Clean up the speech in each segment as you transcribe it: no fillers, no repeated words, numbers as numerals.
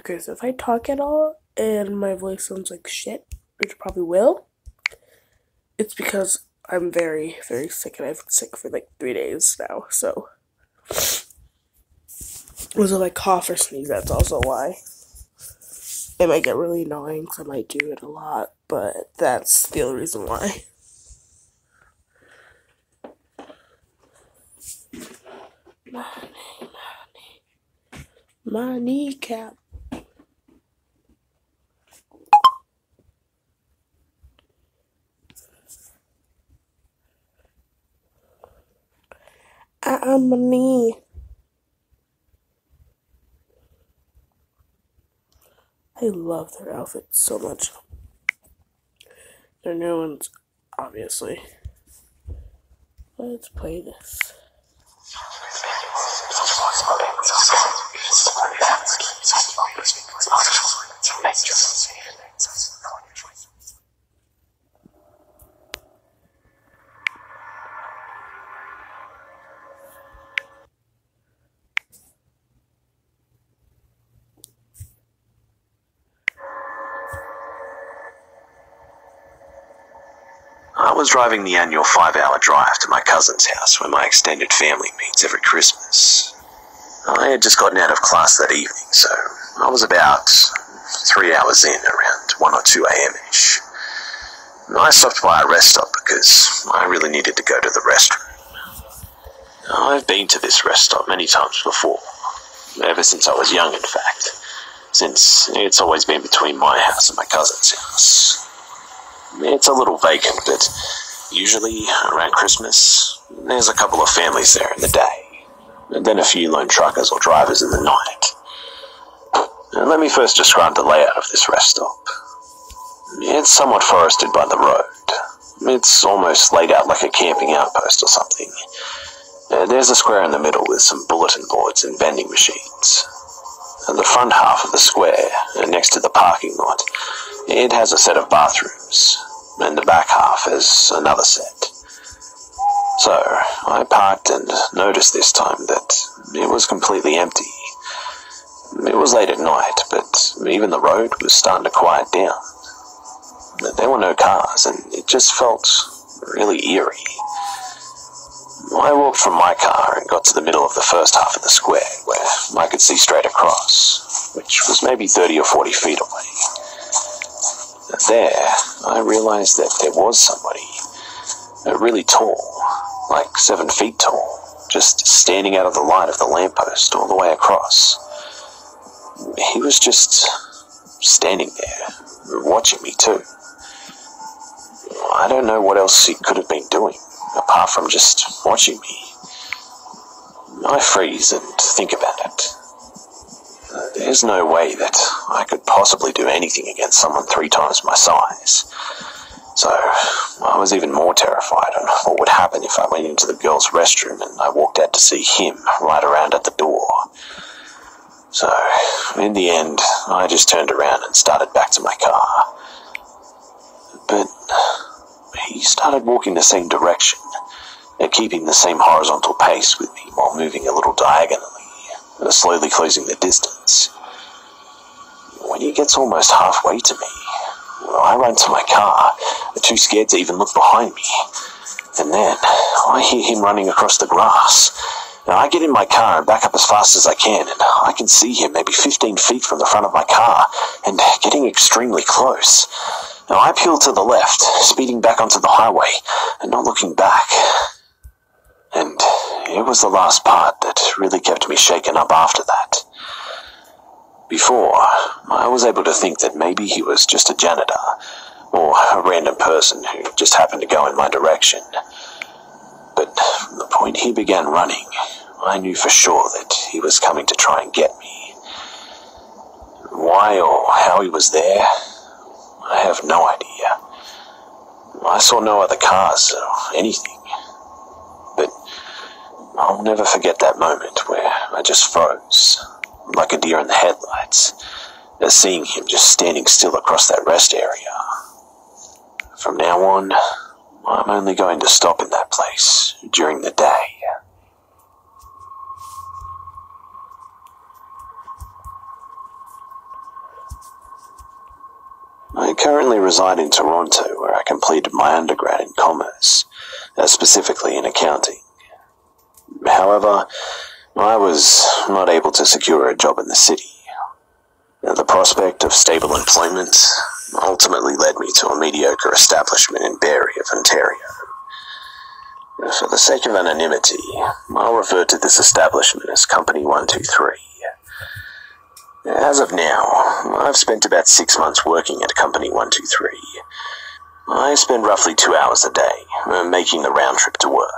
Okay, so if I talk at all and my voice sounds like shit, which it probably will, it's because I'm very, very sick, and I've been sick for like 3 days now, so. Was it like cough or sneeze? That's also why. It might get really annoying because I might do it a lot, but that's the only reason why. My kneecap. I'm a knee. I love their outfits so much. Their new ones, obviously. Let's play this. I was driving the annual 5-hour drive to my cousin's house where my extended family meets every Christmas. I had just gotten out of class that evening, so I was about 3 hours in, around 1 or 2 a.m.-ish. I stopped by a rest stop because I really needed to go to the restroom. I've been to this rest stop many times before, ever since I was young in fact, since it's always been between my house and my cousin's house. It's a little vacant, but usually around Christmas, there's a couple of families there in the day, and then a few lone truckers or drivers in the night. Let me first describe the layout of this rest stop. It's somewhat forested by the road. It's almost laid out like a camping outpost or something. There's a square in the middle with some bulletin boards and vending machines. The front half of the square, next to the parking lot, it has a set of bathrooms, and the back half has another set. So, I parked and noticed this time that it was completely empty. It was late at night, but even the road was starting to quiet down. There were no cars, and it just felt really eerie. I walked from my car and got to the middle of the first half of the square, where I could see straight across, which was maybe 30 or 40 feet away. There, I realized that there was somebody, really tall, like 7 feet tall, just standing out of the light of the lamppost all the way across. He was just standing there, watching me too. I don't know what else he could have been doing, apart from just watching me. I freeze and think about it. There's no way that I could possibly do anything against someone 3 times my size. So, I was even more terrified on what would happen if I went into the girls' restroom and I walked out to see him right around at the door. So, in the end, I just turned around and started back to my car. But he started walking the same direction, keeping the same horizontal pace with me while moving a little diagonally, slowly closing the distance. When he gets almost halfway to me, I run to my car, too scared to even look behind me. And then I hear him running across the grass. Now I get in my car and back up as fast as I can, and I can see him maybe 15 feet from the front of my car, and getting extremely close. Now I peel to the left, speeding back onto the highway, and not looking back. And it was the last part that really kept me shaken up after that. Before, I was able to think that maybe he was just a janitor, or a random person who just happened to go in my direction. But from the point he began running, I knew for sure that he was coming to try and get me. Why or how he was there, I have no idea. I saw no other cars or anything. But I'll never forget that moment where I just froze, like a deer in the headlights, seeing him just standing still across that rest area. From now on, I'm only going to stop in that place during the day. currently reside in Toronto, where I completed my undergrad in commerce, specifically in accounting. However, I was not able to secure a job in the city. The prospect of stable employment ultimately led me to a mediocre establishment in Barrie of Ontario. For the sake of anonymity, I'll refer to this establishment as Company 123. As of now, I've spent about 6 months working at Company 123. I spend roughly 2 hours a day, making the round trip to work.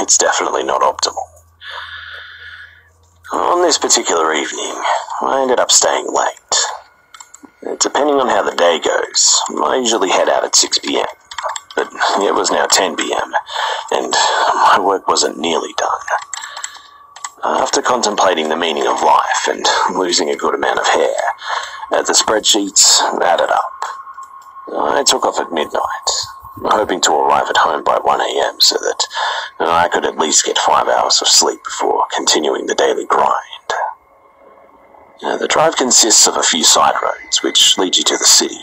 It's definitely not optimal. On this particular evening, I ended up staying late. Depending on how the day goes, I usually head out at 6 p.m. But it was now 10 p.m, and my work wasn't nearly done. After contemplating the meaning of life and losing a good amount of hair, the spreadsheets added up. I took off at midnight, hoping to arrive at home by 1 a.m. so that I could at least get 5 hours of sleep before continuing the daily grind. The drive consists of a few side roads which lead you to the city,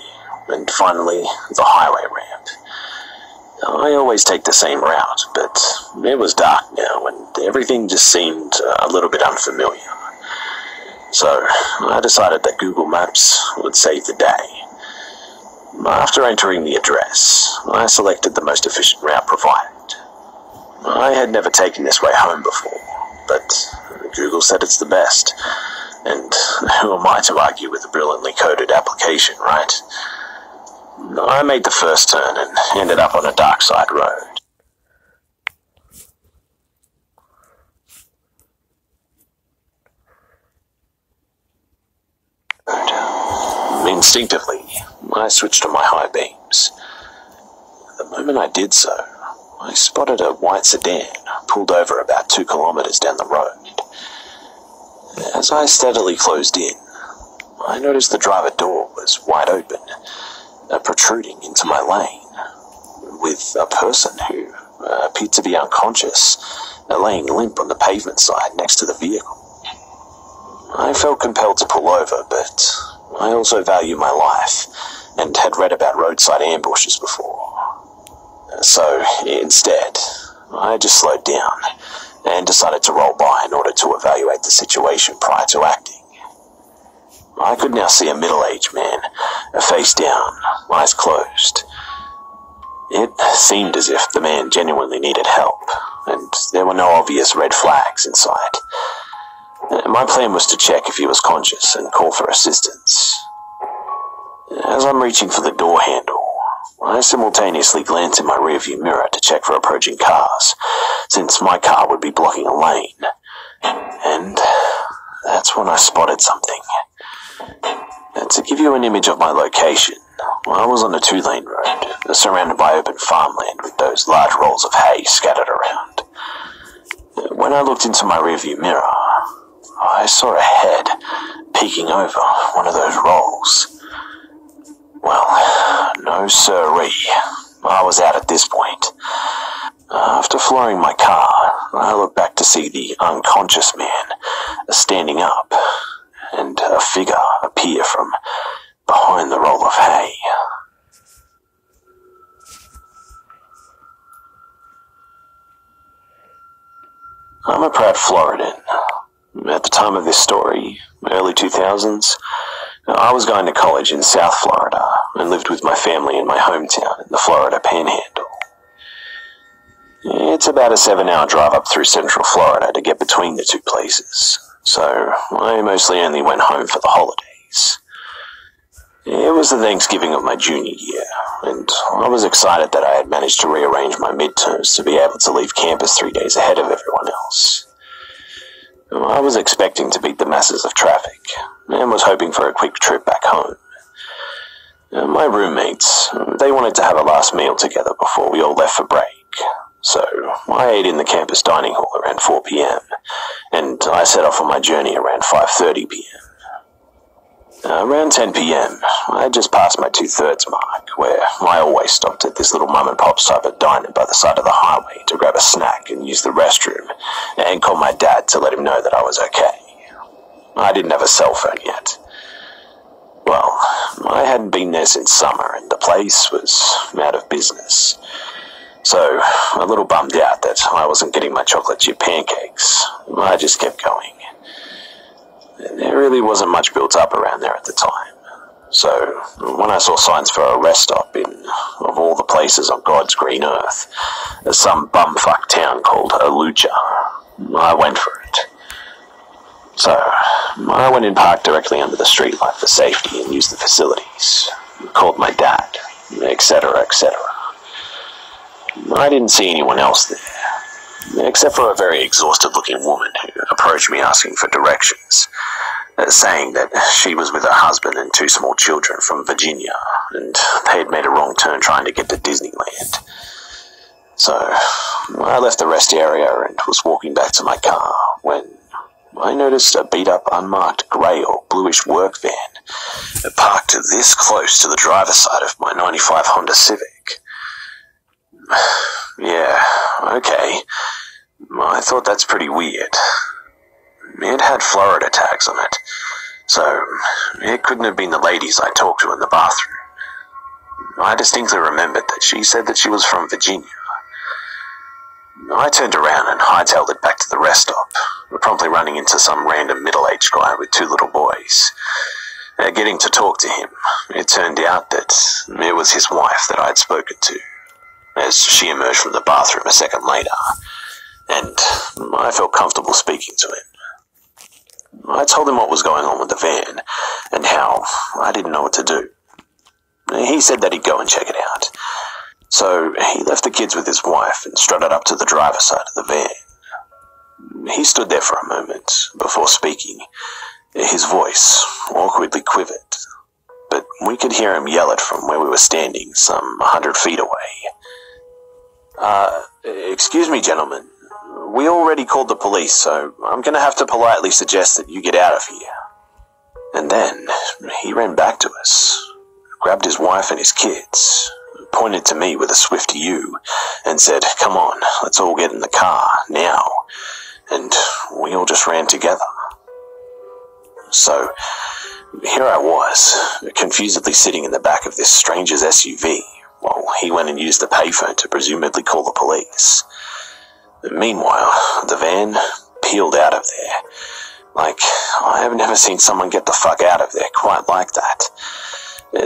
and finally the highway ramp. I always take the same route, but it was dark now and everything just seemed a little bit unfamiliar. So I decided that Google Maps would save the day. After entering the address, I selected the most efficient route provided. I had never taken this way home before, but Google said it's the best. And who am I to argue with a brilliantly coded application, right? I made the first turn and ended up on a dark side road. Instinctively, I switched to my high beams. The moment I did so, I spotted a white sedan pulled over about 2 kilometers down the road. As I steadily closed in, I noticed the driver door was wide open, protruding into my lane, with a person who appeared to be unconscious, laying limp on the pavement side next to the vehicle. I felt compelled to pull over, but I also value my life, and had read about roadside ambushes before. So, instead, I just slowed down, and decided to roll by in order to evaluate the situation prior to acting. I could now see a middle-aged man, face down, eyes closed. It seemed as if the man genuinely needed help, and there were no obvious red flags in sight. My plan was to check if he was conscious and call for assistance. As I'm reaching for the door handle, I simultaneously glance in my rearview mirror to check for approaching cars, since my car would be blocking a lane. And that's when I spotted something. To give you an image of my location, I was on a 2-lane road, surrounded by open farmland with those large rolls of hay scattered around. When I looked into my rearview mirror, I saw a head peeking over one of those rolls. Well, no sirree. I was out at this point. After flooring my car, I looked back to see the unconscious man standing up, and a figure appear from behind the roll of hay. I'm a proud Floridan. At the time of this story, early 2000s, I was going to college in South Florida and lived with my family in my hometown in the Florida Panhandle. It's about a 7-hour drive up through Central Florida to get between the two places, so I mostly only went home for the holidays. It was the Thanksgiving of my junior year, and I was excited that I had managed to rearrange my midterms to be able to leave campus 3 days ahead of everyone else. I was expecting to beat the masses of traffic, and was hoping for a quick trip back home. My roommates, they wanted to have a last meal together before we all left for break, so I ate in the campus dining hall around 4 p.m, and I set off on my journey around 5:30 p.m. Around 10 p.m, I had just passed my 2/3 mark, where I always stopped at this little mum-and-pop's type of diner by the side of the highway to grab a snack and use the restroom, and call my dad to let him know that I was okay. I didn't have a cell phone yet. Well, I hadn't been there since summer and the place was out of business. So, a little bummed out that I wasn't getting my chocolate chip pancakes, I just kept going. There really wasn't much built up around there at the time. So, when I saw signs for a rest stop in, of all the places on God's green earth, some bumfuck town called Alucha, I went for it. So, I went and parked directly under the streetlight for safety and used the facilities. Called my dad, etc., etc. I didn't see anyone else there, except for a very exhausted-looking woman who approached me asking for directions, saying that she was with her husband and 2 small children from Virginia, and they had made a wrong turn trying to get to Disneyland. So, I left the rest area and was walking back to my car when I noticed a beat-up, unmarked grey or bluish work van parked this close to the driver's side of my '95 Honda Civic. Yeah, okay. I thought that's pretty weird. It had Florida tags on it, so it couldn't have been the ladies I talked to in the bathroom. I distinctly remembered that she said that she was from Virginia. I turned around and hightailed it back to the rest stop, promptly running into some random middle-aged guy with 2 little boys. Getting to talk to him, it turned out that it was his wife that I'd spoken to, as she emerged from the bathroom a second later, and I felt comfortable speaking to him. I told him what was going on with the van, and how I didn't know what to do. He said that he'd go and check it out. So he left the kids with his wife and strutted up to the driver's side of the van. He stood there for a moment before speaking. His voice awkwardly quivered, but we could hear him yell it from where we were standing, some 100 feet away. Excuse me, gentlemen. We already called the police, so I'm gonna have to politely suggest that you get out of here. And then he ran back to us, grabbed his wife and his kids, pointed to me with a swift U, and said, "Come on, let's all get in the car, now." And we all just ran together. So, here I was, confusedly sitting in the back of this stranger's SUV, while he went and used the payphone to presumably call the police. Meanwhile, the van peeled out of there. Like, I have never seen someone get the fuck out of there quite like that.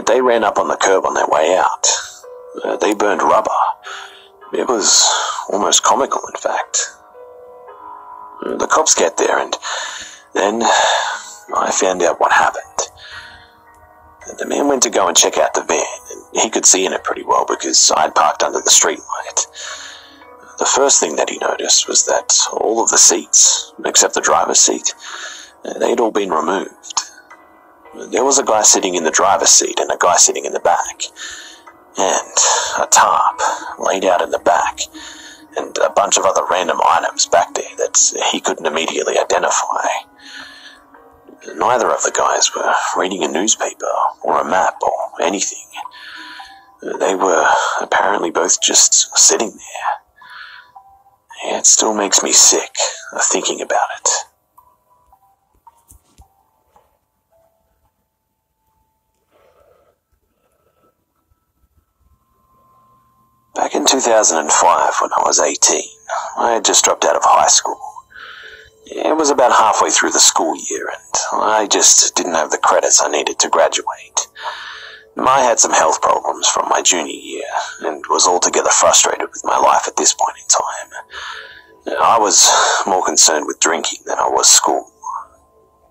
They ran up on the curb on their way out. They burned rubber. It was almost comical, in fact. The cops get there, and then I found out what happened. The man went to go and check out the van, and he could see in it pretty well because I'd parked under the streetlight. The first thing that he noticed was that all of the seats, except the driver's seat, they'd all been removed. There was a guy sitting in the driver's seat and a guy sitting in the back, and a tarp laid out in the back, and a bunch of other random items back there that he couldn't immediately identify. Neither of the guys were reading a newspaper or a map or anything. They were apparently both just sitting there. It still makes me sick thinking about it. Back in 2005, when I was 18, I had just dropped out of high school. It was about halfway through the school year, and I just didn't have the credits I needed to graduate. I had some health problems from my junior year, and was altogether frustrated with my life at this point in time. I was more concerned with drinking than I was school.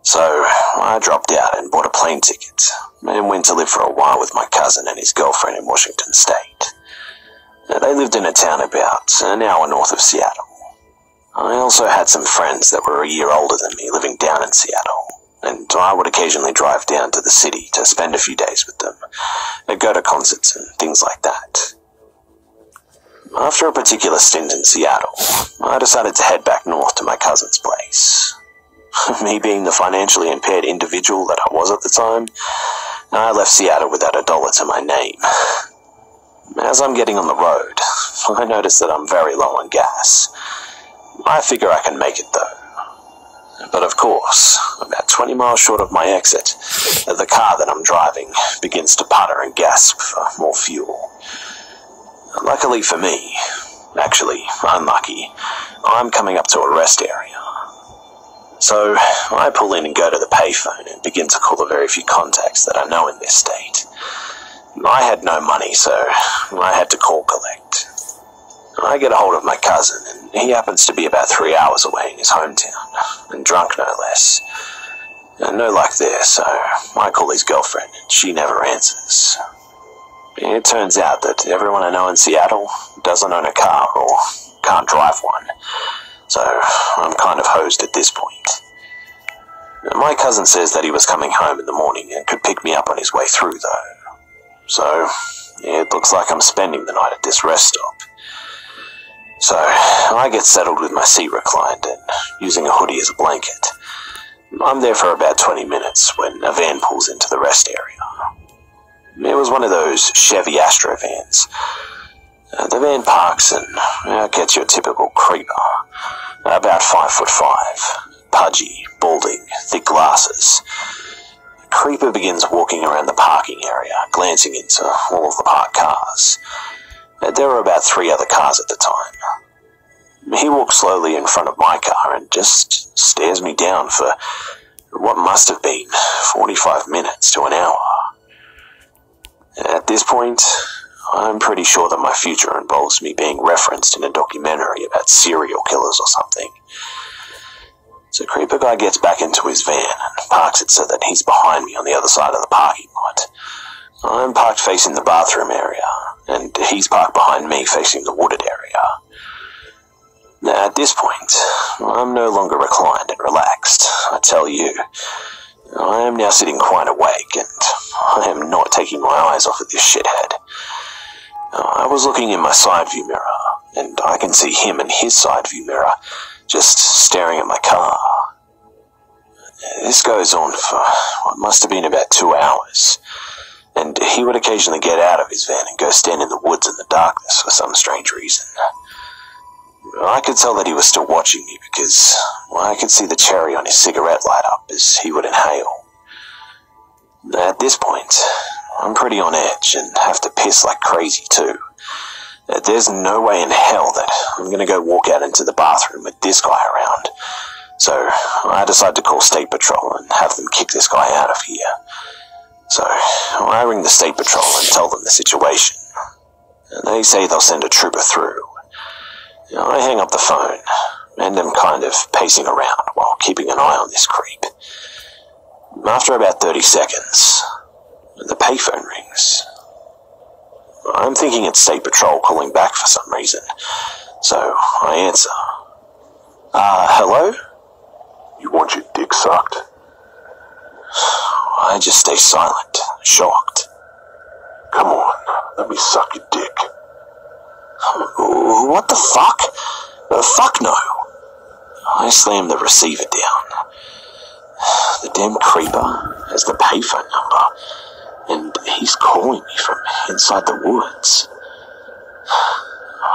So I dropped out and bought a plane ticket, and went to live for a while with my cousin and his girlfriend in Washington State. They lived in a town about an hour north of Seattle. I also had some friends that were a year older than me living down in Seattle, and I would occasionally drive down to the city to spend a few days with them, and go to concerts and things like that. After a particular stint in Seattle, I decided to head back north to my cousin's place. Me being the financially impaired individual that I was at the time, I left Seattle without a dollar to my name. As I'm getting on the road, I notice that I'm very low on gas. I figure I can make it though. But of course, about 20 miles short of my exit, the car that I'm driving begins to putter and gasp for more fuel. Luckily for me, actually unlucky, I'm coming up to a rest area. So I pull in and go to the payphone and begin to call the very few contacts that I know in this state. I had no money, so I had to call collect. I get a hold of my cousin, and he happens to be about 3 hours away in his hometown, and drunk no less. And no luck there, so I call his girlfriend, and she never answers. It turns out that everyone I know in Seattle doesn't own a car or can't drive one, so I'm kind of hosed at this point. My cousin says that he was coming home in the morning and could pick me up on his way through, though. So it looks like I'm spending the night at this rest stop. So I get settled with my seat reclined and using a hoodie as a blanket. I'm there for about 20 minutes when a van pulls into the rest area. It was one of those Chevy Astro vans. The van parks and gets your typical creeper, about 5'5", pudgy, balding, thick glasses. The creeper begins walking around the parking area, glancing into all of the parked cars. There were about 3 other cars at the time. He walks slowly in front of my car and just stares me down for what must have been 45 minutes to an hour. At this point, I'm pretty sure that my future involves me being referenced in a documentary about serial killers or something. So Creeper Guy gets back into his van and parks it so that he's behind me on the other side of the parking lot. I'm parked facing the bathroom area, and he's parked behind me facing the wooded area. Now, at this point, I'm no longer reclined and relaxed, I tell you. I am now sitting quite awake, and I am not taking my eyes off of this shithead. I was looking in my side view mirror, and I can see him in his side view mirror, just staring at my car. This goes on for what must have been about 2 hours, and he would occasionally get out of his van and go stand in the woods in the darkness for some strange reason. I could tell that he was still watching me because I could see the cherry on his cigarette light up as he would inhale. At this point, I'm pretty on edge and have to piss like crazy too. There's no way in hell that I'm going to go walk out into the bathroom with this guy around. So I decide to call State Patrol and have them kick this guy out of here. So I ring the State Patrol and tell them the situation. And they say they'll send a trooper through. I hang up the phone and am kind of pacing around while keeping an eye on this creep. After about 30 seconds, the payphone rings. I'm thinking it's State Patrol calling back for some reason, so I answer. Hello? You want your dick sucked? I just stay silent, shocked. Come on, let me suck your dick. What the fuck? Fuck no. I slam the receiver down. The damn creeper has the payphone number, and he's calling me from inside the woods.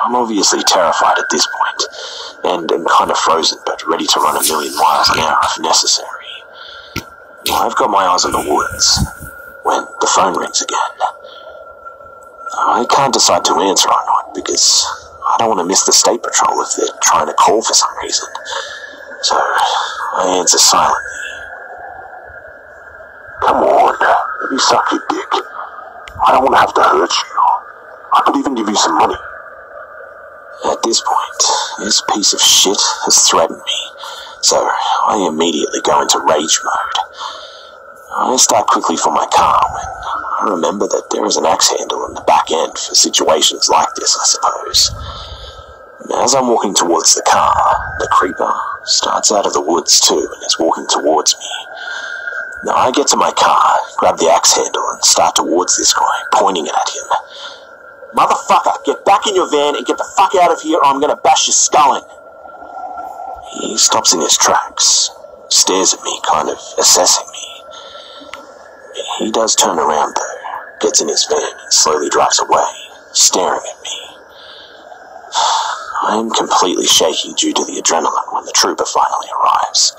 I'm obviously terrified at this point, and am kind of frozen but ready to run 1,000,000 miles an hour if necessary. I've got my eyes on the woods when the phone rings again. I can't decide to answer or not because I don't want to miss the State Patrol if they're trying to call for some reason. So I answer silently. Come on, let me suck your dick. I don't want to have to hurt you. I could even give you some money. At this point, this piece of shit has threatened me, so I immediately go into rage mode. I start quickly for my car when I remember that there is an axe handle on the back end for situations like this, I suppose. As I'm walking towards the car, the creeper starts out of the woods too and is walking towards me. Now I get to my car, grab the axe handle and start towards this guy, pointing it at him. Motherfucker, get back in your van and get the fuck out of here or I'm gonna bash your skull in. He stops in his tracks, stares at me, kind of assessing me. He does turn around though, gets in his van and slowly drives away, staring at me. I am completely shaking due to the adrenaline when the trooper finally arrives.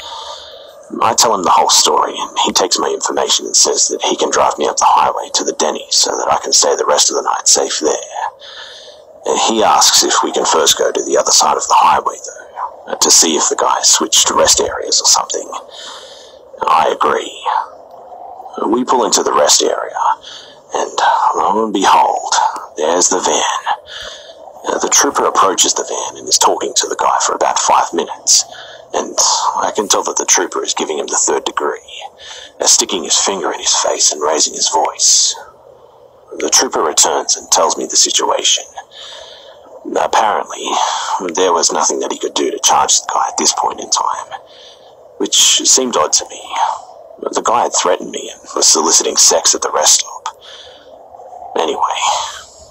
I tell him the whole story, and he takes my information and says that he can drive me up the highway to the Denny's so that I can stay the rest of the night safe there. He asks if we can first go to the other side of the highway, though, to see if the guy switched to rest areas or something. I agree. We pull into the rest area, and lo and behold, there's the van. The trooper approaches the van and is talking to the guy for about 5 minutes, and I can tell that the trooper is giving him the third degree, sticking his finger in his face and raising his voice. The trooper returns and tells me the situation. Apparently, there was nothing that he could do to charge the guy at this point in time, which seemed odd to me. The guy had threatened me and was soliciting sex at the rest stop. Anyway,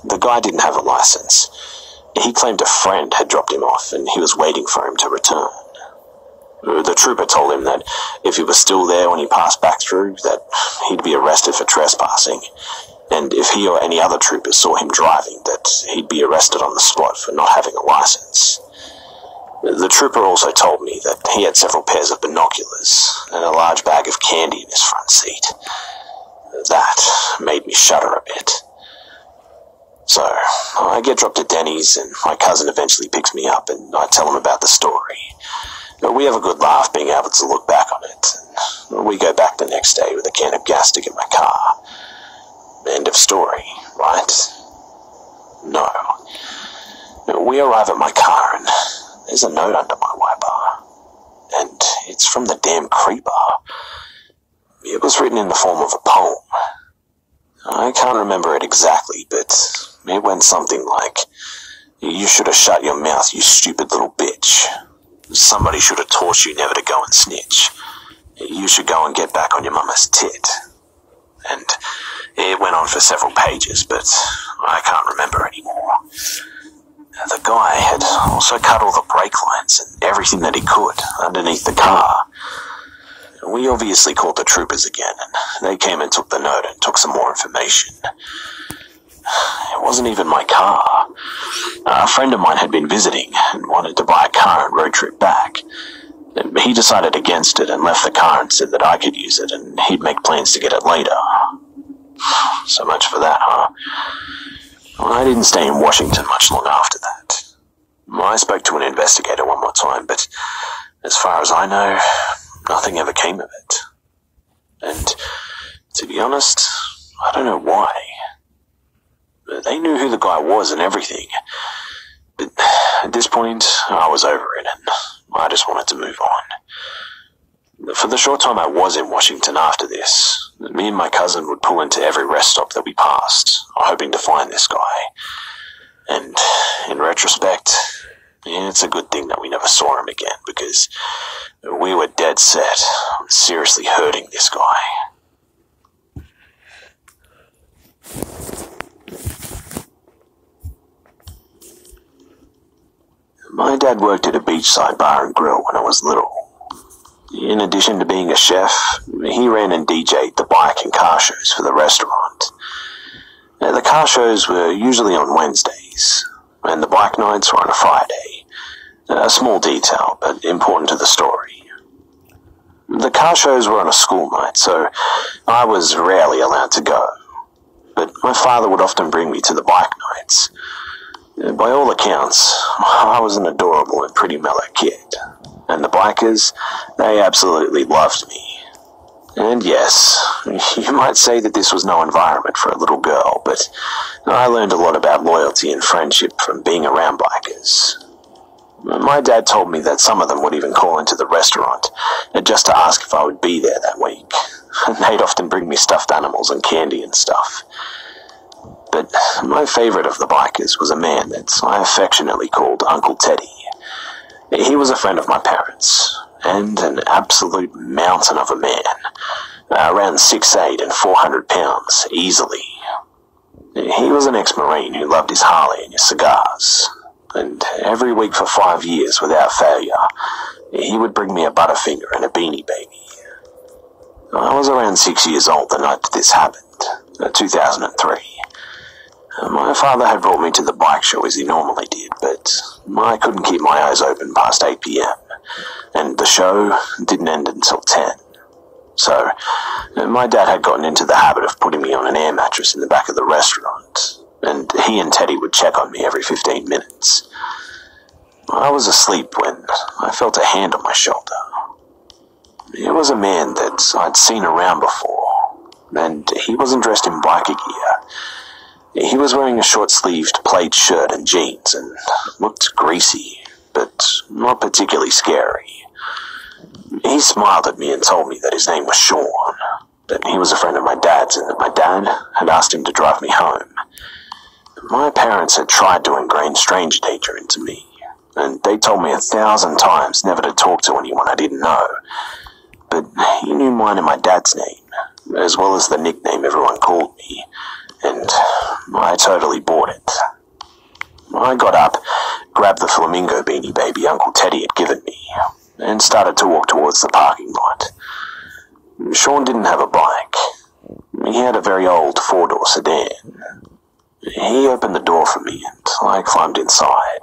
the guy didn't have a license. He claimed a friend had dropped him off and he was waiting for him to return. The trooper told him that if he was still there when he passed back through, that he'd be arrested for trespassing, and if he or any other trooper saw him driving, that he'd be arrested on the spot for not having a license. The trooper also told me that he had several pairs of binoculars and a large bag of candy in his front seat. That made me shudder a bit. So, I get dropped at Denny's, and my cousin eventually picks me up, and I tell him about the story. We have a good laugh being able to look back on it, and we go back the next day with a can of gas to get my car. End of story, right? No. We arrive at my car, and there's a note under my wiper, and it's from the damn creeper. It was written in the form of a poem. I can't remember it exactly, but it went something like, "You should have shut your mouth, you stupid little bitch. Somebody should have taught you never to go and snitch. You should go and get back on your mama's tit." And it went on for several pages, but I can't remember anymore. The guy had also cut all the brake lines and everything that he could underneath the car. We obviously called the troopers again, and they came and took the note and took some more information. It wasn't even my car. A friend of mine had been visiting and wanted to buy a car and road trip back. He decided against it and left the car and said that I could use it and he'd make plans to get it later. So much for that, huh? Well, I didn't stay in Washington much long after that. I spoke to an investigator one more time, but as far as I know, nothing ever came of it. And to be honest, I don't know why. They knew who the guy was and everything. But at this point, I was over it and I just wanted to move on. For the short time I was in Washington after this, me and my cousin would pull into every rest stop that we passed, hoping to find this guy. And in retrospect, it's a good thing that we never saw him again, because we were dead set on seriously hurting this guy. My dad worked at a beachside bar and grill when I was little. In addition to being a chef, he ran and DJ'd the bike and car shows for the restaurant. The car shows were usually on Wednesdays, and the bike nights were on a Friday. A small detail, but important to the story. The car shows were on a school night, so I was rarely allowed to go. But my father would often bring me to the bike nights. By all accounts, I was an adorable and pretty mellow kid, and the bikers, they absolutely loved me. And yes, you might say that this was no environment for a little girl, but I learned a lot about loyalty and friendship from being around bikers. My dad told me that some of them would even call into the restaurant just to ask if I would be there that week. They'd often bring me stuffed animals and candy and stuff. But my favorite of the bikers was a man that I affectionately called Uncle Teddy. He was a friend of my parents, and an absolute mountain of a man, around 6'8" and 400 pounds, easily. He was an ex-Marine who loved his Harley and his cigars, and every week for 5 years, without failure, he would bring me a Butterfinger and a Beanie Baby. I was around 6 years old the night that this happened, 2003. My father had brought me to the bike show as he normally did, but I couldn't keep my eyes open past 8 p.m, and the show didn't end until 10. So, my dad had gotten into the habit of putting me on an air mattress in the back of the restaurant, and he and Teddy would check on me every 15 minutes. I was asleep when I felt a hand on my shoulder. It was a man that I'd seen around before, and he wasn't dressed in biker gear. He was wearing a short-sleeved plaid shirt and jeans, and looked greasy, but not particularly scary. He smiled at me and told me that his name was Sean, that he was a friend of my dad's, and that my dad had asked him to drive me home. My parents had tried to ingrain strange danger into me, and they told me 1,000 times never to talk to anyone I didn't know. But he knew mine and my dad's name, as well as the nickname everyone called me, and I totally bought it. I got up, grabbed the flamingo beanie baby Uncle Teddy had given me, and started to walk towards the parking lot. Sean didn't have a bike. He had a very old 4-door sedan. He opened the door for me, and I climbed inside.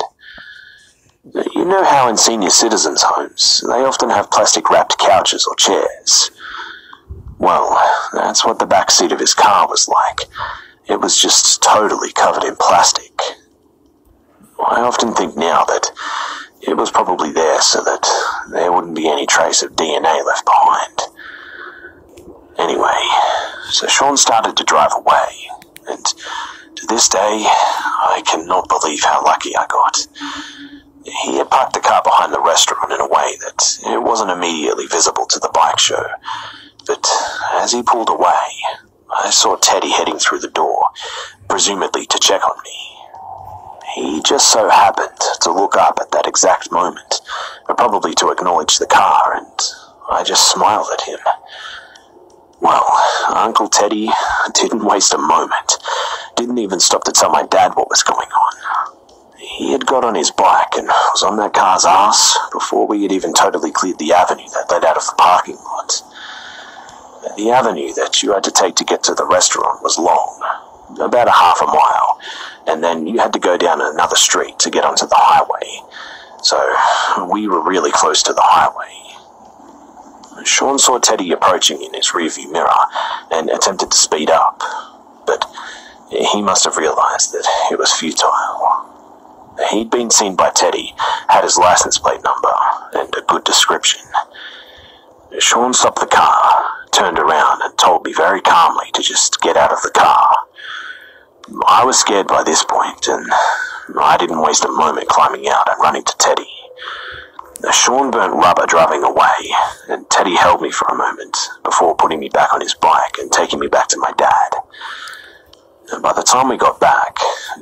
You know how in senior citizens' homes, they often have plastic-wrapped couches or chairs? Well, that's what the back seat of his car was like. It was just totally covered in plastic. I often think now that it was probably there so that there wouldn't be any trace of DNA left behind. Anyway, so Sean started to drive away, and to this day, I cannot believe how lucky I got. He had parked the car behind the restaurant in a way that it wasn't immediately visible to the bike show, but as he pulled away, I saw Teddy heading through the door, presumably to check on me. He just so happened to look up at that exact moment, probably to acknowledge the car, and I just smiled at him. Well, Uncle Teddy didn't waste a moment, didn't even stop to tell my dad what was going on. He had got on his bike and was on that car's ass before we had even totally cleared the avenue that led out of the parking lot. The avenue that you had to take to get to the restaurant was long, about a half a mile, and then you had to go down another street to get onto the highway. So we were really close to the highway. Sean saw Teddy approaching in his rearview mirror and attempted to speed up, but he must have realized that it was futile. He'd been seen by Teddy, had his license plate number, and a good description. Sean stopped the car, turned around, and told me very calmly to just get out of the car. I was scared by this point, and I didn't waste a moment climbing out and running to Teddy. Sean burnt rubber driving away, and Teddy held me for a moment before putting me back on his bike and taking me back to my dad. And by the time we got back,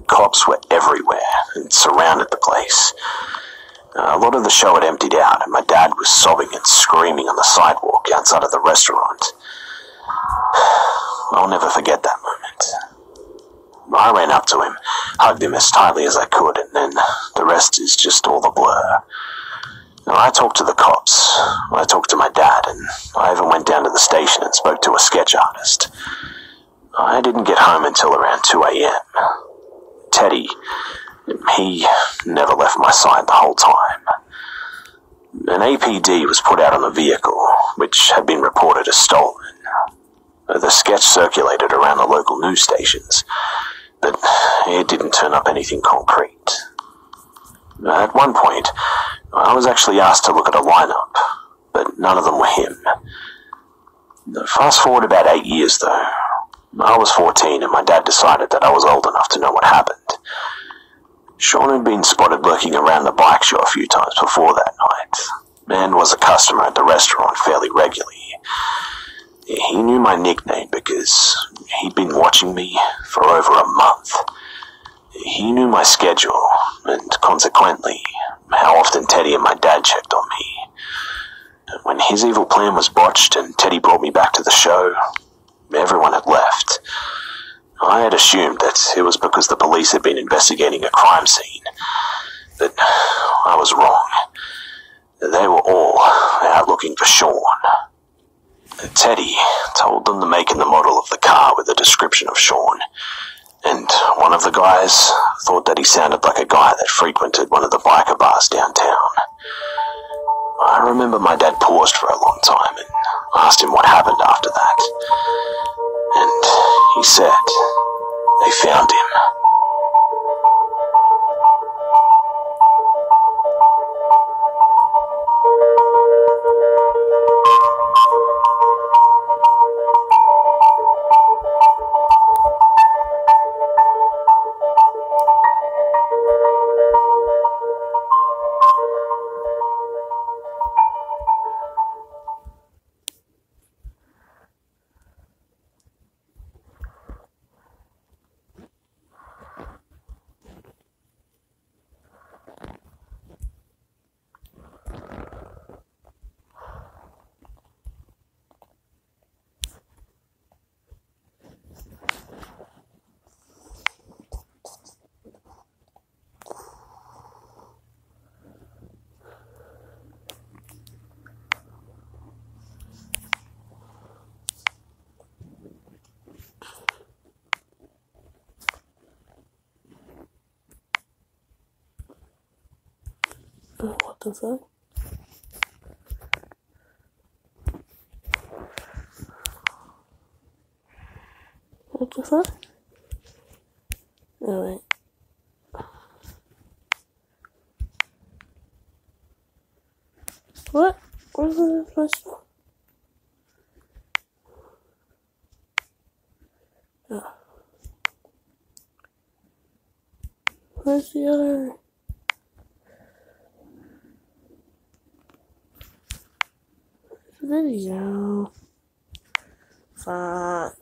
cops were everywhere and surrounded the place. A lot of the show had emptied out, and my dad was sobbing and screaming on the sidewalk outside of the restaurant. I'll never forget that moment. I ran up to him, hugged him as tightly as I could, and then the rest is just all a blur. I talked to the cops, I talked to my dad, and I even went down to the station and spoke to a sketch artist. I didn't get home until around 2 a.m. Teddy, he never left my side the whole time. An APD was put out on the vehicle, which had been reported as stolen. The sketch circulated around the local news stations, but it didn't turn up anything concrete. At one point, I was actually asked to look at a lineup, but none of them were him. Fast forward about 8 years, though. I was 14 and my dad decided that I was old enough to know what happened. Sean had been spotted lurking around the bike show a few times before that night, and was a customer at the restaurant fairly regularly. He knew my nickname because he'd been watching me for over a month. He knew my schedule, and consequently, how often Teddy and my dad checked on me. When his evil plan was botched and Teddy brought me back to the show, everyone had left. I had assumed that it was because the police had been investigating a crime scene, but I was wrong. They were all out looking for Sean. Teddy told them the make and the model of the car with a description of Sean, and one of the guys thought that he sounded like a guy that frequented one of the biker bars downtown. I remember my dad paused for a long time and asked him what happened after that. And he said they found him. What the fuck? What the fuck? Alright. What? Where's my stuff? Oh. Where's the other? Video. Fuck.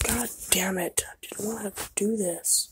God damn it. I didn't want to have to do this.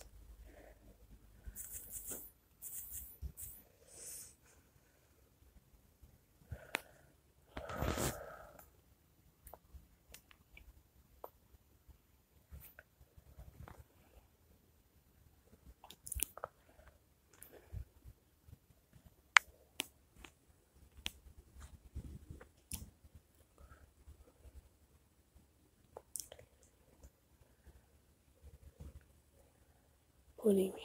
What do you mean?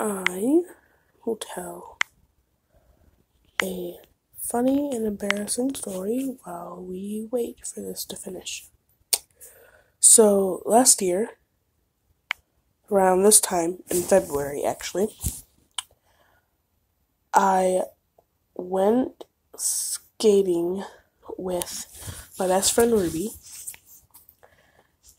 I will tell a funny and embarrassing story while we wait for this to finish. So, last year, around this time, in February actually, I went skating with my best friend Ruby,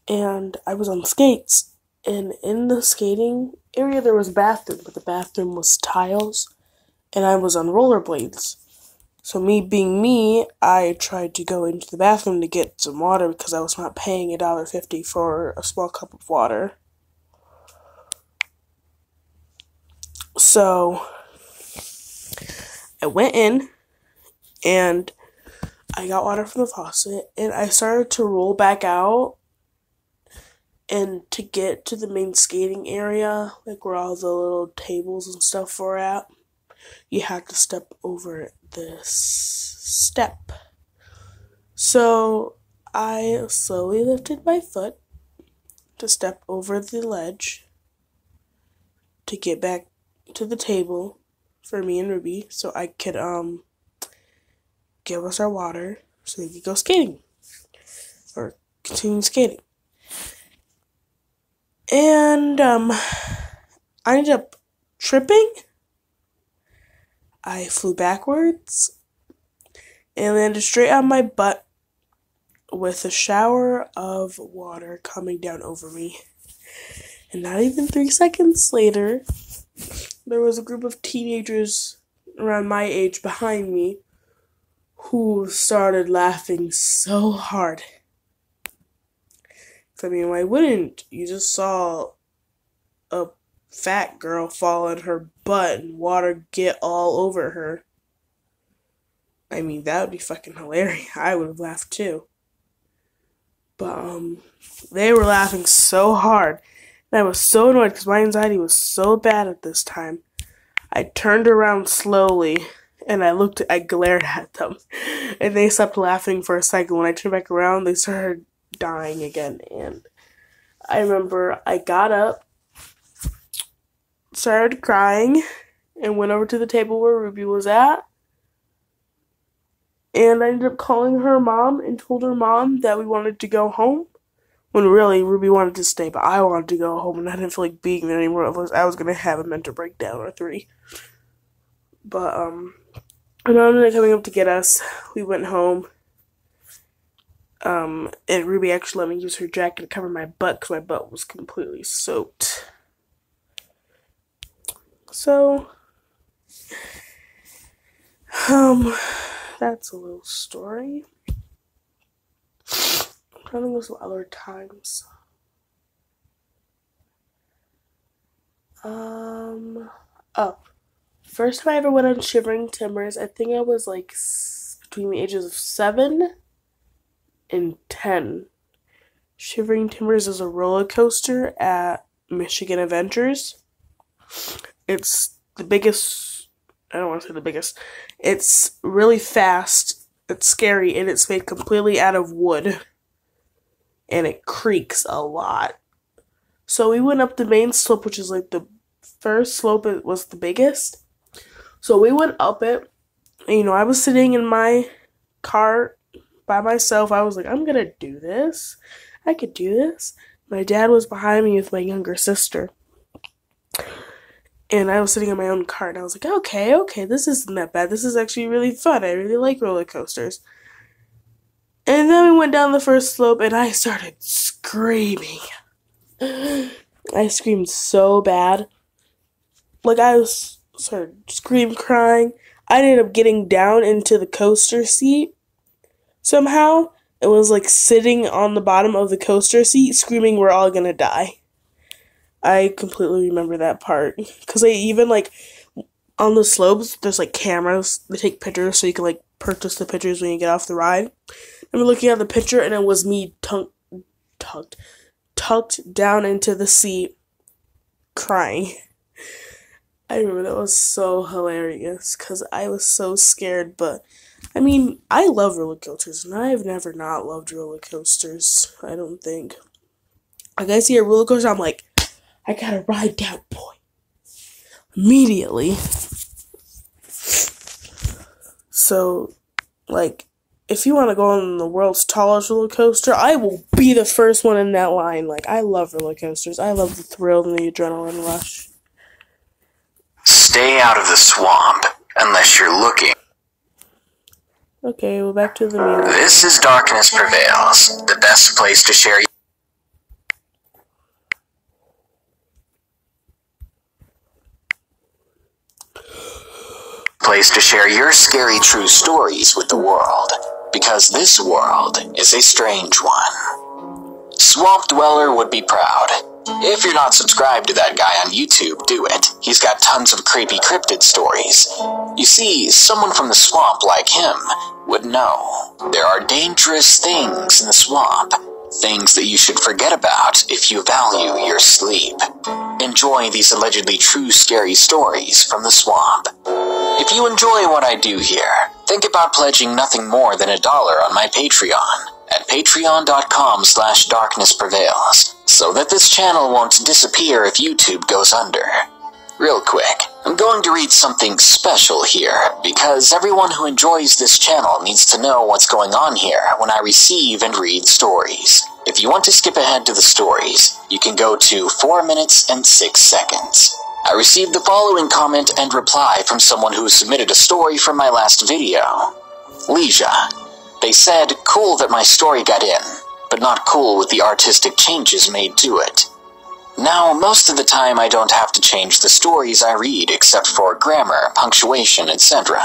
and I was on skates, and in the skating area there was a bathroom, but the bathroom was tiles, and I was on rollerblades. So me being me, I tried to go into the bathroom to get some water because I was not paying $1.50 for a small cup of water. So I went in and I got water from the faucet and I started to roll back out, And to get to the main skating area, like where all the little tables and stuff were at, you had to step over this step. So I slowly lifted my foot to step over the ledge to get back to the table for me and Ruby so I could give us our water so we could go skating or continue skating. And I ended up tripping. I flew backwards and landed straight on my butt with a shower of water coming down over me. And not even 3 seconds later, there was a group of teenagers around my age behind me who started laughing so hard. I mean, why wouldn't? You just saw a fat girl fall on her butt and water get all over her. I mean, that would be fucking hilarious. I would have laughed too. But, they were laughing so hard. And I was so annoyed because my anxiety was so bad at this time. I turned around slowly and I glared at them. And they stopped laughing for a second. When I turned back around, they started dying again. And I remember I got up, started crying, and went over to the table where Ruby was at. And I ended up calling her mom and told her mom that we wanted to go home. When really, Ruby wanted to stay, but I wanted to go home, and I didn't feel like being there anymore. I was going to have a mental breakdown or 3. But, and mom ended up coming up to get us. We went home. And Ruby actually let me use her jacket to cover my butt because my butt was completely soaked. So, that's a little story. I'm trying to think of some other times. First time I ever went on Shivering Timbers, I think I was like between the ages of 7 and 10. Shivering Timbers is a roller coaster at Michigan Adventures. It's the biggest, I don't want to say the biggest, it's really fast, it's scary, and it's made completely out of wood. And it creaks a lot. So we went up the main slope, which is like the first slope, it was the biggest. So we went up it, and I was sitting in my car by myself. I was like, I'm gonna do this. I could do this. My dad was behind me with my younger sister. And I was sitting in my own car, and I was like, okay, this isn't that bad. This is actually really fun. I really like roller coasters. And then we went down the first slope, and I started screaming. I screamed so bad. Like, I started crying. I ended up getting down into the coaster seat somehow. It was like sitting on the bottom of the coaster seat, screaming, "We're all gonna die." I completely remember that part. Because they even, like, on the slopes, there's, like, cameras. They take pictures so you can, like, purchase the pictures when you get off the ride. I'm looking at the picture, and it was me tucked down into the seat, crying. I remember that was so hilarious, because I was so scared, but, I mean, I love roller coasters, and I've never not loved roller coasters, I don't think. Like, I see a roller coaster, I'm like, I gotta ride that boy. Immediately. So, like, if you want to go on the world's tallest roller coaster, I will be the first one in that line. Like, I love roller coasters. I love the thrill and the adrenaline rush. Stay out of the swamp unless you're looking. Okay, well, back to the main. This is Darkness Prevails, the best place to share your scary true stories with the world, because this world is a strange one. Swamp Dweller would be proud. If you're not subscribed to that guy on YouTube, do it. He's got tons of creepy cryptid stories. You see, someone from the swamp like him would know. There are dangerous things in the swamp, Things that you should forget about if you value your sleep. Enjoy these allegedly true scary stories from the swamp. If you enjoy what I do here, think about pledging nothing more than $1 on my Patreon at patreon.com/darknessprevails, so that this channel won't disappear if YouTube goes under. Real quick, I'm going to read something special here, because everyone who enjoys this channel needs to know what's going on here when I receive and read stories. If you want to skip ahead to the stories, you can go to 4 minutes and 6 seconds. I received the following comment and reply from someone who submitted a story from my last video. Leisha. They said, cool that my story got in, but not cool with the artistic changes made to it. Now, most of the time I don't have to change the stories I read except for grammar, punctuation, etc.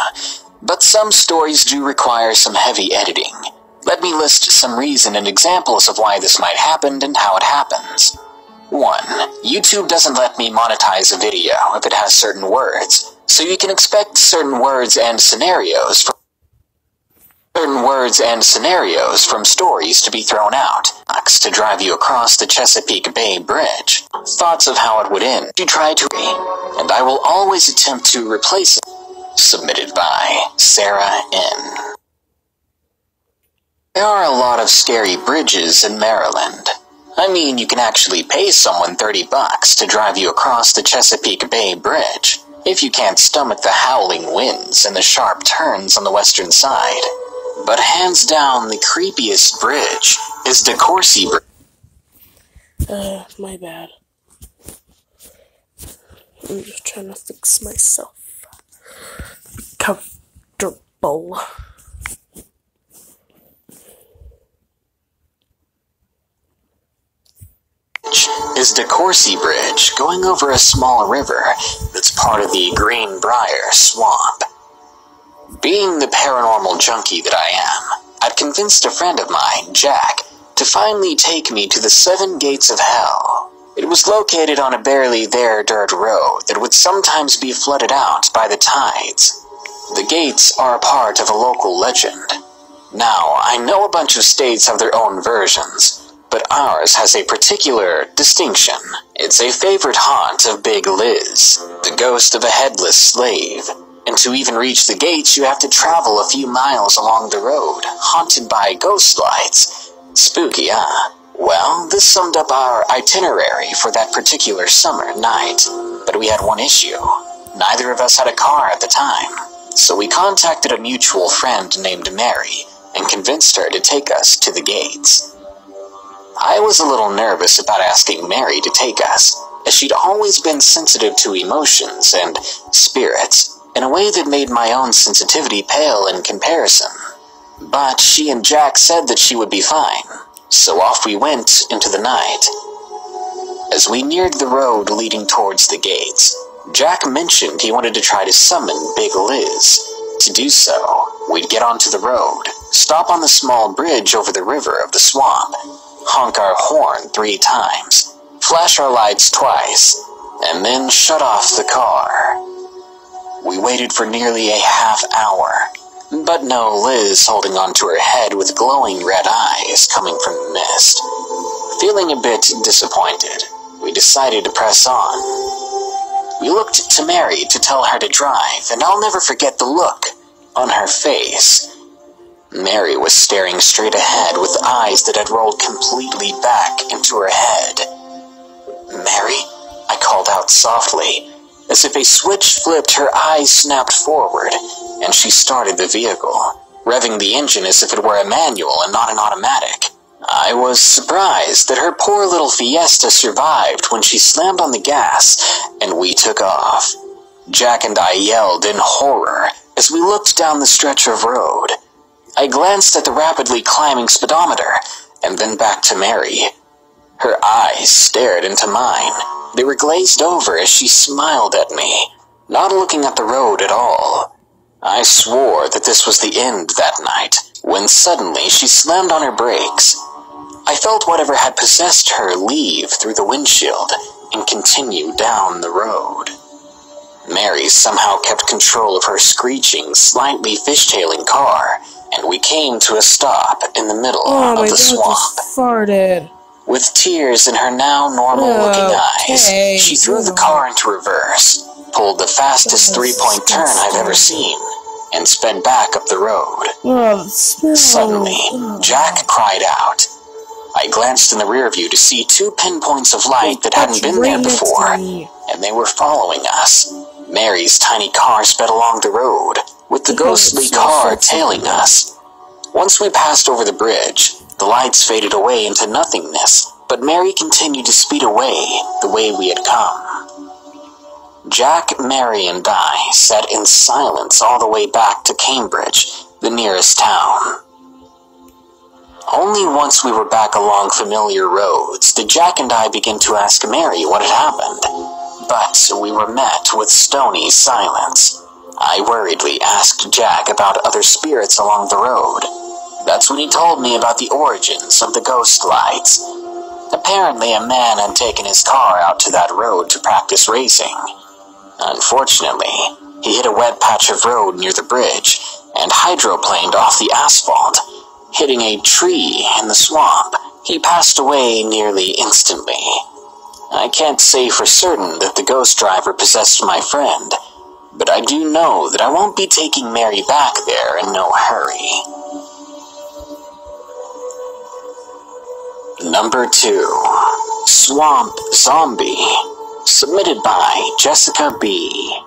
But some stories do require some heavy editing. Let me list some reason and examples of why this might happen and how it happens. 1. YouTube doesn't let me monetize a video if it has certain words, so you can expect certain words and scenarios from stories to be thrown out, to drive you across the Chesapeake Bay Bridge. Thoughts of how it would end. You try to read, and I will always attempt to replace it. Submitted by Sarah N. There are a lot of scary bridges in Maryland. I mean, you can actually pay someone $30 to drive you across the Chesapeake Bay Bridge, if you can't stomach the howling winds and the sharp turns on the western side. But hands down, the creepiest bridge is DeCourcy Bridge. My bad. I'm just trying to fix myself. Be comfortable. Is DeCourcy Bridge, going over a small river that's part of the Greenbrier Swamp. Being the paranormal junkie that I am, I'd convinced a friend of mine, Jack, to finally take me to the 7 Gates of Hell. It was located on a barely there dirt road that would sometimes be flooded out by the tides. The gates are a part of a local legend. Now, I know a bunch of states have their own versions, but ours has a particular distinction. It's a favorite haunt of Big Liz, the ghost of a headless slave. And to even reach the gates, you have to travel a few miles along the road, haunted by ghost lights. Spooky, huh? Well, this summed up our itinerary for that particular summer night. But we had one issue. Neither of us had a car at the time. So we contacted a mutual friend named Mary and convinced her to take us to the gates. I was a little nervous about asking Mary to take us, as she'd always been sensitive to emotions and spirits in a way that made my own sensitivity pale in comparison. But she and Jack said that she would be fine, so off we went into the night. As we neared the road leading towards the gates, Jack mentioned he wanted to try to summon Big Liz. To do so, we'd get onto the road, stop on the small bridge over the river of the swamp, honk our horn 3 times, flash our lights twice, and then shut off the car. We waited for nearly a half hour, but no Liz holding onto her head with glowing red eyes coming from the mist. Feeling a bit disappointed, we decided to press on. We looked to Mary to tell her to drive, and I'll never forget the look on her face. Mary was staring straight ahead with eyes that had rolled completely back into her head. Mary? I called out softly. As if a switch flipped, her eyes snapped forward, and she started the vehicle, revving the engine as if it were a manual and not an automatic. I was surprised that her poor little Fiesta survived when she slammed on the gas, and we took off. Jack and I yelled in horror as we looked down the stretch of road. I glanced at the rapidly climbing speedometer, and then back to Mary. Her eyes stared into mine. They were glazed over as she smiled at me, not looking at the road at all. I swore that this was the end that night, when suddenly she slammed on her brakes. I felt whatever had possessed her leave through the windshield and continue down the road. Mary somehow kept control of her screeching, slightly fishtailing car, and we came to a stop in the middle Oh of my the god, swamp. just farted. With tears in her now normal-looking eyes, Okay, she threw the car into reverse, pulled the fastest three-point turn I've ever seen, and sped back up the road. Oh, the smell. Suddenly, Jack cried out. I glanced in the rear view to see 2 pinpoints of light that hadn't been there before, and they were following us. Mary's tiny car sped along the road, with the ghostly car tailing us. Once we passed over the bridge, the lights faded away into nothingness, but Mary continued to speed away the way we had come. Jack, Mary, and I sat in silence all the way back to Cambridge, the nearest town. Only once we were back along familiar roads did Jack and I begin to ask Mary what had happened, but we were met with stony silence. I worriedly asked Jack about other spirits along the road. That's when he told me about the origins of the ghost lights. Apparently, a man had taken his car out to that road to practice racing. Unfortunately, he hit a wet patch of road near the bridge and hydroplaned off the asphalt, hitting a tree in the swamp. He passed away nearly instantly. I can't say for certain that the ghost driver possessed my friend, but I do know that I won't be taking Mary back there in no hurry. Number 2, Swamp Zombie, submitted by Jessica B.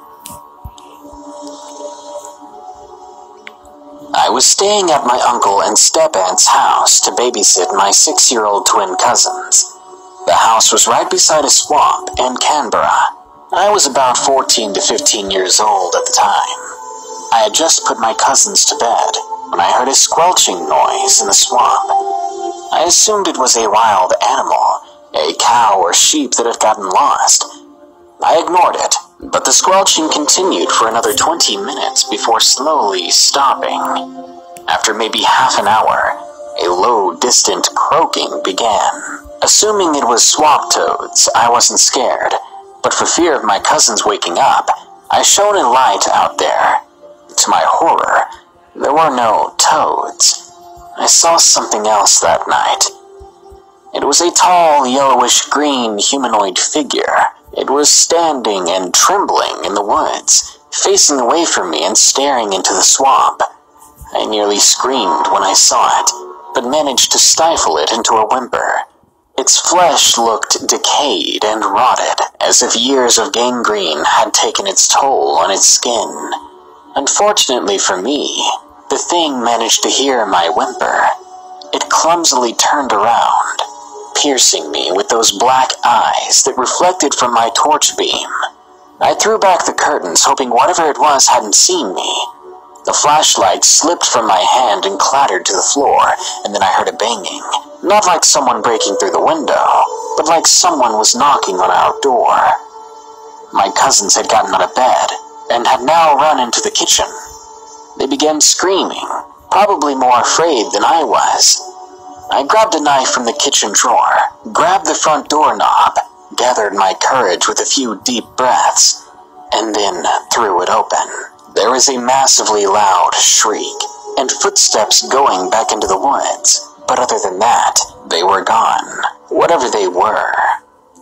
I was staying at my uncle and step-aunt's house to babysit my 6-year-old twin cousins. The house was right beside a swamp in Canberra. I was about 14 to 15 years old at the time. I had just put my cousins to bed when I heard a squelching noise in the swamp. I assumed it was a wild animal, a cow or sheep that had gotten lost. I ignored it, but the squelching continued for another 20 minutes before slowly stopping. After maybe half an hour, a low, distant croaking began. Assuming it was swamp toads, I wasn't scared, but for fear of my cousins waking up, I shone a light out there. To my horror, there were no toads. I saw something else that night. It was a tall, yellowish-green humanoid figure. It was standing and trembling in the woods, facing away from me and staring into the swamp. I nearly screamed when I saw it, but managed to stifle it into a whimper. Its flesh looked decayed and rotted, as if years of gangrene had taken its toll on its skin. Unfortunately for me, the thing managed to hear my whimper. It clumsily turned around, piercing me with those black eyes that reflected from my torch beam. I threw back the curtains, hoping whatever it was hadn't seen me. The flashlight slipped from my hand and clattered to the floor, and then I heard a banging. Not like someone breaking through the window, but like someone was knocking on our door. My cousins had gotten out of bed, and had now run into the kitchen. They began screaming, probably more afraid than I was. I grabbed a knife from the kitchen drawer, grabbed the front doorknob, gathered my courage with a few deep breaths, and then threw it open. There was a massively loud shriek, and footsteps going back into the woods, but other than that, they were gone, whatever they were.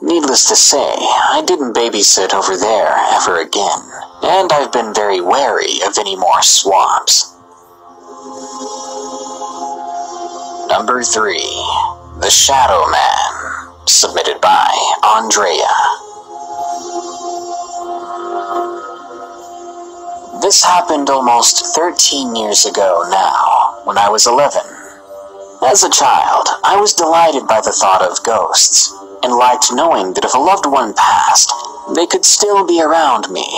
Needless to say, I didn't babysit over there ever again, and I've been very wary of any more swamps. Number 3, The Shadow Man, submitted by Andrea. This happened almost 13 years ago now, when I was 11. As a child, I was delighted by the thought of ghosts, and liked knowing that if a loved one passed, they could still be around me,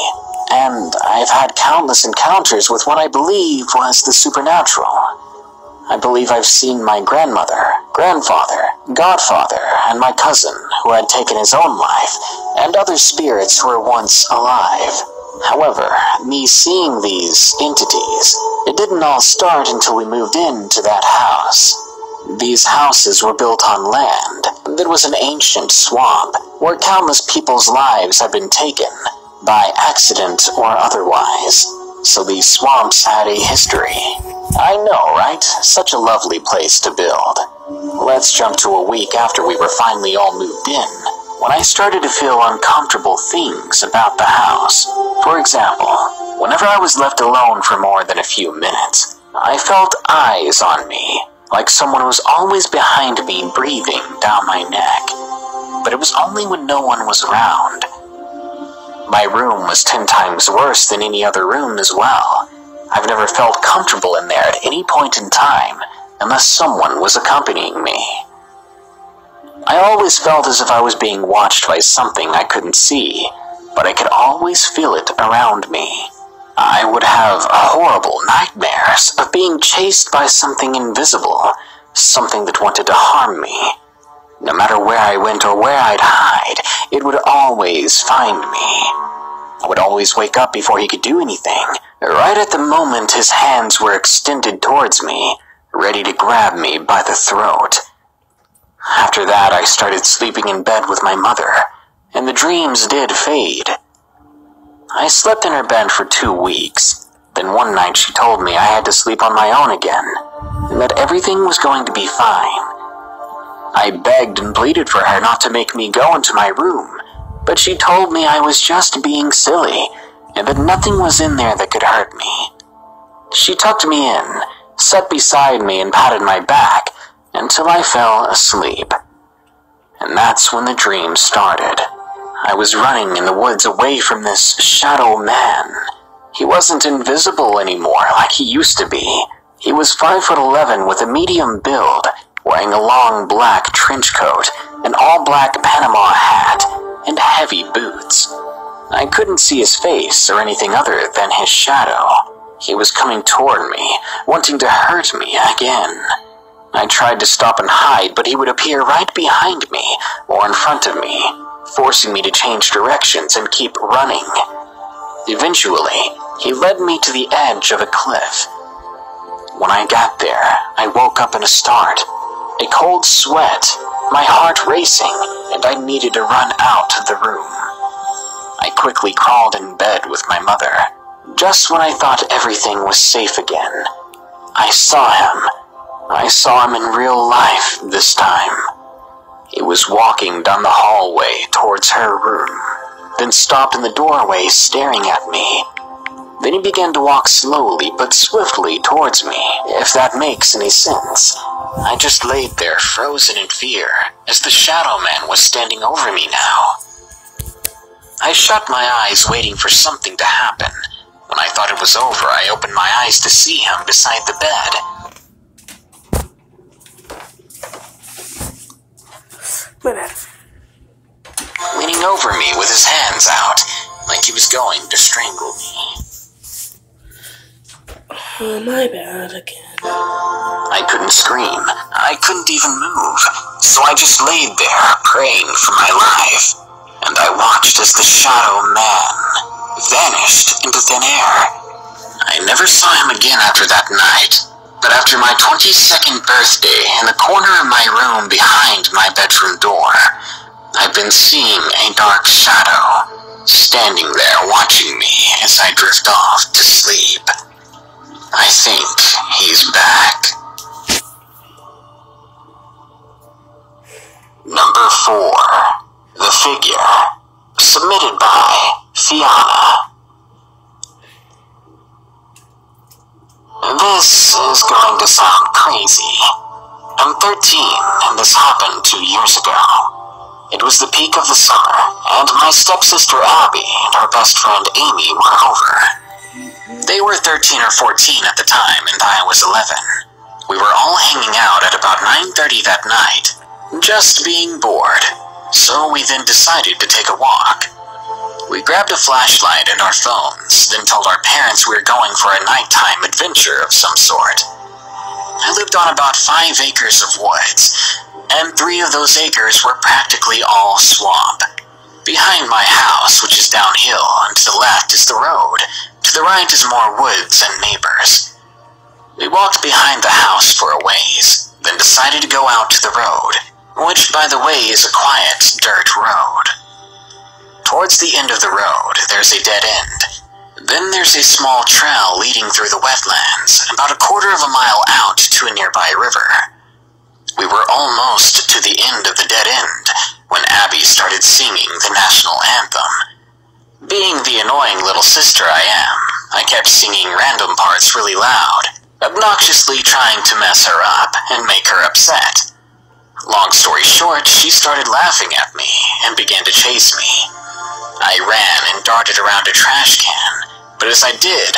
and I've had countless encounters with what I believe was the supernatural. I believe I've seen my grandmother, grandfather, godfather, and my cousin, who had taken his own life, and other spirits who were once alive. However, me seeing these entities, it didn't all start until we moved into that house. These houses were built on land that was an ancient swamp, where countless people's lives had been taken, by accident or otherwise. so these swamps had a history. I know, right? Such a lovely place to build. Let's jump to a week after we were finally all moved in, when I started to feel uncomfortable things about the house. For example, whenever I was left alone for more than a few minutes, I felt eyes on me, like someone was always behind me breathing down my neck. But it was only when no one was around. My room was 10 times worse than any other room as well. I've never felt comfortable in there at any point in time, unless someone was accompanying me. I always felt as if I was being watched by something I couldn't see, but I could always feel it around me. I would have horrible nightmares of being chased by something invisible, something that wanted to harm me. No matter where I went or where I'd hide, it would always find me. I would always wake up before he could do anything, right at the moment his hands were extended towards me, ready to grab me by the throat. After that, I started sleeping in bed with my mother, and the dreams did fade. I slept in her bed for 2 weeks. Then one night she told me I had to sleep on my own again, and that everything was going to be fine. I begged and pleaded for her not to make me go into my room, but she told me I was just being silly, and that nothing was in there that could hurt me. She tucked me in, sat beside me and patted my back, until I fell asleep. And that's when the dream started. I was running in the woods away from this shadow man. He wasn't invisible anymore like he used to be. He was 5'11" with a medium build, wearing a long black trench coat, an all-black Panama hat, and heavy boots. I couldn't see his face or anything other than his shadow. He was coming toward me, wanting to hurt me again. I tried to stop and hide, but he would appear right behind me or in front of me, forcing me to change directions and keep running. Eventually, he led me to the edge of a cliff. When I got there, I woke up in a start, a cold sweat, my heart racing, and I needed to run out of the room. I quickly crawled in bed with my mother. Just when I thought everything was safe again, I saw him. I saw him in real life this time. He was walking down the hallway towards her room, then stopped in the doorway staring at me. Then he began to walk slowly but swiftly towards me, if that makes any sense. I just laid there frozen in fear, as the shadow man was standing over me now. I shut my eyes waiting for something to happen. When I thought it was over, I opened my eyes to see him beside the bed. Leaning over me with his hands out, like he was going to strangle me. Oh, my bad again. I couldn't scream. I couldn't even move. So I just laid there, praying for my life. And I watched as the shadow man vanished into thin air. I never saw him again after that night. But after my 22nd birthday, in the corner of my room behind my bedroom door, I've been seeing a dark shadow, standing there watching me as I drift off to sleep. I think he's back. Number 4. The Figure. Submitted by Fiona. This is going to sound crazy. I'm 13, and this happened 2 years ago. It was the peak of the summer, and my stepsister Abby and her best friend Amy were over. They were 13 or 14 at the time, and I was 11. We were all hanging out at about 9:30 that night, just being bored, so we then decided to take a walk. We grabbed a flashlight and our phones, then told our parents we were going for a nighttime adventure of some sort. I lived on about 5 acres of woods, and 3 of those acres were practically all swamp. Behind my house, which is downhill, and to the left is the road. To the right is more woods and neighbors. We walked behind the house for a ways, then decided to go out to the road, which, by the way, is a quiet dirt road. Towards the end of the road, there's a dead end. Then there's a small trail leading through the wetlands, about a quarter of a mile out to a nearby river. We were almost to the end of the dead end when Abby started singing the national anthem. Being the annoying little sister I am, I kept singing random parts really loud, obnoxiously trying to mess her up and make her upset. Long story short, she started laughing at me and began to chase me. I ran and darted around a trash can, but as I did,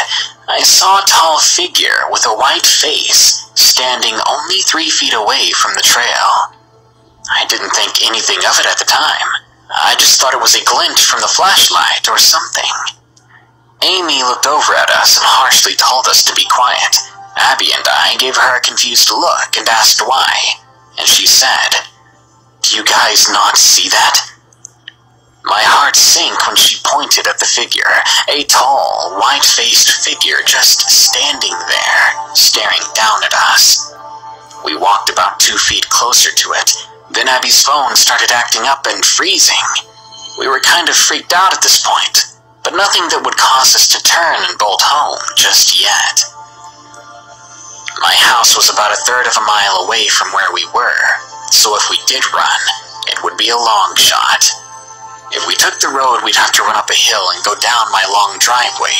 I saw a tall figure with a white face standing only 3 feet away from the trail. I didn't think anything of it at the time. I just thought it was a glint from the flashlight or something. Amy looked over at us and harshly told us to be quiet. Abby and I gave her a confused look and asked why, and she said, "Do you guys not see that?" My heart sank when she pointed at the figure, a tall, white-faced figure just standing there, staring down at us. We walked about 2 feet closer to it, then Abby's phone started acting up and freezing. We were kind of freaked out at this point, but nothing that would cause us to turn and bolt home just yet. My house was about a third of a mile away from where we were, so if we did run, it would be a long shot. If we took the road, we'd have to run up a hill and go down my long driveway,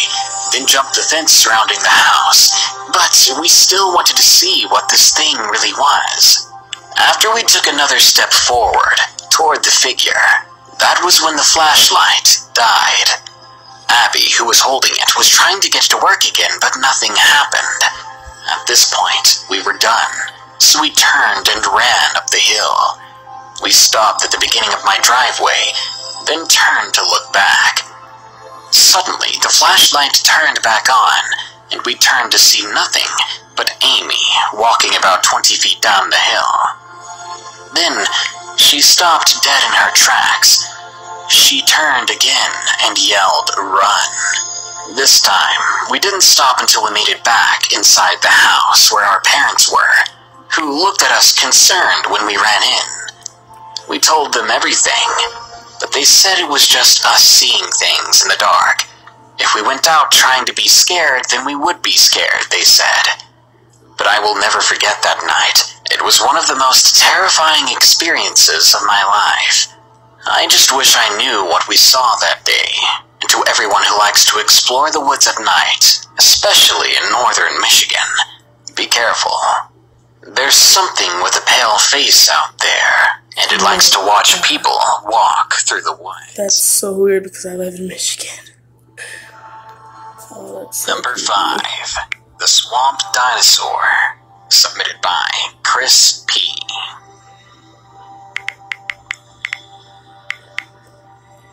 then jump the fence surrounding the house. But we still wanted to see what this thing really was. After we took another step forward, toward the figure, that was when the flashlight died. Abby, who was holding it, was trying to get to work again, but nothing happened. At this point, we were done, so we turned and ran up the hill. We stopped at the beginning of my driveway, then turned to look back. Suddenly, the flashlight turned back on, and we turned to see nothing but Amy walking about 20 feet down the hill. Then, she stopped dead in her tracks. She turned again and yelled, "Run." This time, we didn't stop until we made it back inside the house where our parents were, who looked at us concerned when we ran in. We told them everything, but they said it was just us seeing things in the dark. If we went out trying to be scared, then we would be scared, they said. But I will never forget that night. It was one of the most terrifying experiences of my life. I just wish I knew what we saw that day. And to everyone who likes to explore the woods at night, especially in northern Michigan, be careful. There's something with a pale face out there, and it likes to watch people walk through the woods. That's so weird because I live in Michigan. Oh, that's so Number creepy. 5. The Swamp Dinosaur. Submitted by Chris P.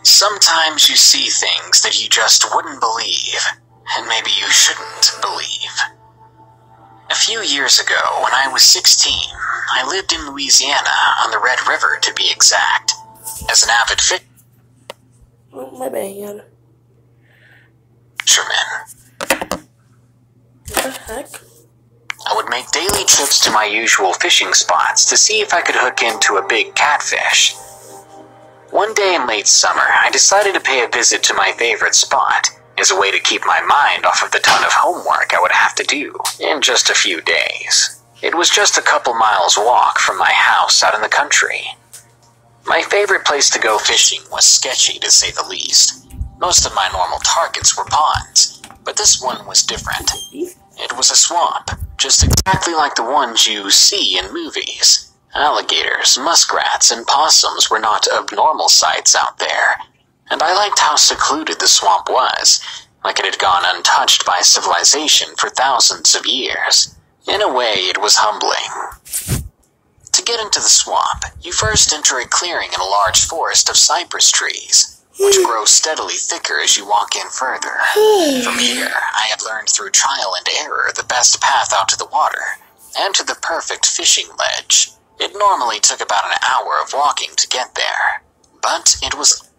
Sometimes you see things that you just wouldn't believe, and maybe you shouldn't believe. A few years ago, when I was 16, I lived in Louisiana on the Red River to be exact. As an avid Oh, my bad. fisherman, What the heck? I would make daily trips to my usual fishing spots to see if I could hook into a big catfish. One day in late summer, I decided to pay a visit to my favorite spot as a way to keep my mind off of the ton of homework I would have to do in just a few days. It was just a couple miles walk from my house out in the country. My favorite place to go fishing was sketchy, to say the least. Most of my normal targets were ponds, but this one was different. It was a swamp, just exactly like the ones you see in movies. Alligators, muskrats, and possums were not abnormal sights out there, and I liked how secluded the swamp was, like it had gone untouched by civilization for thousands of years. In a way, it was humbling. To get into the swamp, you first enter a clearing in a large forest of cypress trees, which grow steadily thicker as you walk in further. From here, I had learned through trial and error the best path out to the water, and to the perfect fishing ledge. It normally took about an hour of walking to get there, but it was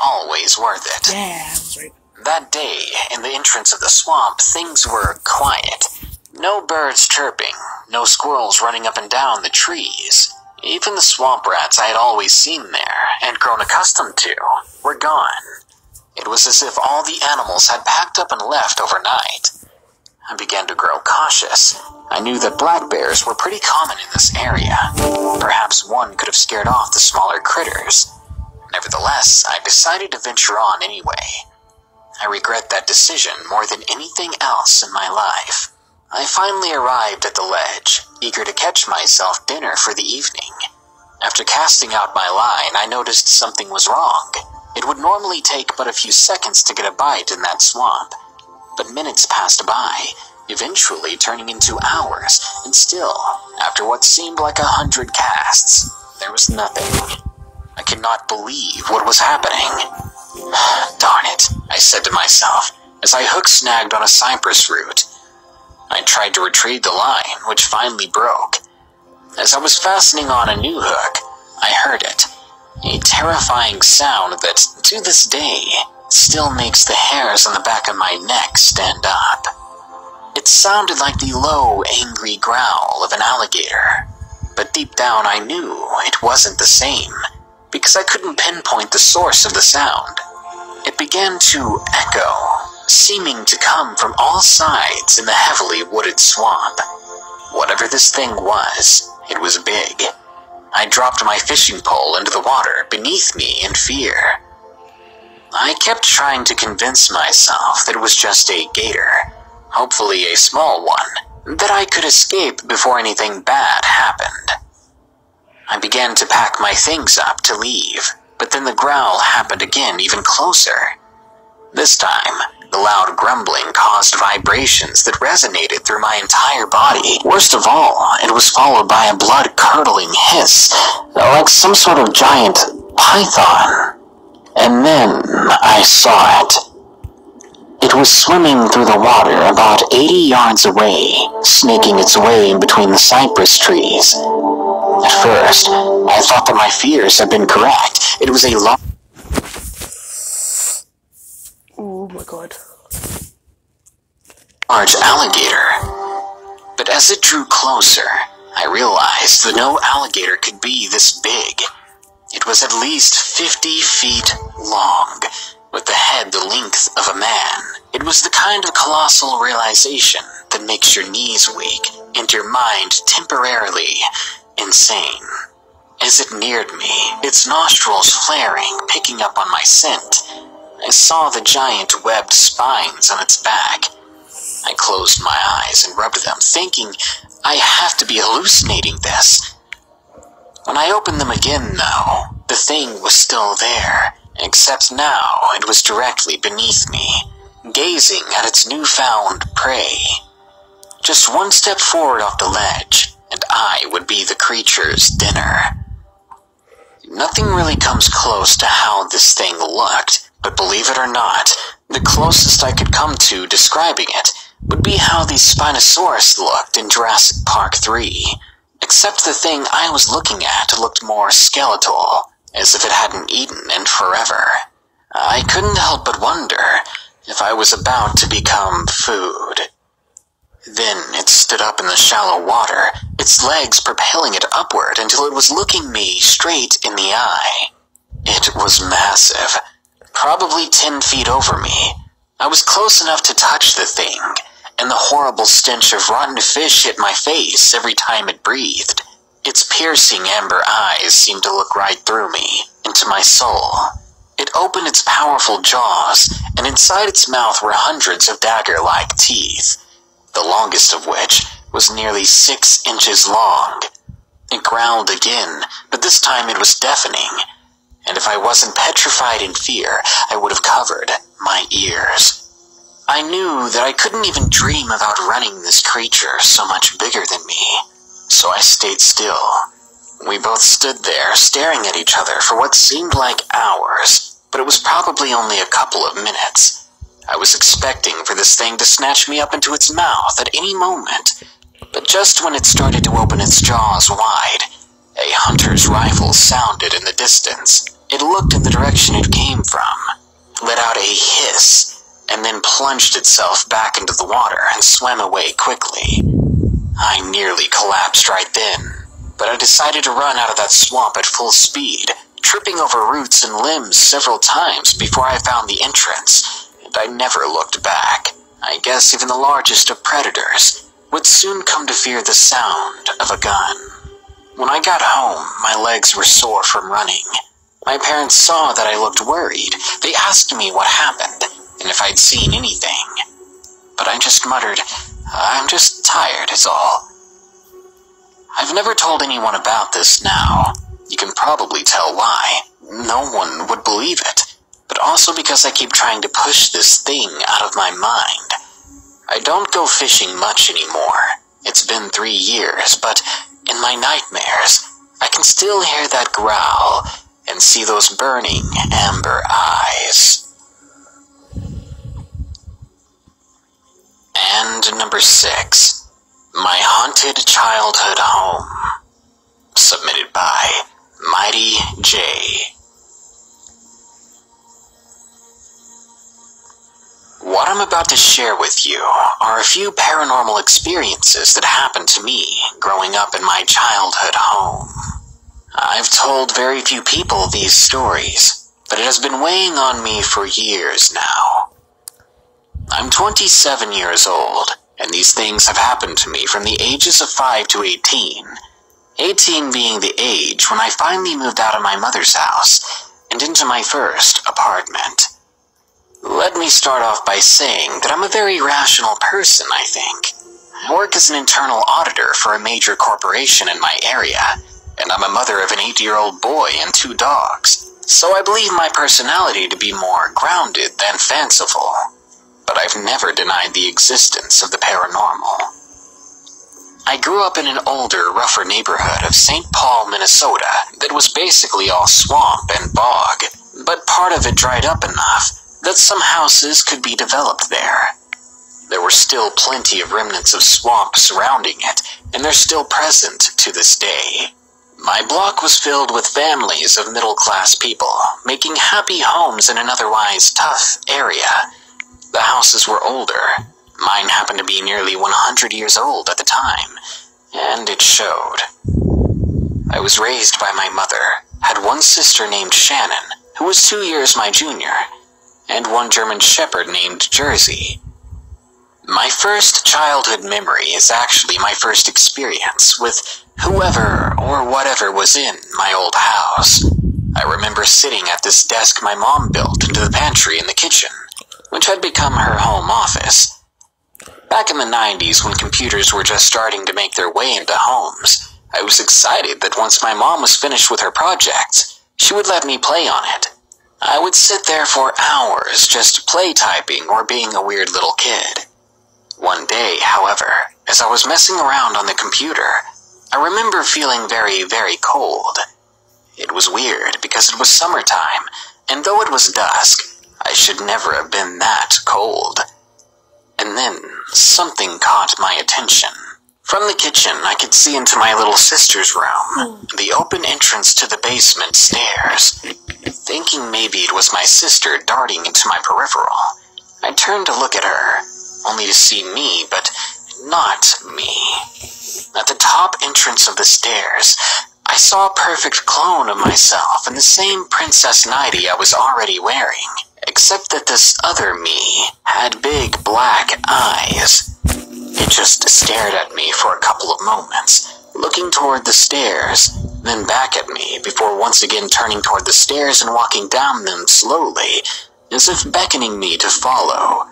always worth it. Yeah, I was right. That day, in the entrance of the swamp, things were quiet. No birds chirping, no squirrels running up and down the trees. Even the swamp rats I had always seen there, and grown accustomed to, were gone. It was as if all the animals had packed up and left overnight. I began to grow cautious. I knew that black bears were pretty common in this area. Perhaps one could have scared off the smaller critters. Nevertheless, I decided to venture on anyway. I regret that decision more than anything else in my life. I finally arrived at the ledge, eager to catch myself dinner for the evening. After casting out my line, I noticed something was wrong. It would normally take but a few seconds to get a bite in that swamp. But minutes passed by, eventually turning into hours, and still, after what seemed like 100 casts, there was nothing. I could not believe what was happening. Darn it, I said to myself, as I hook-snagged on a cypress root. I tried to retrieve the line, which finally broke. As I was fastening on a new hook, I heard it, a terrifying sound that, to this day, still makes the hairs on the back of my neck stand up. It sounded like the low, angry growl of an alligator, but deep down I knew it wasn't the same, because I couldn't pinpoint the source of the sound. It began to echo, seeming to come from all sides in the heavily wooded swamp. Whatever this thing was, it was big. I dropped my fishing pole into the water beneath me in fear. I kept trying to convince myself that it was just a gator, hopefully a small one, that I could escape before anything bad happened. I began to pack my things up to leave, but then the growl happened again, even closer. This time, the loud grumbling caused vibrations that resonated through my entire body. Worst of all, it was followed by a blood-curdling hiss, like some sort of giant python. And then I saw it. It was swimming through the water about 80 yards away, snaking its way in between the cypress trees. At first, I thought that my fears had been correct. It was a Oh my god. large alligator. But as it drew closer, I realized that no alligator could be this big. It was at least 50 feet long, with the head the length of a man. It was the kind of colossal realization that makes your knees weak and your mind temporarily insane. As it neared me, its nostrils flaring, picking up on my scent, I saw the giant webbed spines on its back. I closed my eyes and rubbed them, thinking I have to be hallucinating this. When I opened them again, though, the thing was still there, except now it was directly beneath me, gazing at its newfound prey. Just one step forward off the ledge, and I would be the creature's dinner. Nothing really comes close to how this thing looked, but believe it or not, the closest I could come to describing it would be how the Spinosaurus looked in Jurassic Park 3, except the thing I was looking at looked more skeletal, as if it hadn't eaten in forever. I couldn't help but wonder if I was about to become food. Then it stood up in the shallow water, its legs propelling it upward until it was looking me straight in the eye. It was massive, probably 10 feet over me. I was close enough to touch the thing, and the horrible stench of rotten fish hit my face every time it breathed. Its piercing amber eyes seemed to look right through me, into my soul. It opened its powerful jaws, and inside its mouth were hundreds of dagger-like teeth, the longest of which was nearly 6 inches long. It growled again, but this time it was deafening, and if I wasn't petrified in fear, I would have covered my ears. I knew that I couldn't even dream of outrunning this creature so much bigger than me, so I stayed still. We both stood there, staring at each other for what seemed like hours, but it was probably only a couple of minutes. I was expecting for this thing to snatch me up into its mouth at any moment, but just when it started to open its jaws wide, a hunter's rifle sounded in the distance. It looked in the direction it came from, let out a hiss, and then plunged itself back into the water and swam away quickly. I nearly collapsed right then, but I decided to run out of that swamp at full speed, tripping over roots and limbs several times before I found the entrance, and I never looked back. I guess even the largest of predators would soon come to fear the sound of a gun. When I got home, my legs were sore from running. My parents saw that I looked worried. They asked me what happened, and if I'd seen anything. But I just muttered, "I'm just tired, is all." I've never told anyone about this now. You can probably tell why. No one would believe it, but also because I keep trying to push this thing out of my mind. I don't go fishing much anymore. It's been 3 years, but in my nightmares, I can still hear that growl and see those burning amber eyes. And number 6, My Haunted Childhood Home. Submitted by Mighty J. What I'm about to share with you are a few paranormal experiences that happened to me growing up in my childhood home. I've told very few people these stories, but it has been weighing on me for years now. I'm 27 years old, and these things have happened to me from the ages of 5 to 18. 18 being the age when I finally moved out of my mother's house and into my first apartment. Let me start off by saying that I'm a very rational person, I think. I work as an internal auditor for a major corporation in my area, and I'm a mother of an 8-year-old boy and 2 dogs, so I believe my personality to be more grounded than fanciful. But I've never denied the existence of the paranormal. I grew up in an older, rougher neighborhood of St. Paul, Minnesota that was basically all swamp and bog, but part of it dried up enough that some houses could be developed there. There were still plenty of remnants of swamp surrounding it, and they're still present to this day. My block was filled with families of middle-class people, making happy homes in an otherwise tough area. The houses were older. Mine happened to be nearly 100 years old at the time, and it showed. I was raised by my mother, had one sister named Shannon, who was 2 years my junior, and one German Shepherd named Jersey. My first childhood memory is actually my first experience with whoever or whatever was in my old house. I remember sitting at this desk my mom built into the pantry in the kitchen, which had become her home office. Back in the 90s, when computers were just starting to make their way into homes, I was excited that once my mom was finished with her projects, she would let me play on it. I would sit there for hours just play typing or being a weird little kid. One day, however, as I was messing around on the computer, I remember feeling very, very cold. It was weird because it was summertime, and though it was dusk, I should never have been that cold. And then, something caught my attention. From the kitchen, I could see into my little sister's room, the open entrance to the basement stairs. Thinking maybe it was my sister darting into my peripheral, I turned to look at her, only to see me, but not me. At the top entrance of the stairs, I saw a perfect clone of myself in the same princess nightie I was already wearing, except that this other me had big black eyes. It just stared at me for a couple of moments, looking toward the stairs, then back at me before once again turning toward the stairs and walking down them slowly, as if beckoning me to follow.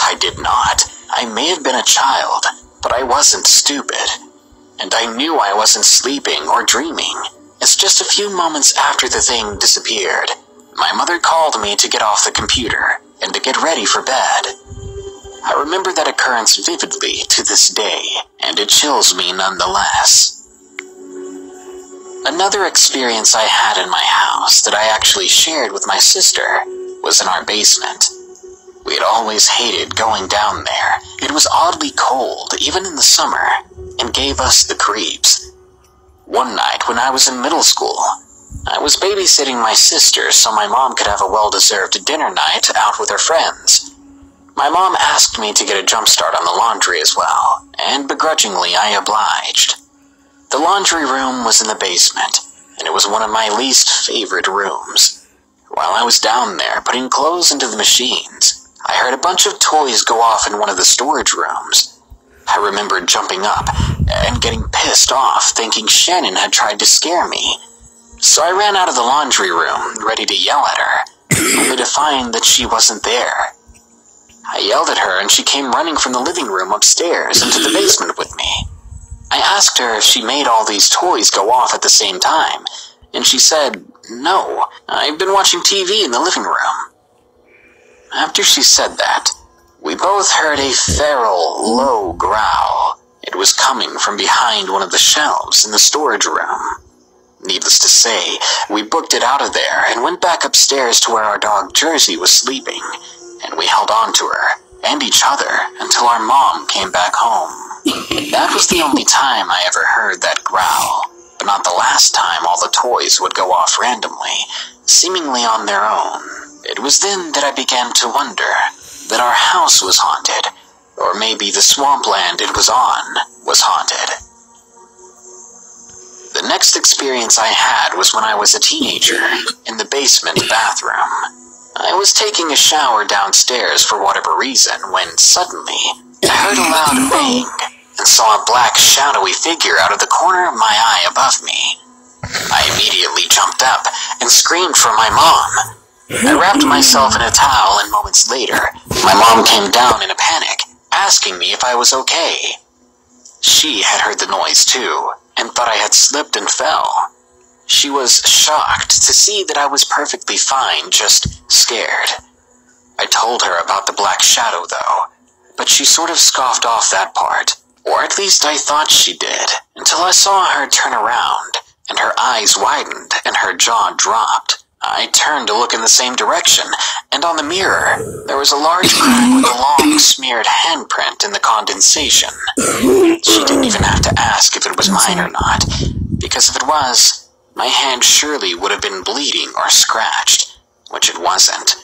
I did not. I may have been a child, but I wasn't stupid. And I knew I wasn't sleeping or dreaming, as just a few moments after the thing disappeared, my mother called me to get off the computer and to get ready for bed. I remember that occurrence vividly to this day, and it chills me nonetheless. Another experience I had in my house that I actually shared with my sister was in our basement. We had always hated going down there. It was oddly cold, even in the summer, and gave us the creeps. One night when I was in middle school, I was babysitting my sister so my mom could have a well-deserved dinner night out with her friends. My mom asked me to get a jump start on the laundry as well, and begrudgingly I obliged. The laundry room was in the basement, and it was one of my least favorite rooms. While I was down there putting clothes into the machines, I heard a bunch of toys go off in one of the storage rooms. I remember jumping up and getting pissed off, thinking Shannon had tried to scare me. So I ran out of the laundry room, ready to yell at her, only to find that she wasn't there. I yelled at her and she came running from the living room upstairs into the basement with me. I asked her if she made all these toys go off at the same time, and she said, "No, I've been watching TV in the living room." After she said that, we both heard a feral, low growl. It was coming from behind one of the shelves in the storage room. Needless to say, we booked it out of there and went back upstairs to where our dog Jersey was sleeping, and we held on to her and each other until our mom came back home. That was the only time I ever heard that growl, but not the last time all the toys would go off randomly, seemingly on their own. It was then that I began to wonder that our house was haunted, or maybe the swampland it was on was haunted. The next experience I had was when I was a teenager, in the basement bathroom. I was taking a shower downstairs for whatever reason when suddenly I heard a loud bang and saw a black shadowy figure out of the corner of my eye above me. I immediately jumped up and screamed for my mom. I wrapped myself in a towel and moments later, my mom came down in a panic, asking me if I was okay. She had heard the noise too, and thought I had slipped and fell. She was shocked to see that I was perfectly fine, just scared. I told her about the black shadow though, but she sort of scoffed off that part, or at least I thought she did, until I saw her turn around, and her eyes widened and her jaw dropped. I turned to look in the same direction, and on the mirror, there was a large crack with a long, smeared handprint in the condensation. She didn't even have to ask if it was mine or not, because if it was, my hand surely would have been bleeding or scratched, which it wasn't.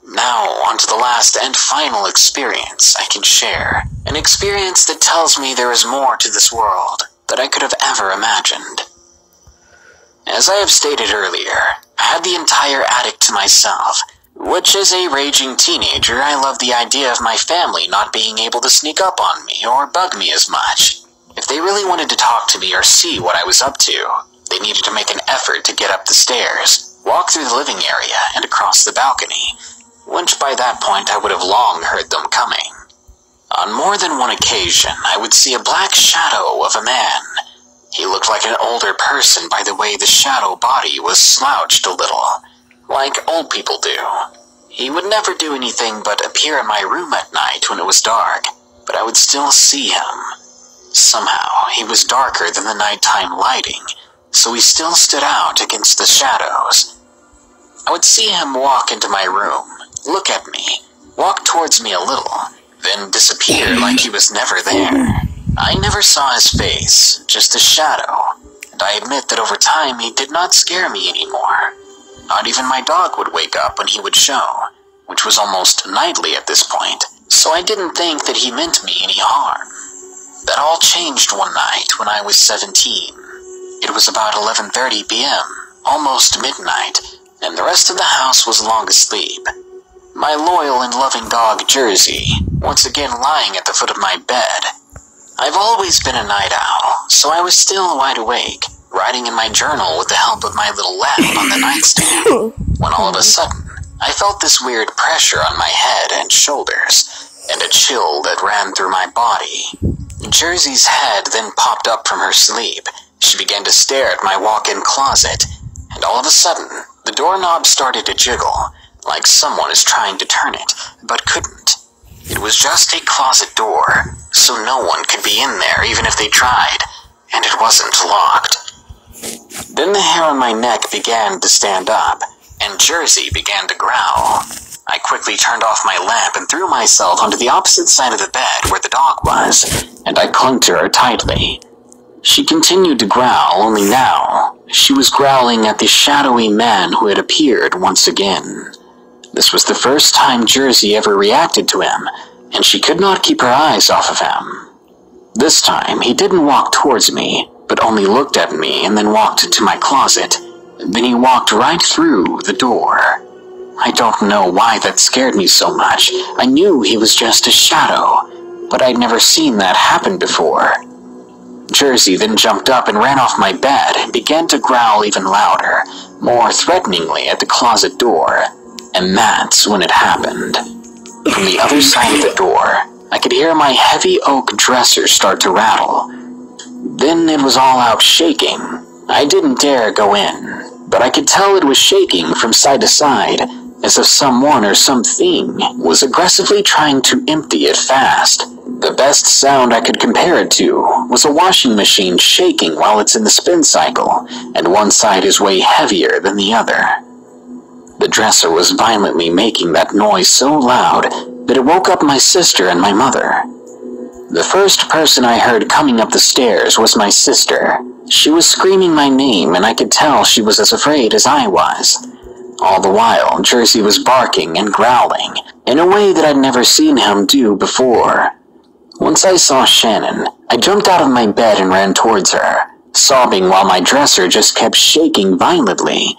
Now, on to the last and final experience I can share. An experience that tells me there is more to this world than I could have ever imagined. As I have stated earlier, I had the entire attic to myself, which as a raging teenager, I loved the idea of my family not being able to sneak up on me or bug me as much. If they really wanted to talk to me or see what I was up to, they needed to make an effort to get up the stairs, walk through the living area, and across the balcony, which by that point I would have long heard them coming. On more than one occasion, I would see a black shadow of a man. He looked like an older person by the way the shadow body was slouched a little, like old people do. He would never do anything but appear in my room at night when it was dark, but I would still see him. Somehow, he was darker than the nighttime lighting, so he still stood out against the shadows. I would see him walk into my room, look at me, walk towards me a little, then disappear like he was never there. I never saw his face, just a shadow, and I admit that over time he did not scare me anymore. Not even my dog would wake up when he would show, which was almost nightly at this point, so I didn't think that he meant me any harm. That all changed one night when I was 17. It was about 11:30 p.m., almost midnight, and the rest of the house was long asleep. My loyal and loving dog Jersey, once again lying at the foot of my bed. I've always been a night owl, so I was still wide awake, writing in my journal with the help of my little lamp on the nightstand, when all of a sudden, I felt this weird pressure on my head and shoulders, and a chill that ran through my body. Jersey's head then popped up from her sleep. She began to stare at my walk-in closet, and all of a sudden, the doorknob started to jiggle, like someone is trying to turn it, but couldn't. It was just a closet door, so no one could be in there even if they tried, and it wasn't locked. Then the hair on my neck began to stand up, and Jersey began to growl. I quickly turned off my lamp and threw myself onto the opposite side of the bed where the dog was, and I clung to her tightly. She continued to growl, only now she was growling at the shadowy man who had appeared once again. This was the first time Jersey ever reacted to him, and she could not keep her eyes off of him. This time, he didn't walk towards me, but only looked at me and then walked to my closet. Then he walked right through the door. I don't know why that scared me so much. I knew he was just a shadow, but I'd never seen that happen before. Jersey then jumped up and ran off my bed and began to growl even louder, more threateningly at the closet door, and that's when it happened. From the other side of the door, I could hear my heavy oak dresser start to rattle. Then it was all out shaking. I didn't dare go in, but I could tell it was shaking from side to side, as if someone or something was aggressively trying to empty it fast. The best sound I could compare it to was a washing machine shaking while it's in the spin cycle, and one side is way heavier than the other. The dresser was violently making that noise so loud that it woke up my sister and my mother. The first person I heard coming up the stairs was my sister. She was screaming my name, and I could tell she was as afraid as I was. All the while, Jersey was barking and growling in a way that I'd never seen him do before. Once I saw Shannon, I jumped out of my bed and ran towards her, sobbing while my dresser just kept shaking violently.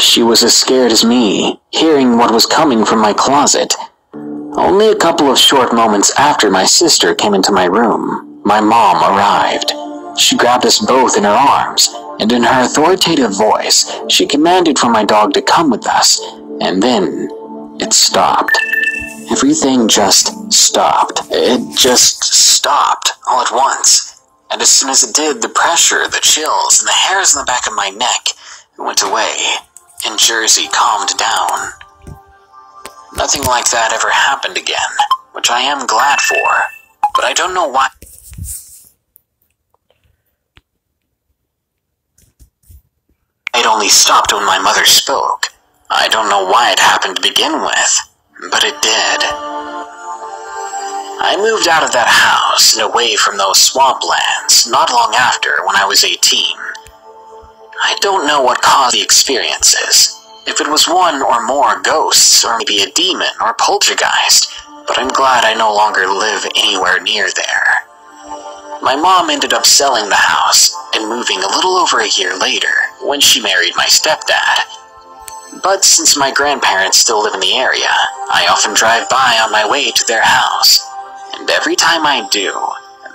She was as scared as me, hearing what was coming from my closet. Only a couple of short moments after my sister came into my room, my mom arrived. She grabbed us both in her arms, and in her authoritative voice, she commanded for my dog to come with us, and then it stopped. Everything just stopped. It just stopped all at once. And as soon as it did, the pressure, the chills, and the hairs on the back of my neck went away, and Jersey calmed down. Nothing like that ever happened again, which I am glad for, but I don't know why. It only stopped when my mother spoke. I don't know why it happened to begin with, but it did. I moved out of that house and away from those swamplands not long after, when I was 18. I don't know what caused the experiences, if it was one or more ghosts, or maybe a demon or poltergeist, but I'm glad I no longer live anywhere near there. My mom ended up selling the house and moving a little over a year later, when she married my stepdad. But since my grandparents still live in the area, I often drive by on my way to their house, and every time I do,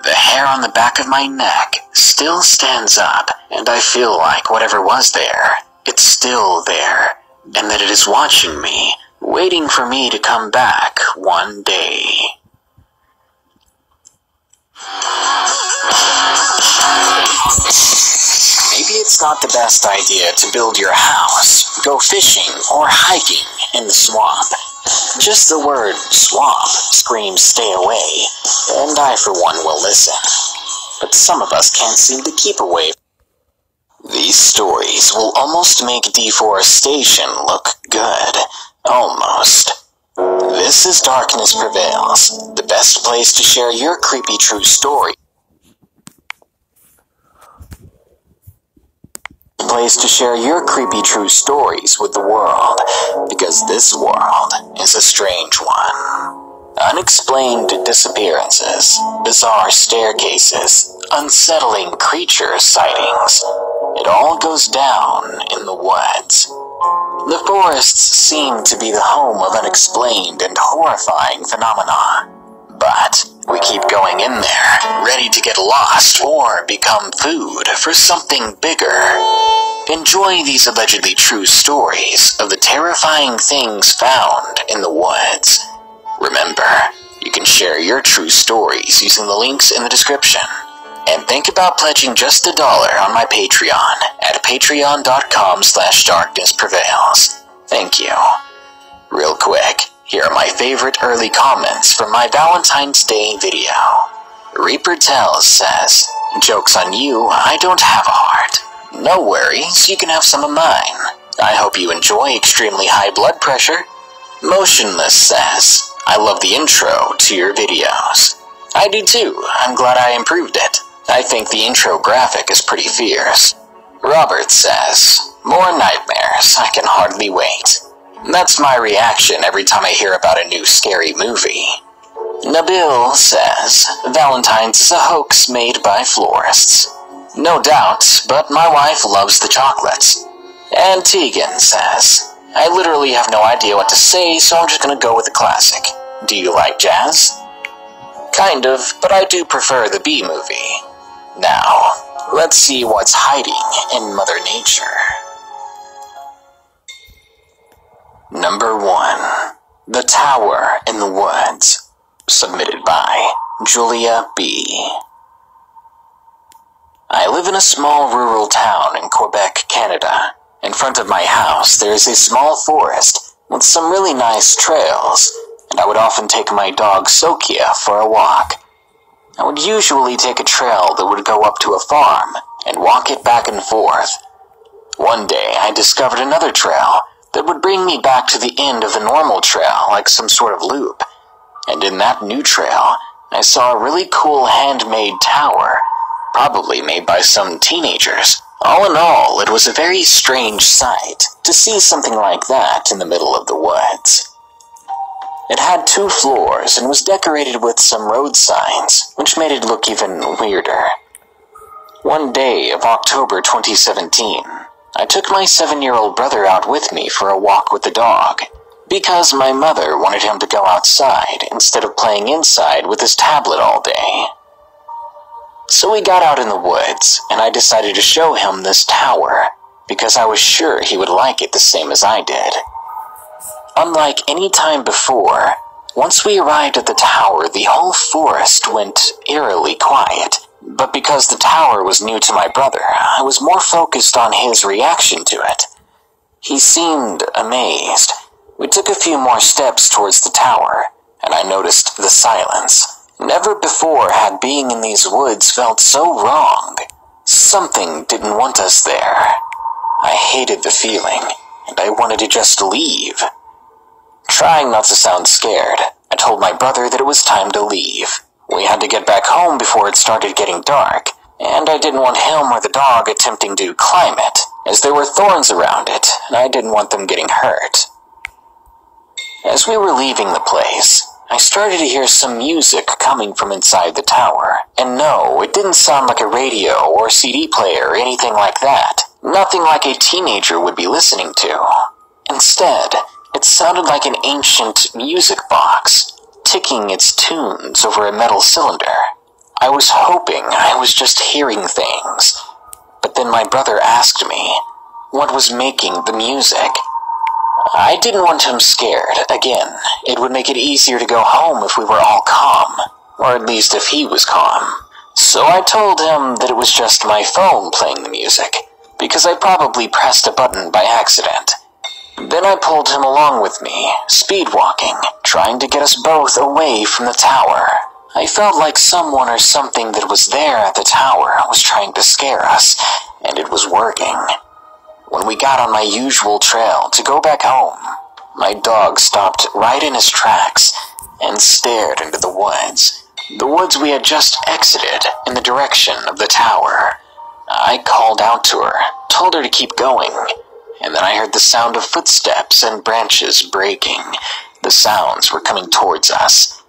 the hair on the back of my neck still stands up, and I feel like whatever was there, it's still there, and that it is watching me, waiting for me to come back one day. Maybe it's not the best idea to build your house, go fishing, or hiking in the swamp. Just the word swamp screams stay away, and I for one will listen. But some of us can't seem to keep away. These stories will almost make deforestation look good. Almost. This is Darkness Prevails, the best place to share your creepy true story. Place to share your creepy true stories with the world, because this world is a strange one. Unexplained disappearances, bizarre staircases, unsettling creature sightings. It all goes down in the woods. The forests seem to be the home of unexplained and horrifying phenomena. But we keep going in there, ready to get lost or become food for something bigger. Enjoy these allegedly true stories of the terrifying things found in the woods. Remember, you can share your true stories using the links in the description. And think about pledging just $1 on my Patreon at patreon.com/darknessprevails. Thank you. Real quick, here are my favorite early comments from my Valentine's Day video. Reaper Tells says, "Joke's on you, I don't have a heart. No worries, you can have some of mine. I hope you enjoy extremely high blood pressure." Motionless says, "I love the intro to your videos." I do too, I'm glad I improved it. I think the intro graphic is pretty fierce. Robert says, "More nightmares, I can hardly wait." That's my reaction every time I hear about a new scary movie. Nabil says, "Valentine's is a hoax made by florists." No doubt, but my wife loves the chocolates. And Tegan says, I literally have no idea what to say, so I'm just gonna go with the classic. Do you like jazz? Kind of, but I do prefer the B movie. Now, let's see what's hiding in Mother Nature. Number 1. The Tower in the Woods. Submitted by Julia B. I live in a small rural town in Quebec, Canada. In front of my house, there is a small forest with some really nice trails, and I would often take my dog Sokia for a walk. I would usually take a trail that would go up to a farm and walk it back and forth. One day, I discovered another trail that would bring me back to the end of the normal trail like some sort of loop. And in that new trail, I saw a really cool handmade tower, probably made by some teenagers. All in all, it was a very strange sight to see something like that in the middle of the woods. It had 2 floors and was decorated with some road signs, which made it look even weirder. One day of October 2017, I took my 7-year-old brother out with me for a walk with the dog, because my mother wanted him to go outside instead of playing inside with his tablet all day. So we got out in the woods, and I decided to show him this tower, because I was sure he would like it the same as I did. Unlike any time before, once we arrived at the tower, the whole forest went eerily quiet. But because the tower was new to my brother, I was more focused on his reaction to it. He seemed amazed. We took a few more steps towards the tower, and I noticed the silence. Never before had being in these woods felt so wrong. Something didn't want us there. I hated the feeling, and I wanted to just leave. Trying not to sound scared, I told my brother that it was time to leave. We had to get back home before it started getting dark, and I didn't want him or the dog attempting to climb it, as there were thorns around it, and I didn't want them getting hurt. As we were leaving the place, I started to hear some music coming from inside the tower, and no, it didn't sound like a radio or CD player or anything like that. Nothing like a teenager would be listening to. Instead, it sounded like an ancient music box, ticking its tunes over a metal cylinder. I was hoping I was just hearing things, but then my brother asked me what was making the music. I didn't want him scared. Again, it would make it easier to go home if we were all calm, or at least if he was calm. So I told him that it was just my phone playing the music, because I probably pressed a button by accident. Then I pulled him along with me, speed walking, trying to get us both away from the tower. I felt like someone or something that was there at the tower was trying to scare us, and it was working. When we got on my usual trail to go back home, my dog stopped right in his tracks and stared into the woods. The woods we had just exited in the direction of the tower. I called out to her, told her to keep going, and then I heard the sound of footsteps and branches breaking. The sounds were coming towards us.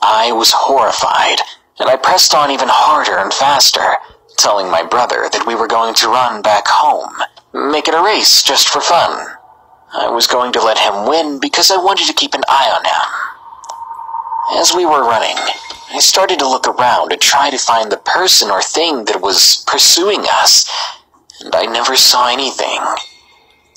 I was horrified, and I pressed on even harder and faster, telling my brother that we were going to run back home, make it a race just for fun. I was going to let him win because I wanted to keep an eye on him. As we were running, I started to look around to try to find the person or thing that was pursuing us, and I never saw anything.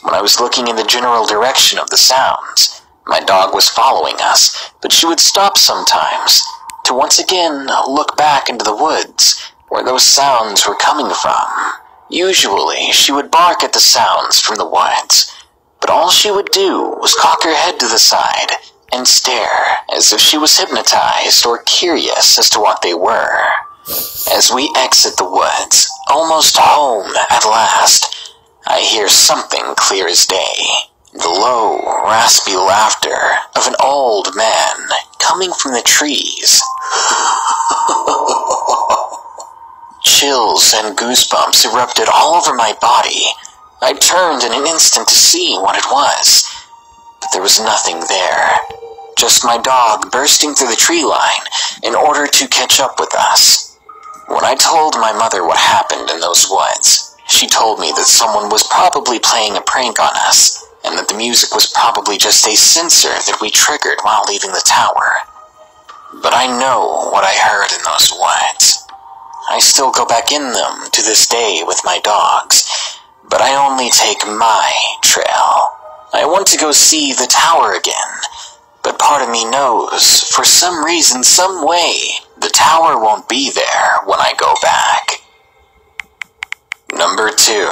When I was looking in the general direction of the sounds, my dog was following us, but she would stop sometimes to once again look back into the woods where those sounds were coming from. Usually, she would bark at the sounds from the woods, but all she would do was cock her head to the side and stare as if she was hypnotized or curious as to what they were. As we exit the woods, almost home at last, I hear something clear as day. The low, raspy laughter of an old man coming from the trees. Chills and goosebumps erupted all over my body. I turned in an instant to see what it was, but there was nothing there. Just my dog bursting through the tree line in order to catch up with us. When I told my mother what happened in those woods, she told me that someone was probably playing a prank on us, and that the music was probably just a sensor that we triggered while leaving the tower. But I know what I heard in those woods. I still go back in them to this day with my dogs, but I only take my trail. I want to go see the tower again, but part of me knows, for some reason, some way, the tower won't be there when I go back. Number 2.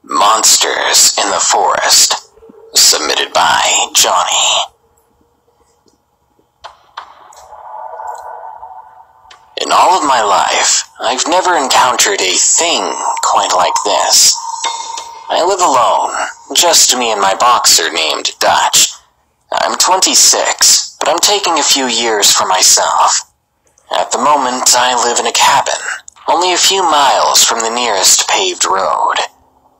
Monsters in the Forest. Submitted by Johnny. In all of my life, I've never encountered a thing quite like this. I live alone, just me and my boxer named Dutch. I'm 26, but I'm taking a few years for myself. At the moment, I live in a cabin, only a few miles from the nearest paved road.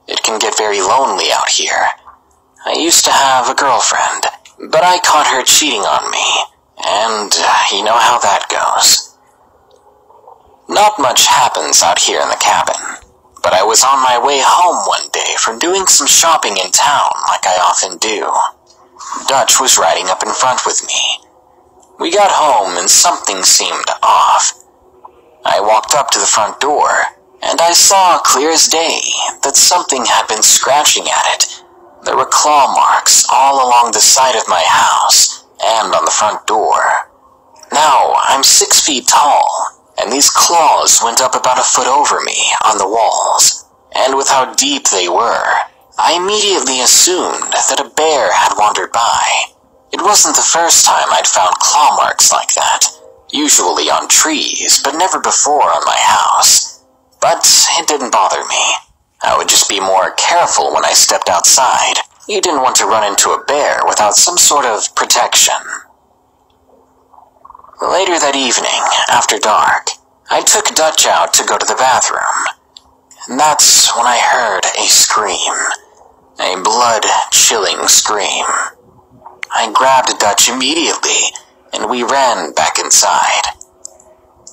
It can get very lonely out here. I used to have a girlfriend, but I caught her cheating on me, and you know how that goes. Not much happens out here in the cabin, but I was on my way home one day from doing some shopping in town like I often do. Dutch was riding up in front with me. We got home and something seemed off. I walked up to the front door, and I saw clear as day that something had been scratching at it. There were claw marks all along the side of my house and on the front door. Now, I'm 6 feet tall, and these claws went up about a foot over me on the walls, and with how deep they were, I immediately assumed that a bear had wandered by. It wasn't the first time I'd found claw marks like that, usually on trees, but never before on my house. But it didn't bother me. I would just be more careful when I stepped outside. You didn't want to run into a bear without some sort of protection. Later that evening, after dark, I took Dutch out to go to the bathroom. And that's when I heard a scream. A blood-chilling scream. I grabbed Dutch immediately, and we ran back inside.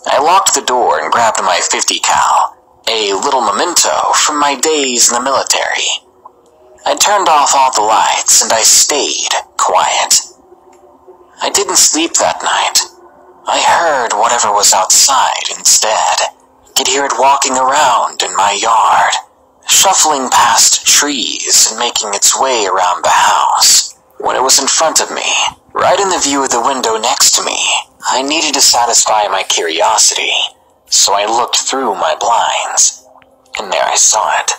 I locked the door and grabbed my .50 cal, a little memento from my days in the military. I turned off all the lights and I stayed quiet. I didn't sleep that night. I heard whatever was outside instead. I could hear it walking around in my yard, shuffling past trees and making its way around the house. When it was in front of me, right in the view of the window next to me, I needed to satisfy my curiosity, so I looked through my blinds, and there I saw it.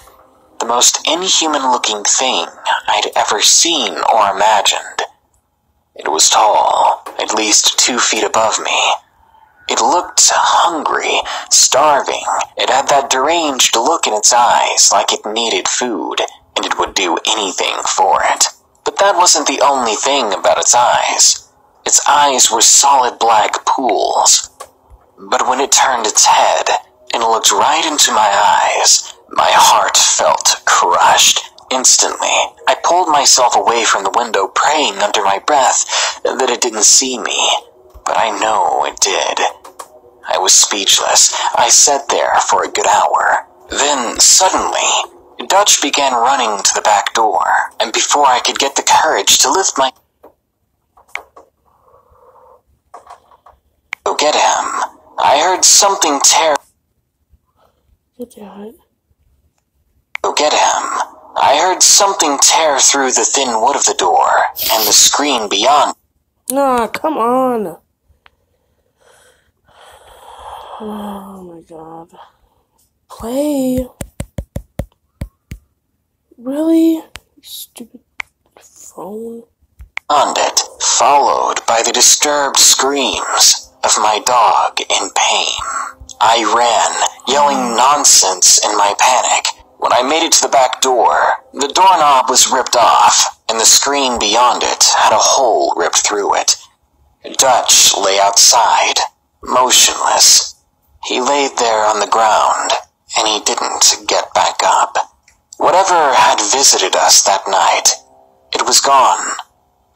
The most inhuman-looking thing I'd ever seen or imagined. It was tall, at least 2 feet above me. It looked hungry, starving. It had that deranged look in its eyes, like it needed food, and it would do anything for it. But that wasn't the only thing about its eyes. Its eyes were solid black pools. But when it turned its head and looked right into my eyes, my heart felt crushed. Instantly, I pulled myself away from the window, praying under my breath that it didn't see me. But I know it did. I was speechless. I sat there for a good hour. Then, suddenly, Dutch began running to the back door, and before I could get the courage to lift my... Go get him, I heard something tear... Go get him. I heard something tear through the thin wood of the door, and the screen beyond... Nah, come on. Oh my god. Play. Really? You stupid phone. ...beyond it, followed by the disturbed screams of my dog in pain. I ran, yelling nonsense in my panic. When I made it to the back door, the doorknob was ripped off, and the screen beyond it had a hole ripped through it. Dutch lay outside, motionless. He laid there on the ground, and he didn't get back up. Whatever had visited us that night, it was gone,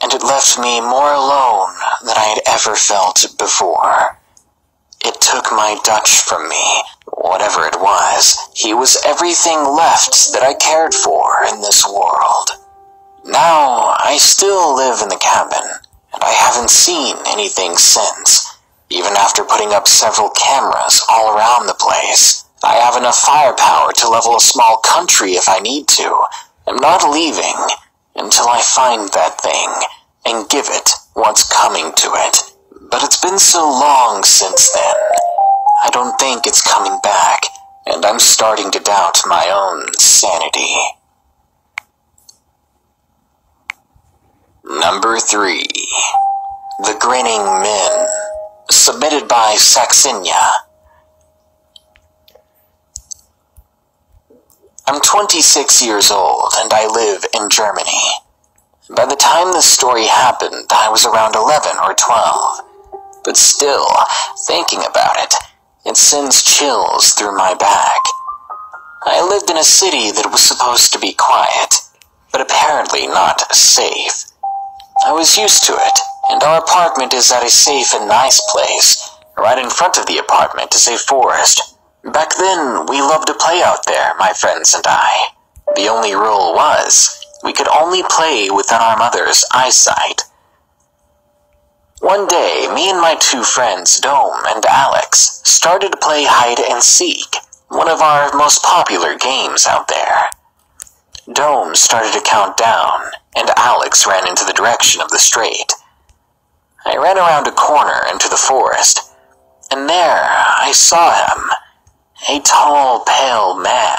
and it left me more alone than I had ever felt before. it took my Dutch from me. Whatever it was, he was everything left that I cared for in this world. Now, I still live in the cabin, and I haven't seen anything since. Even after putting up several cameras all around the place, I have enough firepower to level a small country if I need to. I'm not leaving until I find that thing and give it what's coming to it. But it's been so long since then. I don't think it's coming back, and I'm starting to doubt my own sanity. Number 3. The Grinning Men. Submitted by Saxinia. I'm 26 years old, and I live in Germany. By the time this story happened, I was around 11 or 12. But still, thinking about it, it sends chills through my back. I lived in a city that was supposed to be quiet, but apparently not safe. I was used to it, and our apartment is at a safe and nice place. Right in front of the apartment is a forest. Back then, we loved to play out there, my friends and I. The only rule was, we could only play within our mother's eyesight. One day, me and my 2 friends, Dome and Alex, started to play hide and seek, one of our most popular games out there. Dome started to count down, and Alex ran into the direction of the straight. I ran around a corner into the forest, and there I saw him. A tall, pale man.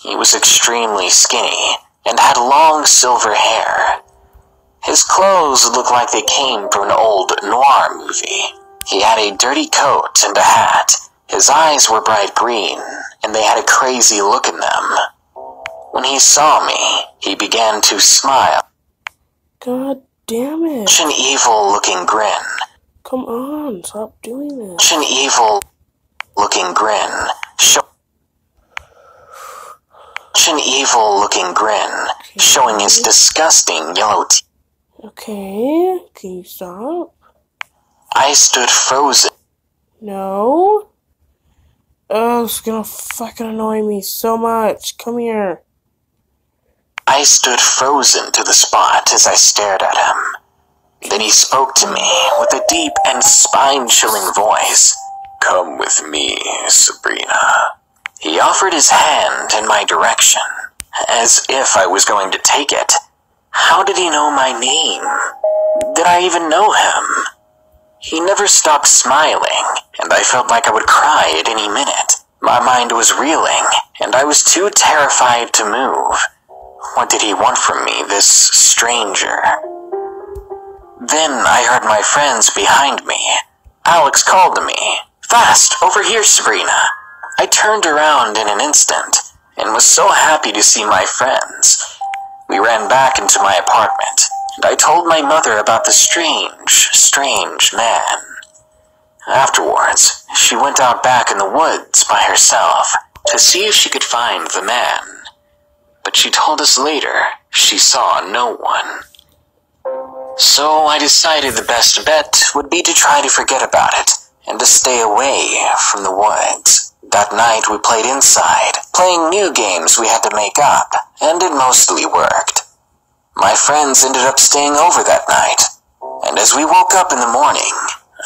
He was extremely skinny, and had long silver hair. His clothes looked like they came from an old noir movie. He had a dirty coat and a hat. His eyes were bright green, and they had a crazy look in them. When he saw me, he began to smile. God damn it. Such an evil-looking grin. Come on, stop doing this. Such an evil-looking grin. Such an evil-looking grin, showing his disgusting yellow teeth. Okay, can you stop? I stood frozen. No. Oh, it's gonna fucking annoy me so much. Come here. I stood frozen to the spot as I stared at him. Then he spoke to me with a deep and spine-chilling voice. "Come with me, Sabrina." He offered his hand in my direction, as if I was going to take it. How did he know my name? Did I even know him? He never stopped smiling, and I felt like I would cry at any minute. My mind was reeling, and I was too terrified to move. What did he want from me, this stranger? Then I heard my friends behind me. Alex called to me. "Fast, over here, Sabrina." I turned around in an instant, and was so happy to see my friends. We ran back into my apartment, and I told my mother about the strange man. Afterwards, she went out back in the woods by herself to see if she could find the man. But she told us later she saw no one. So I decided the best bet would be to try to forget about it and to stay away from the woods. That night we played inside, playing new games we had to make up, and it mostly worked. My friends ended up staying over that night, and as we woke up in the morning,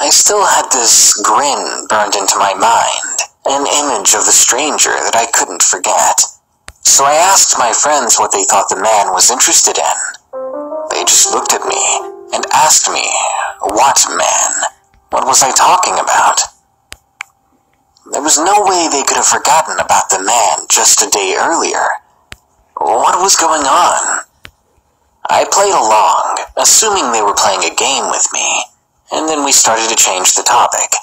I still had this grin burned into my mind, an image of the stranger that I couldn't forget. So I asked my friends what they thought the man was interested in. They just looked at me and asked me, "What man? What was I talking about?" There was no way they could have forgotten about the man just a day earlier. What was going on? I played along, assuming they were playing a game with me, and then we started to change the topic.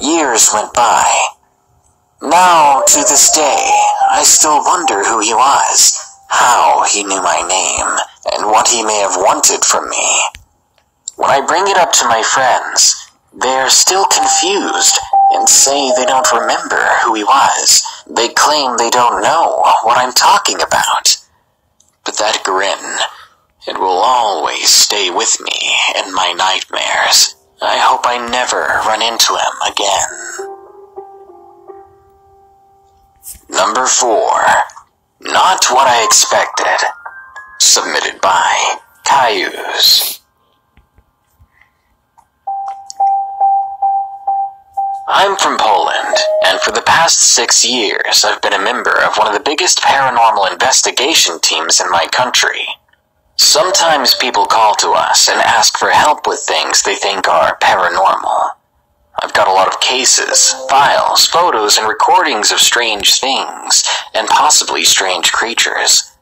Years went by. Now, to this day, I still wonder who he was, how he knew my name, and what he may have wanted from me. When I bring it up to my friends, they're still confused and say they don't remember who he was. They claim they don't know what I'm talking about. But that grin, it will always stay with me in my nightmares. I hope I never run into him again. Number 4. Not What I Expected. Submitted by Cayuse. I'm from Poland, and for the past 6 years I've been a member of one of the biggest paranormal investigation teams in my country. Sometimes people call to us and ask for help with things they think are paranormal. I've got a lot of cases, files, photos, and recordings of strange things, and possibly strange creatures.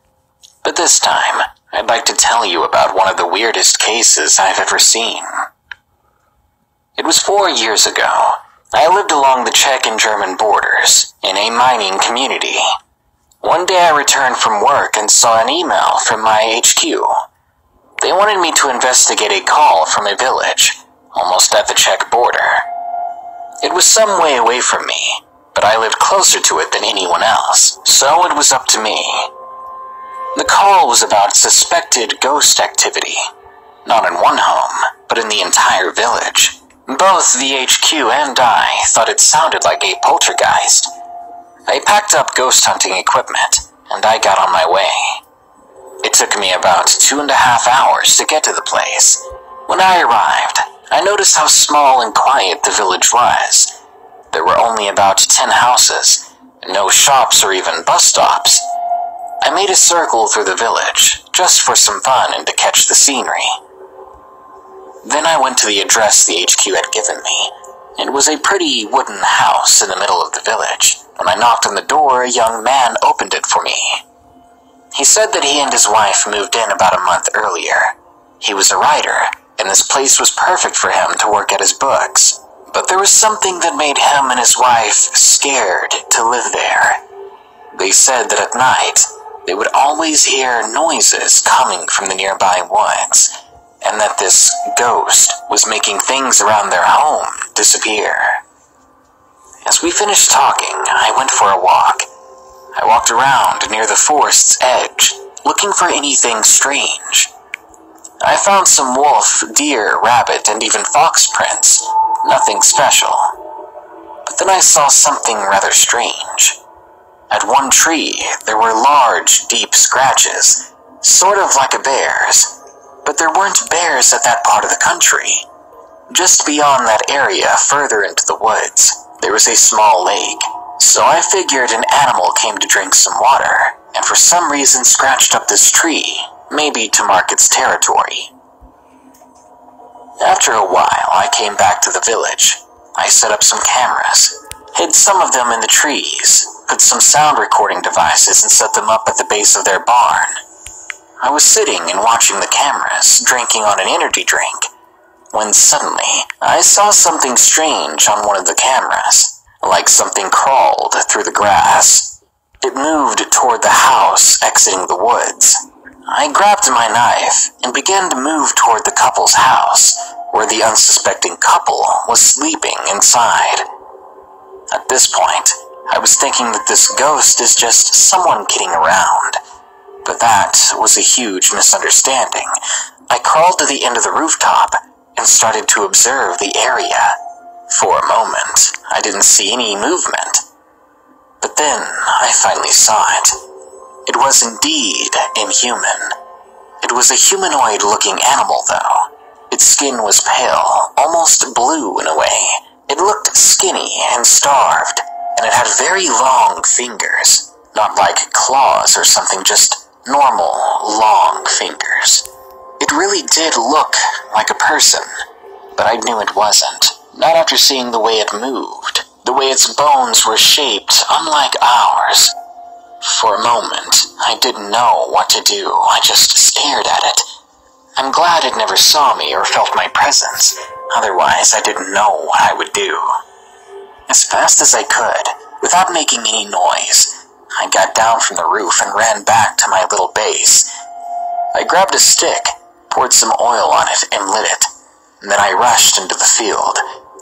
But this time, I'd like to tell you about one of the weirdest cases I've ever seen. It was 4 years ago. I lived along the Czech and German borders, in a mining community. One day I returned from work and saw an email from my HQ. They wanted me to investigate a call from a village, almost at the Czech border. It was some way away from me, but I lived closer to it than anyone else, so it was up to me. The call was about suspected ghost activity, not in one home, but in the entire village. Both the HQ and I thought it sounded like a poltergeist. I packed up ghost hunting equipment, and I got on my way. It took me about 2.5 hours to get to the place. When I arrived, I noticed how small and quiet the village was. There were only about 10 houses, no shops or even bus stops. I made a circle through the village, just for some fun and to catch the scenery. Then I went to the address the HQ had given me. It was a pretty wooden house in the middle of the village. When I knocked on the door, a young man opened it for me. He said that he and his wife moved in about a month earlier. He was a writer, and this place was perfect for him to work at his books. But there was something that made him and his wife scared to live there. They said that at night, they would always hear noises coming from the nearby woods, and that this ghost was making things around their home disappear. As we finished talking, I went for a walk. I walked around near the forest's edge, looking for anything strange. I found some wolf, deer, rabbit, and even fox prints. Nothing special. But then I saw something rather strange. At one tree, there were large, deep scratches, sort of like a bear's. But there weren't bears at that part of the country. Just beyond that area, further into the woods, there was a small lake. So I figured an animal came to drink some water, and for some reason scratched up this tree, maybe to mark its territory. After a while, I came back to the village. I set up some cameras, hid some of them in the trees, put some sound recording devices and set them up at the base of their barn. I was sitting and watching the cameras, drinking on an energy drink, when suddenly I saw something strange on one of the cameras, like something crawled through the grass. It moved toward the house exiting the woods. I grabbed my knife and began to move toward the couple's house, where the unsuspecting couple was sleeping inside. At this point, I was thinking that this ghost is just someone kidding around. But that was a huge misunderstanding. I crawled to the end of the rooftop and started to observe the area. For a moment, I didn't see any movement. But then I finally saw it. It was indeed inhuman. It was a humanoid-looking animal, though. Its skin was pale, almost blue in a way. It looked skinny and starved, and it had very long fingers. Not like claws or something, just normal, long fingers. It really did look like a person, but I knew it wasn't. Not after seeing the way it moved, the way its bones were shaped unlike ours. For a moment, I didn't know what to do. I just stared at it. I'm glad it never saw me or felt my presence. Otherwise, I didn't know what I would do. As fast as I could, without making any noise, I got down from the roof and ran back to my little base. I grabbed a stick, poured some oil on it, and lit it. And then I rushed into the field.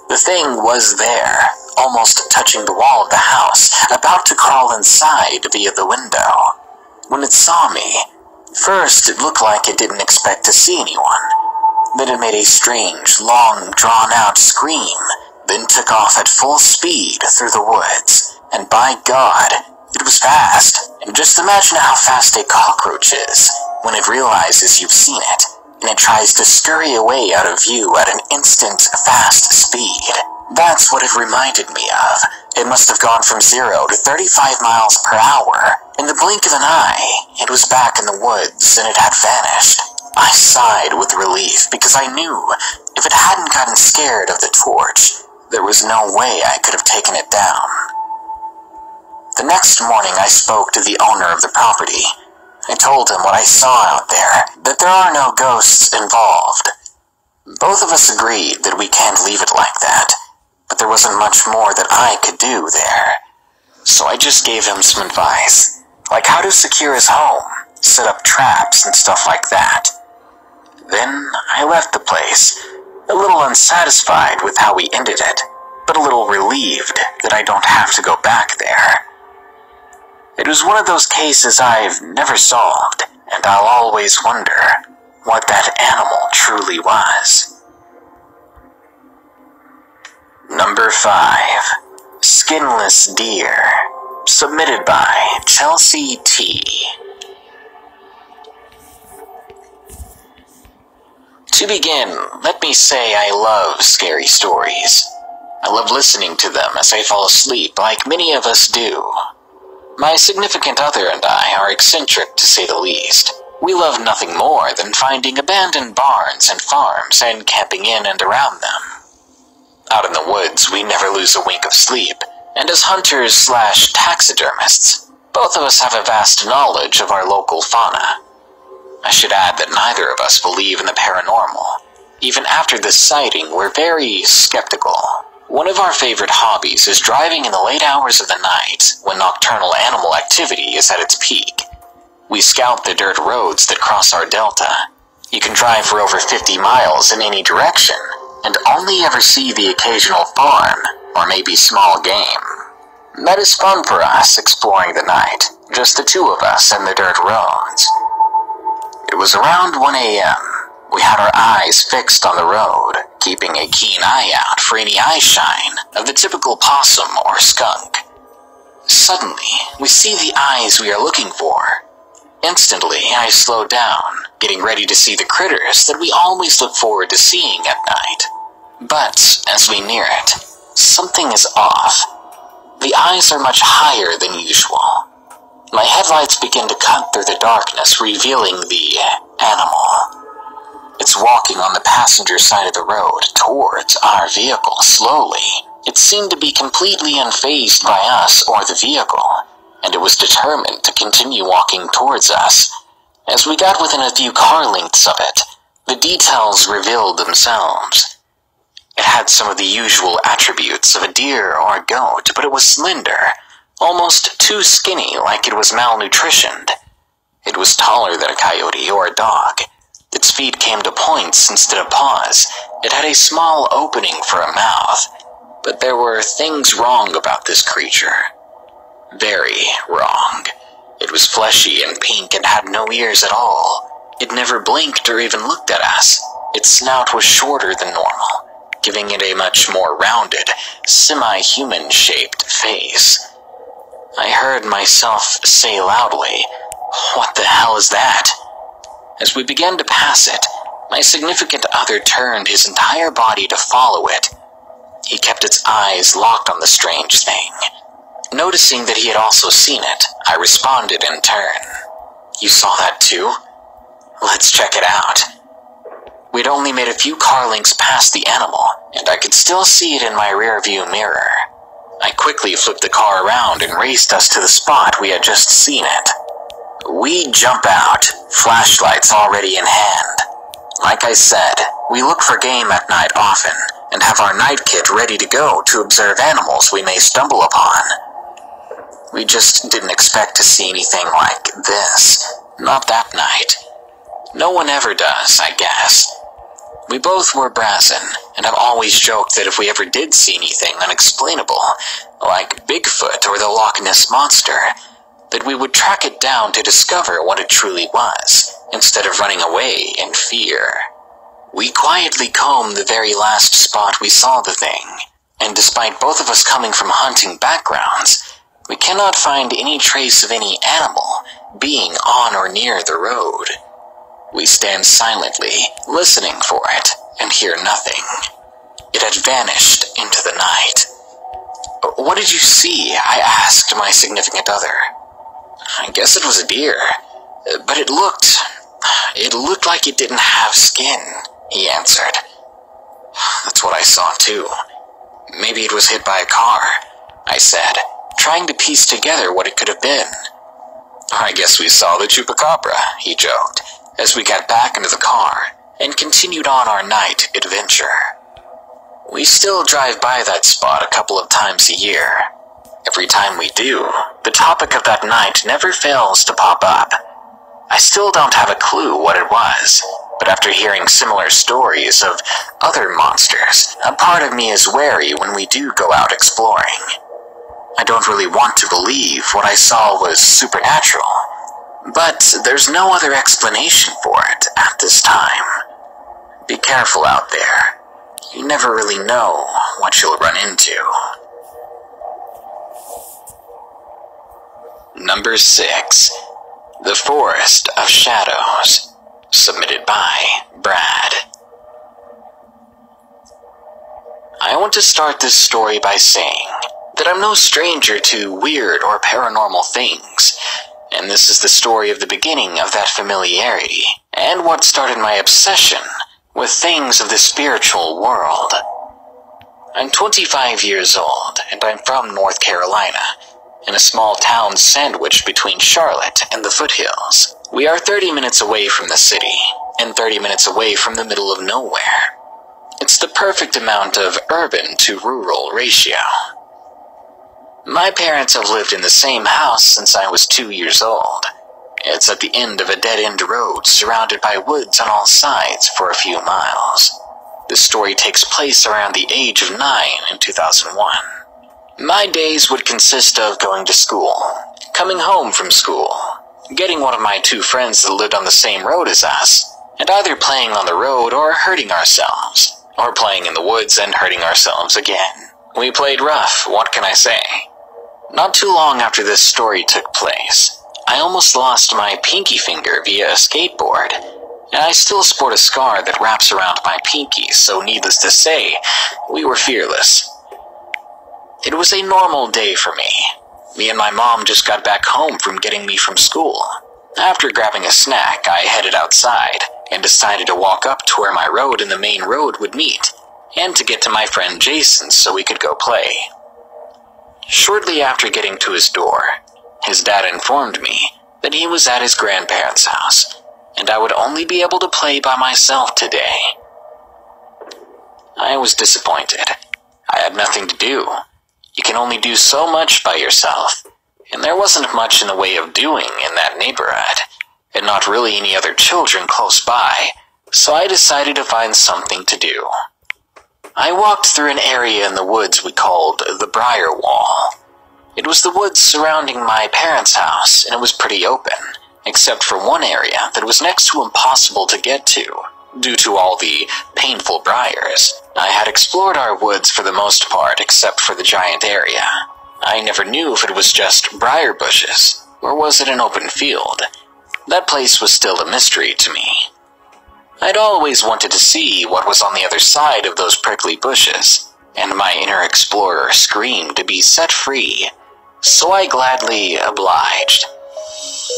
The thing was there, almost touching the wall of the house, about to crawl inside via the window. When it saw me, first it looked like it didn't expect to see anyone. Then it made a strange, long, drawn-out scream, then took off at full speed through the woods. And by God, it was fast. And just imagine how fast a cockroach is when it realizes you've seen it, and it tries to scurry away out of view at an instant, fast speed. That's what it reminded me of. It must have gone from 0 to 35 miles per hour. In the blink of an eye, it was back in the woods and it had vanished. I sighed with relief because I knew if it hadn't gotten scared of the torch, there was no way I could have taken it down. The next morning I spoke to the owner of the property. I told him what I saw out there, that there are no ghosts involved. Both of us agreed that we can't leave it like that, but there wasn't much more that I could do there. So I just gave him some advice, like how to secure his home, set up traps and stuff like that. Then I left the place, a little unsatisfied with how we ended it, but a little relieved that I don't have to go back there. It was one of those cases I've never solved, and I'll always wonder what that animal truly was. Number 5. Skinless Deer. Submitted by Chelsea T. To begin, let me say I love scary stories. I love listening to them as I fall asleep, like many of us do. My significant other and I are eccentric, to say the least. We love nothing more than finding abandoned barns and farms and camping in and around them. Out in the woods, we never lose a wink of sleep, and as hunters/taxidermists, both of us have a vast knowledge of our local fauna. I should add that neither of us believe in the paranormal. Even after this sighting, we're very skeptical. One of our favorite hobbies is driving in the late hours of the night, when nocturnal animal activity is at its peak. We scout the dirt roads that cross our delta. You can drive for over 50 miles in any direction, and only ever see the occasional farm, or maybe small game. That is fun for us, exploring the night, just the two of us and the dirt roads. It was around 1 a.m. We had our eyes fixed on the road, keeping a keen eye out for any eye shine of the typical possum or skunk. Suddenly, we see the eyes we are looking for. Instantly, I slow down, getting ready to see the critters that we always look forward to seeing at night. But, as we near it, something is off. The eyes are much higher than usual. My headlights begin to cut through the darkness, revealing the animal. It's walking on the passenger side of the road towards our vehicle slowly. It seemed to be completely unfazed by us or the vehicle, and it was determined to continue walking towards us. As we got within a few car lengths of it, the details revealed themselves. It had some of the usual attributes of a deer or a goat, but it was slender, almost too skinny, like it was malnutritioned. It was taller than a coyote or a dog. Its feet came to points instead of paws. It had a small opening for a mouth, but there were things wrong about this creature. Very wrong. It was fleshy and pink and had no ears at all. It never blinked or even looked at us. Its snout was shorter than normal, giving it a much more rounded, semi-human-shaped face. I heard myself say loudly, "What the hell is that?" As we began to pass it, my significant other turned his entire body to follow it. He kept its eyes locked on the strange thing. Noticing that he had also seen it, I responded in turn. "You saw that too? Let's check it out." We'd only made a few car lengths past the animal, and I could still see it in my rearview mirror. I quickly flipped the car around and raced us to the spot we had just seen it. We jump out, flashlights already in hand. Like I said, we look for game at night often, and have our night kit ready to go to observe animals we may stumble upon. We just didn't expect to see anything like this, not that night. No one ever does, I guess. We both were brazen, and have always joked that if we ever did see anything unexplainable, like Bigfoot or the Loch Ness Monster, that we would track it down to discover what it truly was, instead of running away in fear. We quietly combed the very last spot we saw the thing, and despite both of us coming from hunting backgrounds, we cannot find any trace of any animal being on or near the road. We stand silently, listening for it, and hear nothing. It had vanished into the night. "What did you see?" I asked my significant other. "I guess it was a deer, but it looked like it didn't have skin," he answered. "That's what I saw too. Maybe it was hit by a car," I said, trying to piece together what it could have been. "I guess we saw the chupacabra," he joked, as we got back into the car and continued on our night adventure. We still drive by that spot a couple of times a year. Every time we do, the topic of that night never fails to pop up. I still don't have a clue what it was, but after hearing similar stories of other monsters, a part of me is wary when we do go out exploring. I don't really want to believe what I saw was supernatural, but there's no other explanation for it at this time. Be careful out there. You never really know what you'll run into. Number 6. The Forest of Shadows. Submitted by Brad. I want to start this story by saying that I'm no stranger to weird or paranormal things, and this is the story of the beginning of that familiarity, and what started my obsession with things of the spiritual world. I'm 25 years old, and I'm from North Carolina, in a small town sandwiched between Charlotte and the foothills. We are 30 minutes away from the city, and 30 minutes away from the middle of nowhere. It's the perfect amount of urban to rural ratio. My parents have lived in the same house since I was 2 years old. It's at the end of a dead-end road surrounded by woods on all sides for a few miles. This story takes place around the age of 9 in 2001. My days would consist of going to school, coming home from school, getting one of my 2 friends that lived on the same road as us, and either playing on the road or hurting ourselves, or playing in the woods and hurting ourselves again. We played rough, what can I say? Not too long after this story took place, I almost lost my pinky finger via a skateboard, and I still sport a scar that wraps around my pinky, so needless to say, we were fearless. It was a normal day for me. Me and my mom just got back home from getting me from school. After grabbing a snack, I headed outside, and decided to walk up to where my road and the main road would meet, and to get to my friend Jason so we could go play. Shortly after getting to his door, his dad informed me that he was at his grandparents' house, and I would only be able to play by myself today. I was disappointed. I had nothing to do. You can only do so much by yourself, and there wasn't much in the way of doing in that neighborhood, and not really any other children close by, so I decided to find something to do. I walked through an area in the woods we called the Briar Wall. It was the woods surrounding my parents' house, and it was pretty open, except for one area that was next to impossible to get to, due to all the painful briars. I had explored our woods for the most part, except for the giant area. I never knew if it was just briar bushes, or was it an open field. That place was still a mystery to me. I'd always wanted to see what was on the other side of those prickly bushes, and my inner explorer screamed to be set free, so I gladly obliged.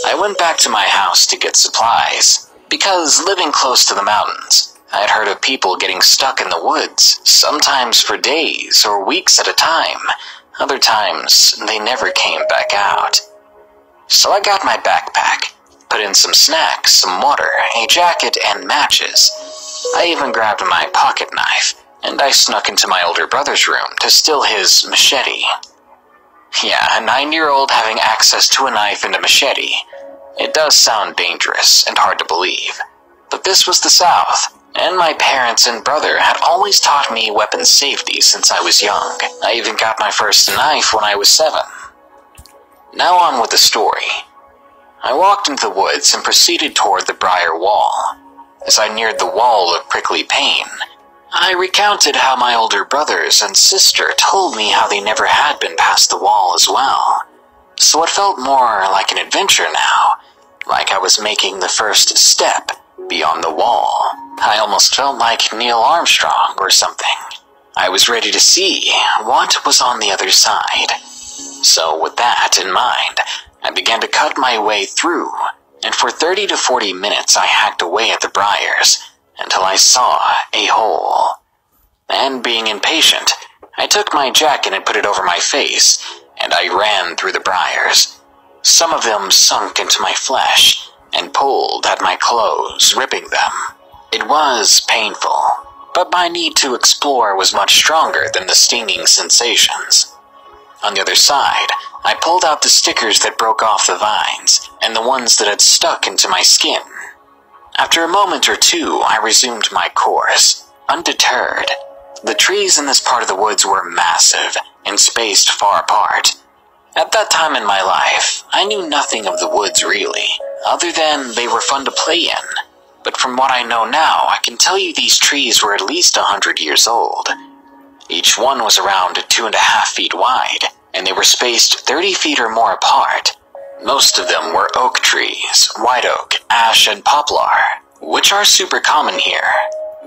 I went back to my house to get supplies, because living close to the mountains, I had heard of people getting stuck in the woods, sometimes for days or weeks at a time. Other times, they never came back out. So I got my backpack, put in some snacks, some water, a jacket, and matches. I even grabbed my pocket knife, and I snuck into my older brother's room to steal his machete. Yeah, a 9-year-old having access to a knife and a machete. It does sound dangerous and hard to believe, but this was the South, and my parents and brother had always taught me weapon safety since I was young. I even got my first knife when I was 7. Now on with the story. I walked into the woods and proceeded toward the Briar Wall. As I neared the wall of prickly pain, I recounted how my older brothers and sister told me how they never had been past the wall as well. So it felt more like an adventure now, like I was making the first step beyond the wall. I almost felt like Neil Armstrong or something. I was ready to see what was on the other side. So with that in mind, I began to cut my way through, and for 30 to 40 minutes I hacked away at the briars until I saw a hole. And being impatient, I took my jacket and put it over my face, and I ran through the briars. Some of them sunk into my flesh and pulled at my clothes, ripping them. It was painful, but my need to explore was much stronger than the stinging sensations. On the other side, I pulled out the stickers that broke off the vines, and the ones that had stuck into my skin. After a moment or two, I resumed my course, undeterred. The trees in this part of the woods were massive and spaced far apart. At that time in my life, I knew nothing of the woods really, other than they were fun to play in. But from what I know now, I can tell you these trees were at least 100 years old. Each one was around 2.5 feet wide, and they were spaced 30 feet or more apart. Most of them were oak trees, white oak, ash, and poplar, which are super common here,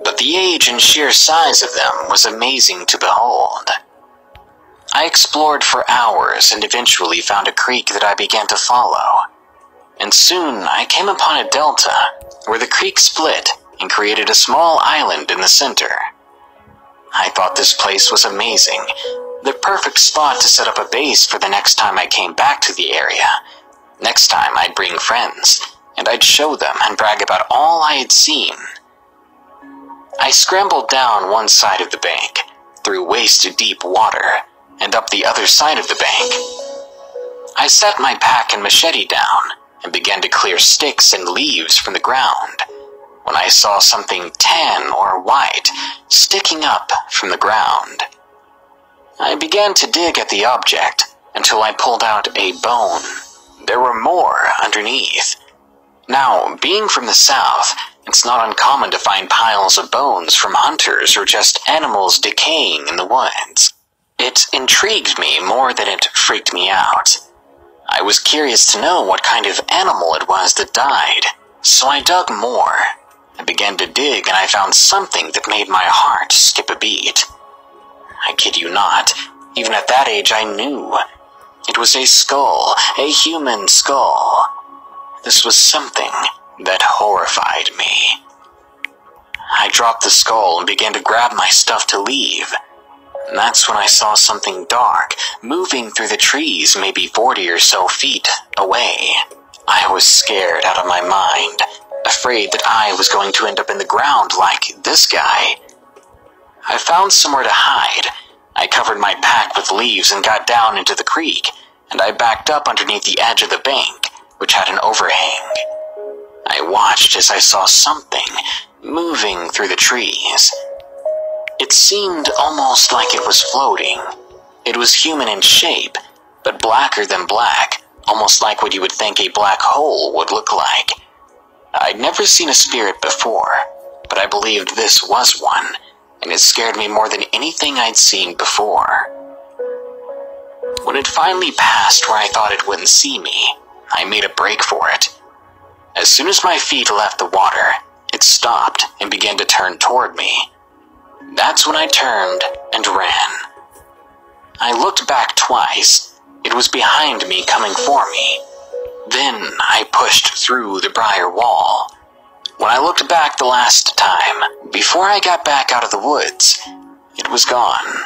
but the age and sheer size of them was amazing to behold. I explored for hours and eventually found a creek that I began to follow. And soon I came upon a delta where the creek split and created a small island in the center. I thought this place was amazing, the perfect spot to set up a base for the next time I came back to the area. Next time I'd bring friends, and I'd show them and brag about all I had seen. I scrambled down one side of the bank, through waist-deep water, and up the other side of the bank. I set my pack and machete down, and began to clear sticks and leaves from the ground, when I saw something tan or white sticking up from the ground. I began to dig at the object until I pulled out a bone. There were more underneath. Now, being from the south, it's not uncommon to find piles of bones from hunters or just animals decaying in the woods. It intrigued me more than it freaked me out. I was curious to know what kind of animal it was that died, so I dug more. I began to dig and I found something that made my heart skip a beat. I kid you not, even at that age I knew. It was a skull, a human skull. This was something that horrified me. I dropped the skull and began to grab my stuff to leave. And that's when I saw something dark moving through the trees maybe 40 or so feet away. I was scared out of my mind, afraid that I was going to end up in the ground like this guy. I found somewhere to hide. I covered my pack with leaves and got down into the creek, and I backed up underneath the edge of the bank, which had an overhang. I watched as I saw something moving through the trees. It seemed almost like it was floating. It was human in shape, but blacker than black, almost like what you would think a black hole would look like. I'd never seen a spirit before, but I believed this was one, and it scared me more than anything I'd seen before. When it finally passed where I thought it wouldn't see me, I made a break for it. As soon as my feet left the water, it stopped and began to turn toward me. That's when I turned and ran. I looked back twice. It was behind me, coming for me. Then I pushed through the briar wall. When I looked back the last time, before I got back out of the woods, it was gone.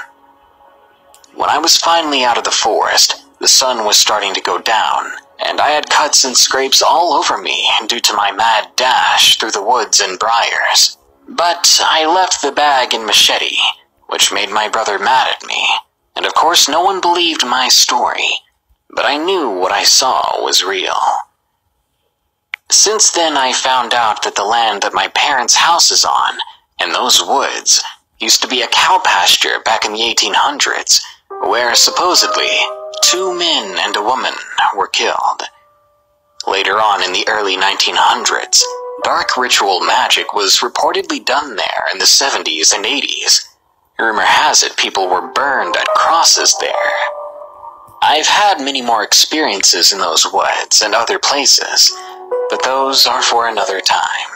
When I was finally out of the forest, the sun was starting to go down, and I had cuts and scrapes all over me due to my mad dash through the woods and briars. But I left the bag and machete, which made my brother mad at me, and of course no one believed my story, but I knew what I saw was real. Since then I found out that the land that my parents' house is on, and those woods, used to be a cow pasture back in the 1800s, where supposedly 2 men and a woman were killed. Later on in the early 1900s, Dark ritual magic was reportedly done there in the 70s and 80s. Rumor has it people were burned at crosses there. I've had many more experiences in those woods and other places, but those are for another time.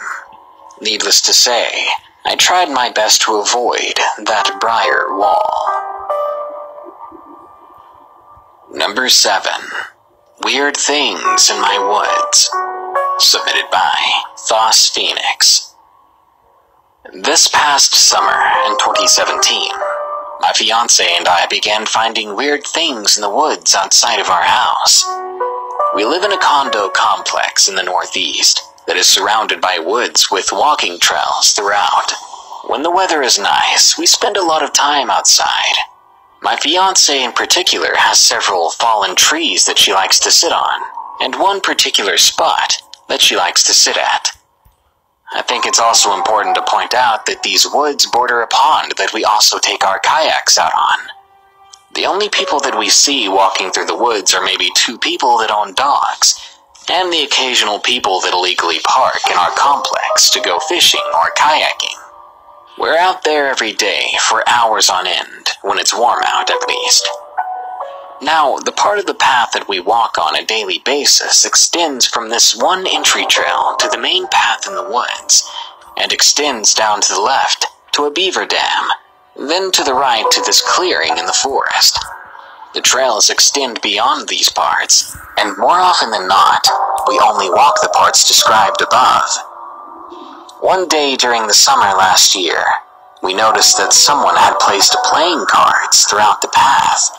Needless to say, I tried my best to avoid that briar wall. Number 7. Weird Things in My Woods. Submitted by Thos Phoenix. This past summer in 2017, my fiancé and I began finding weird things in the woods outside of our house. We live in a condo complex in the Northeast that is surrounded by woods with walking trails throughout. When the weather is nice, we spend a lot of time outside. My fiancé in particular has several fallen trees that she likes to sit on, and one particular spot that she likes to sit at. I think it's also important to point out that these woods border a pond that we also take our kayaks out on. The only people that we see walking through the woods are maybe 2 people that own dogs, and the occasional people that illegally park in our complex to go fishing or kayaking. We're out there every day for hours on end, when it's warm out at least. Now, the part of the path that we walk on a daily basis extends from this one entry trail to the main path in the woods, and extends down to the left to a beaver dam, then to the right to this clearing in the forest. The trails extend beyond these parts, and more often than not, we only walk the parts described above. One day during the summer last year, we noticed that someone had placed playing cards throughout the path.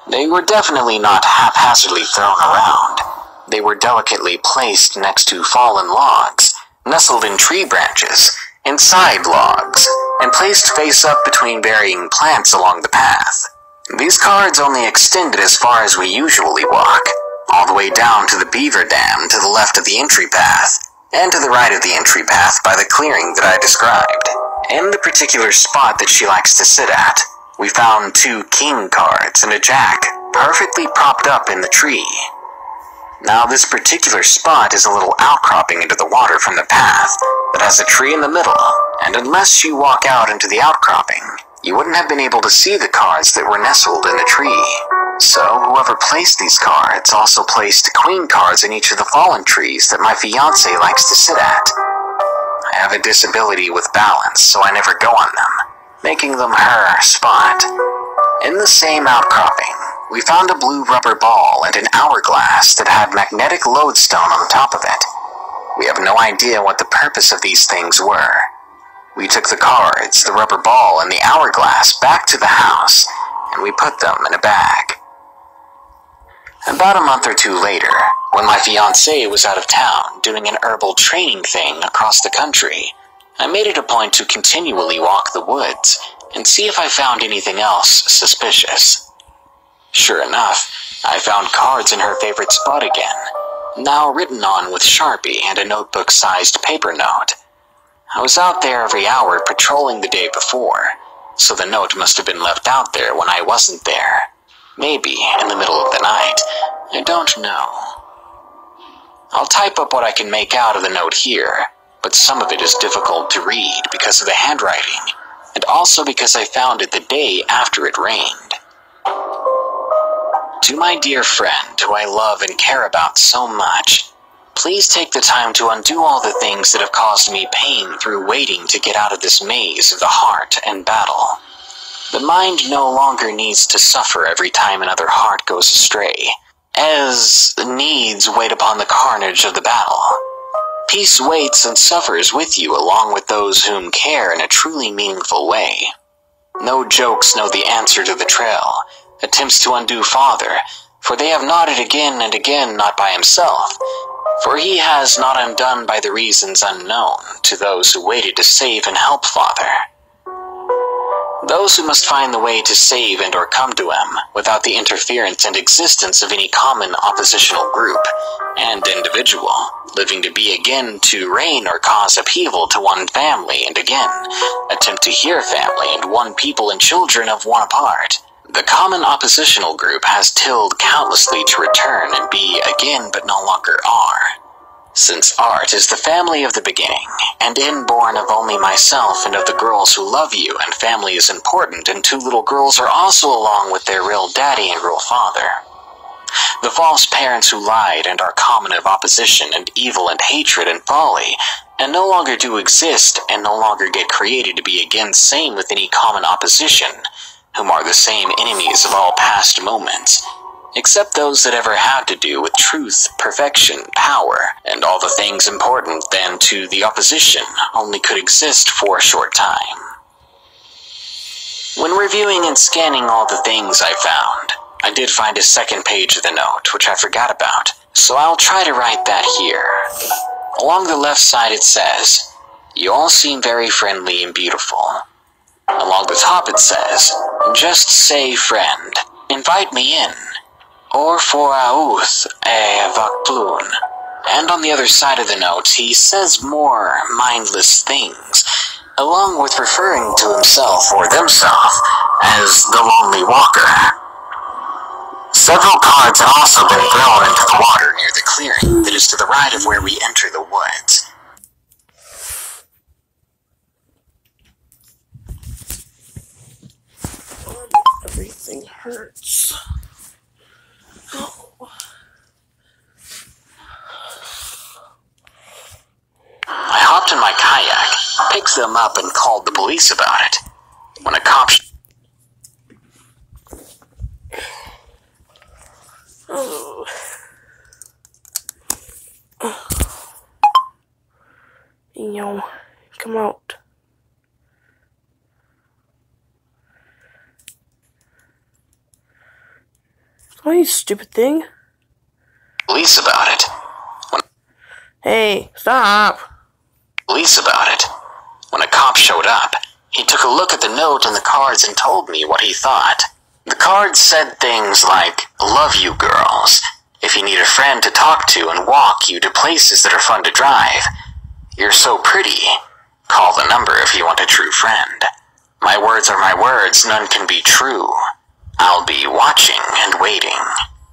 They were definitely not haphazardly thrown around. They were delicately placed next to fallen logs, nestled in tree branches, inside logs, and placed face up between varying plants along the path. These cards only extended as far as we usually walk, all the way down to the beaver dam to the left of the entry path, and to the right of the entry path by the clearing that I described. In the particular spot that she likes to sit at, we found 2 king cards and a jack perfectly propped up in the tree. Now this particular spot is a little outcropping into the water from the path that has a tree in the middle, and unless you walk out into the outcropping, you wouldn't have been able to see the cards that were nestled in the tree. So whoever placed these cards also placed queen cards in each of the fallen trees that my fiancé likes to sit at. I have a disability with balance, so I never go on them, making them her spot. In the same outcropping, we found a blue rubber ball and an hourglass that had magnetic lodestone on top of it. We have no idea what the purpose of these things were. We took the cards, the rubber ball, and the hourglass back to the house, and we put them in a bag. About a month or 2 later, when my fiancé was out of town doing an herbal training thing across the country, I made it a point to continually walk the woods and see if I found anything else suspicious. Sure enough, I found cards in her favorite spot again, now written on with Sharpie and a notebook-sized paper note. I was out there every hour patrolling the day before, so the note must have been left out there when I wasn't there. Maybe in the middle of the night. I don't know. I'll type up what I can make out of the note here, but some of it is difficult to read because of the handwriting, and also because I found it the day after it rained. To my dear friend, who I love and care about so much, please take the time to undo all the things that have caused me pain through waiting to get out of this maze of the heart and battle. The mind no longer needs to suffer every time another heart goes astray, as the needs wait upon the carnage of the battle. Peace waits and suffers with you along with those whom care in a truly meaningful way. No jokes know the answer to the trail, attempts to undo Father, for they have nodded again and again not by himself, for he has not undone by the reasons unknown to those who waited to save and help Father. Those who must find the way to save and or come to him without the interference and existence of any common oppositional group and individual, living to be again to reign or cause upheaval to one family and again, attempt to hear family and one people and children of one apart. The common oppositional group has tilled countlessly to return and be again but no longer are. Since art is the family of the beginning, and inborn of only myself and of the girls who love you, and family is important, and 2 little girls are also along with their real daddy and real father. The false parents who lied and are common of opposition and evil and hatred and folly, and no longer do exist and no longer get created to be again same with any common opposition, whom are the same enemies of all past moments, except those that ever had to do with truth, perfection, power, and all the things important then to the opposition only could exist for a short time. When reviewing and scanning all the things I found, I did find a second page of the note, which I forgot about, so I'll try to write that here. Along the left side it says, "You all seem very friendly and beautiful." Along the top it says, "Just say friend, invite me in, or for auth a vakplun." And on the other side of the note he says more mindless things, along with referring to himself or themselves as the Lonely Walker. Several cards have also been thrown into the water near the clearing that is to the right of where we enter the woods. Everything hurts. Oh. I hopped in my kayak, picked them up, and called the police about it. When a cop Oh. Yo, come out. Oh, you stupid thing. police about it. Hey, stop. Police about it. When a cop showed up, he took a look at the note and the cards and told me what he thought. The cards said things like, "Love you girls. If you need a friend to talk to and walk you to places that are fun to drive. You're so pretty. Call the number if you want a true friend. My words are my words, none can be true. I'll be watching and waiting."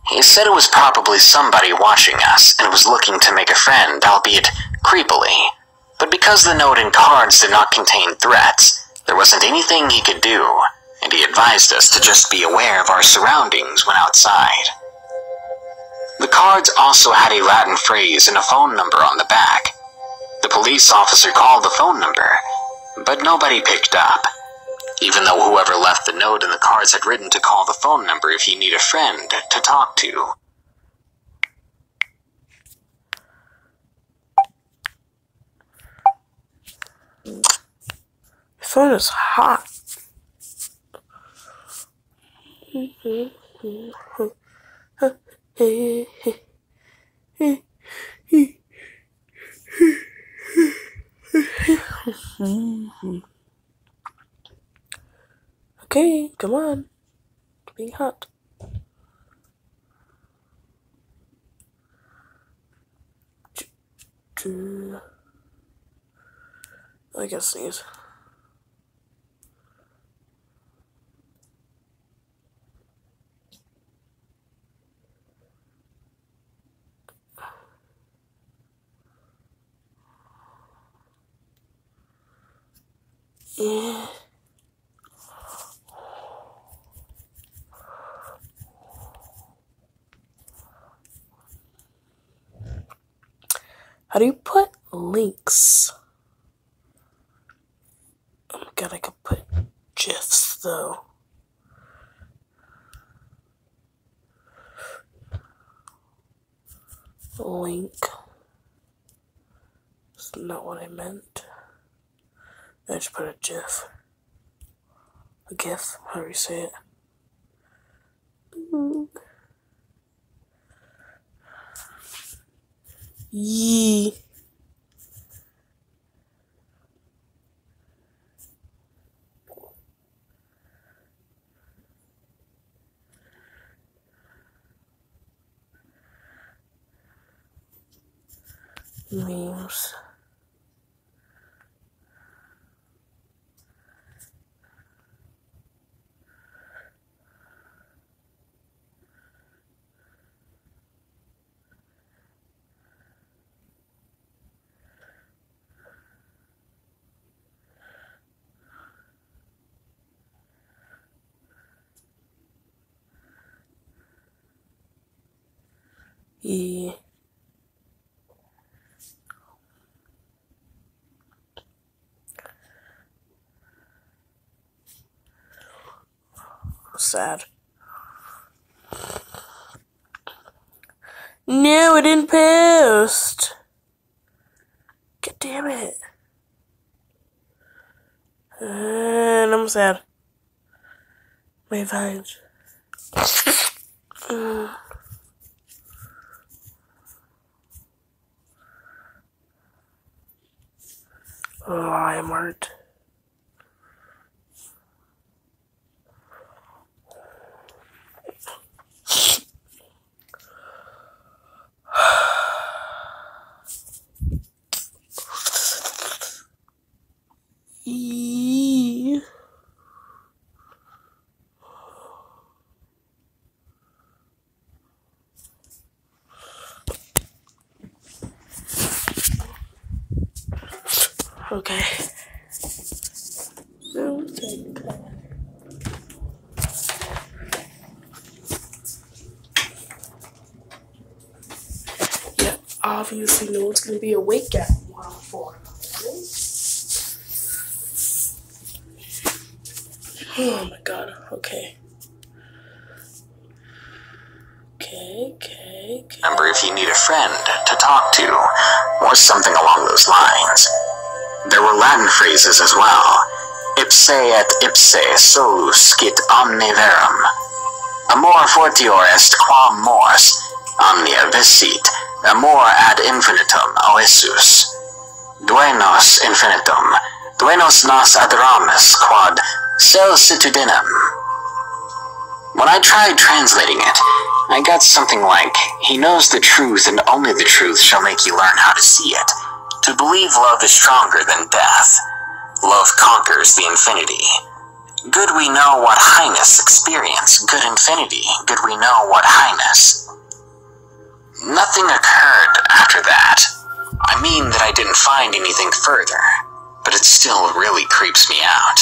He said it was probably somebody watching us and was looking to make a friend, albeit creepily. But because the note and cards did not contain threats, there wasn't anything he could do, and he advised us to just be aware of our surroundings when outside. The cards also had a Latin phrase and a phone number on the back. The police officer called the phone number, but nobody picked up, even though whoever left the note and the cards had written to call the phone number if you need a friend to talk to. The phone is hot. Okay, come on. It's being hot. I guess sneeze. Yeah. How do you put links? Oh my god, I could put GIFs though. Link. That's not what I meant. I just put a GIF. A GIF, however you say it. Yee. Memes. E. Sad. No, I didn't post. God damn it. And I'm sad. My vibes. Oh, I'm hurt. Okay. Yeah, obviously no one's gonna be awake at 1:04. Oh my god, okay. Okay. Remember if you need a friend to talk to, or something along those lines. There were Latin phrases as well. Ipse et ipse solus scit omne verum. Amor fortior est quam mors, omnia visit, amor ad infinitum oesus. Duenos infinitum, duenos nos adoramus quod solsitudinem. When I tried translating it, I got something like, he knows the truth and only the truth shall make you learn how to see it. To believe love is stronger than death. Love conquers the infinity. Good we know what highness experience, good infinity, good we know what highness. Nothing occurred after that. I mean that I didn't find anything further, but it still really creeps me out.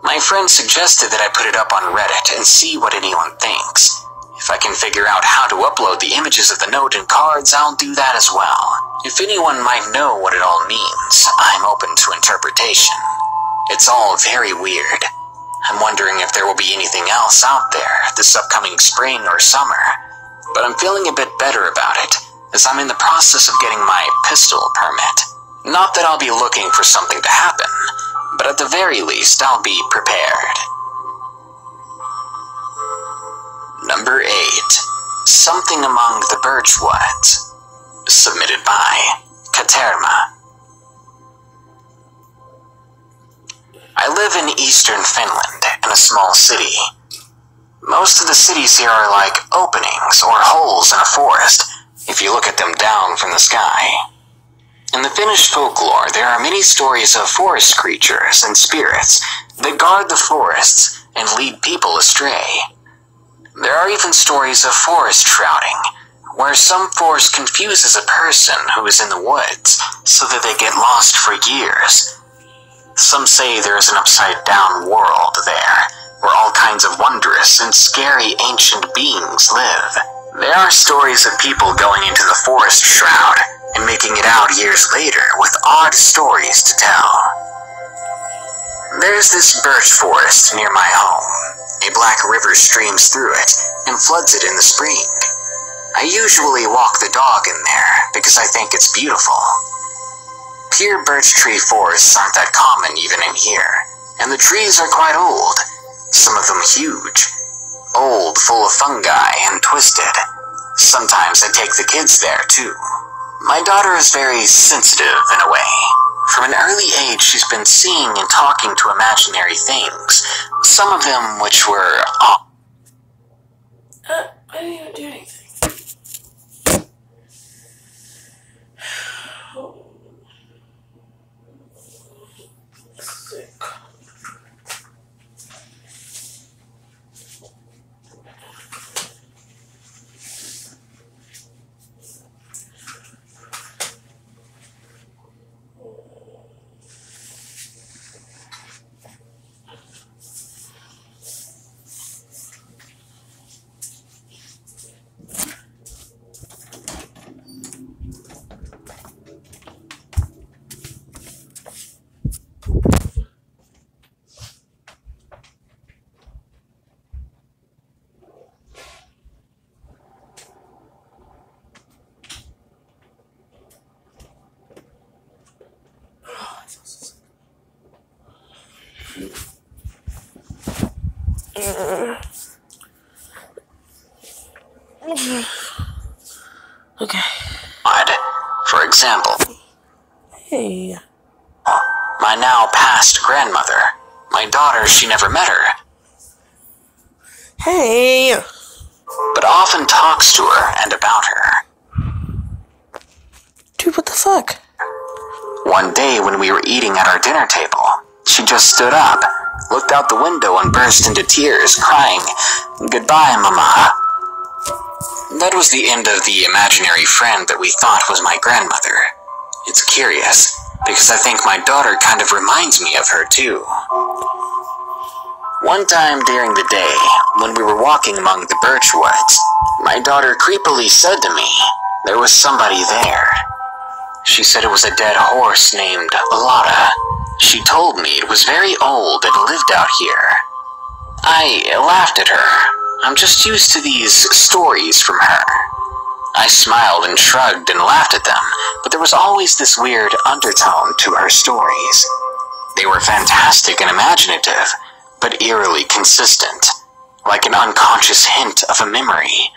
My friend suggested that I put it up on Reddit and see what anyone thinks. If I can figure out how to upload the images of the note and cards, I'll do that as well. If anyone might know what it all means, I'm open to interpretation. It's all very weird. I'm wondering if there will be anything else out there this upcoming spring or summer. But I'm feeling a bit better about it, as I'm in the process of getting my pistol permit. Not that I'll be looking for something to happen, but at the very least, I'll be prepared. Number 8. Something Among the Birchwoods. Submitted by Katerma. I live in eastern Finland, in a small city. Most of the cities here are like openings or holes in a forest, if you look at them down from the sky. In the Finnish folklore, there are many stories of forest creatures and spirits that guard the forests and lead people astray. There are even stories of forest shrouding, where some force confuses a person who is in the woods so that they get lost for years. Some say there is an upside-down world there, where all kinds of wondrous and scary ancient beings live. There are stories of people going into the forest shroud and making it out years later with odd stories to tell. There's this birch forest near my home. A black river streams through it and floods it in the spring. I usually walk the dog in there because I think it's beautiful. Pure birch tree forests aren't that common even in here, and the trees are quite old, some of them huge. Old, full of fungi and twisted. Sometimes I take the kids there too. My daughter is very sensitive in a way. From an early age, she's been seeing and talking to imaginary things, some of them which were... I didn't even do anything. Sick. Okay. For example, Hey. my now past grandmother. My daughter, she never met her, Hey. but often talks to her and about her. Dude, what the fuck? One day when we were eating at our dinner table, she just stood up, looked out the window and burst into tears, crying, "Goodbye, Mama." That was the end of the imaginary friend that we thought was my grandmother. It's curious, because I think my daughter kind of reminds me of her too. One time during the day, when we were walking among the birch woods, my daughter creepily said to me, there was somebody there. She said it was a dead horse named Lotta. She told me it was very old and lived out here. I laughed at her. I'm just used to these stories from her. I smiled and shrugged and laughed at them, but there was always this weird undertone to her stories. They were fantastic and imaginative, but eerily consistent, like an unconscious hint of a memory.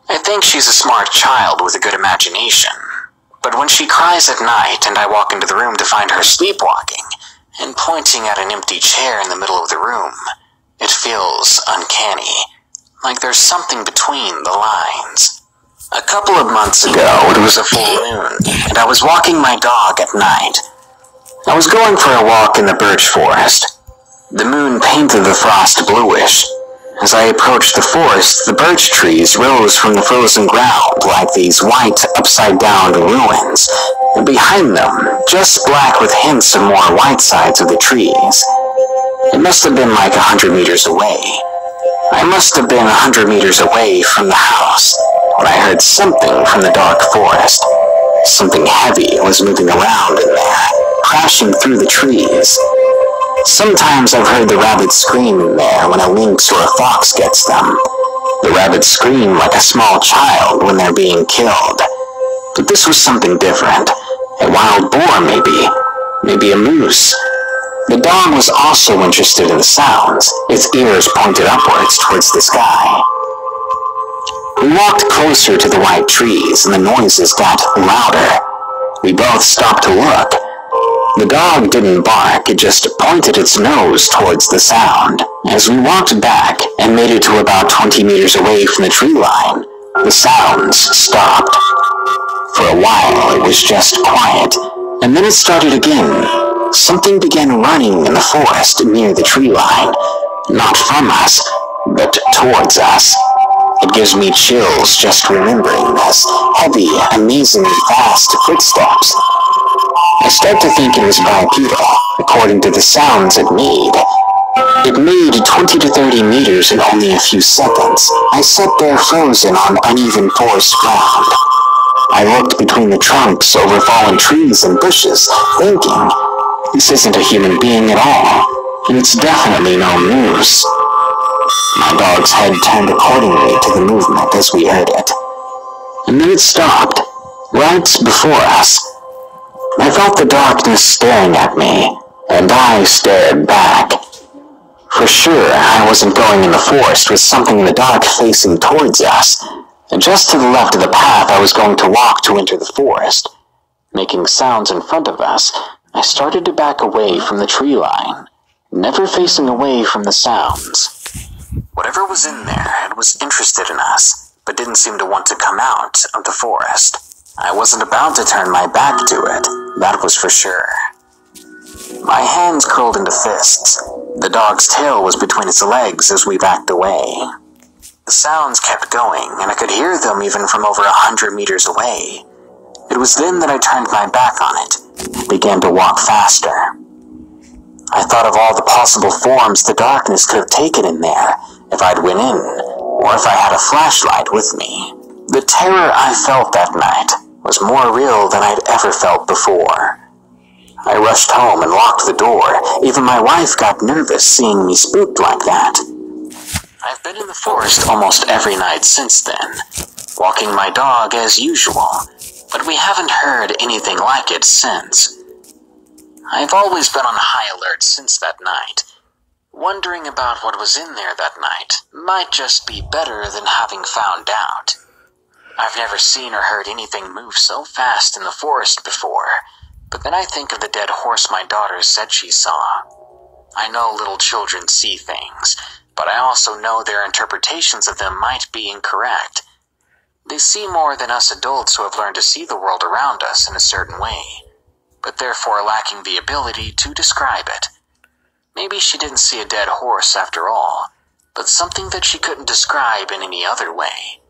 I think she's a smart child with a good imagination, but when she cries at night and I walk into the room to find her sleepwalking and pointing at an empty chair in the middle of the room, it feels uncanny, like there's something between the lines. A couple of months ago, it was a full moon, and I was walking my dog at night. I was going for a walk in the birch forest. The moon painted the frost bluish. As I approached the forest, the birch trees rose from the frozen ground like these white, upside-down ruins, and behind them, just black with hints of more white sides of the trees. It must have been like 100 meters away. I must have been 100 meters away from the house when I heard something from the dark forest. Something heavy was moving around in there, crashing through the trees. Sometimes I've heard the rabbits scream in there when a lynx or a fox gets them. The rabbits scream like a small child when they're being killed. But this was something different. A wild boar, maybe. Maybe a moose. The dog was also interested in the sounds, its ears pointed upwards towards the sky. We walked closer to the white trees and the noises got louder. We both stopped to look. The dog didn't bark, it just pointed its nose towards the sound. As we walked back and made it to about 20 meters away from the tree line, the sounds stopped. For a while, it was just quiet, and then it started again. Something began running in the forest near the tree line, not from us, but towards us. It gives me chills just remembering this heavy, amazingly fast footsteps. I start to think it was bipedal, according to the sounds it made. It made 20 to 30 meters in only a few seconds. I sat there frozen on uneven forest ground. I looked between the trunks over fallen trees and bushes, thinking, this isn't a human being at all, and it's definitely no moose. My dog's head turned accordingly to the movement as we heard it. And then it stopped, right before us. I felt the darkness staring at me, and I stared back. For sure, I wasn't going in the forest with something in the dark facing towards us. And just to the left of the path I was going to walk to enter the forest. Making sounds in front of us, I started to back away from the tree line, never facing away from the sounds. Whatever was in there, it was interested in us, but didn't seem to want to come out of the forest. I wasn't about to turn my back to it, that was for sure. My hands curled into fists. The dog's tail was between its legs as we backed away. The sounds kept going, and I could hear them even from over 100 meters away. It was then that I turned my back on it, and began to walk faster. I thought of all the possible forms the darkness could have taken in there, if I'd went in, or if I had a flashlight with me. The terror I felt that night was more real than I'd ever felt before. I rushed home and locked the door. Even my wife got nervous seeing me spooked like that. I've been in the forest almost every night since then, walking my dog as usual, but we haven't heard anything like it since. I've always been on high alert since that night, Wondering about what was in there that night might just be better than having found out. I've never seen or heard anything move so fast in the forest before, but then I think of the dead horse my daughter said she saw. I know little children see things, but I also know their interpretations of them might be incorrect. They see more than us adults who have learned to see the world around us in a certain way, but therefore lacking the ability to describe it. Maybe she didn't see a dead horse after all, but something that she couldn't describe in any other way.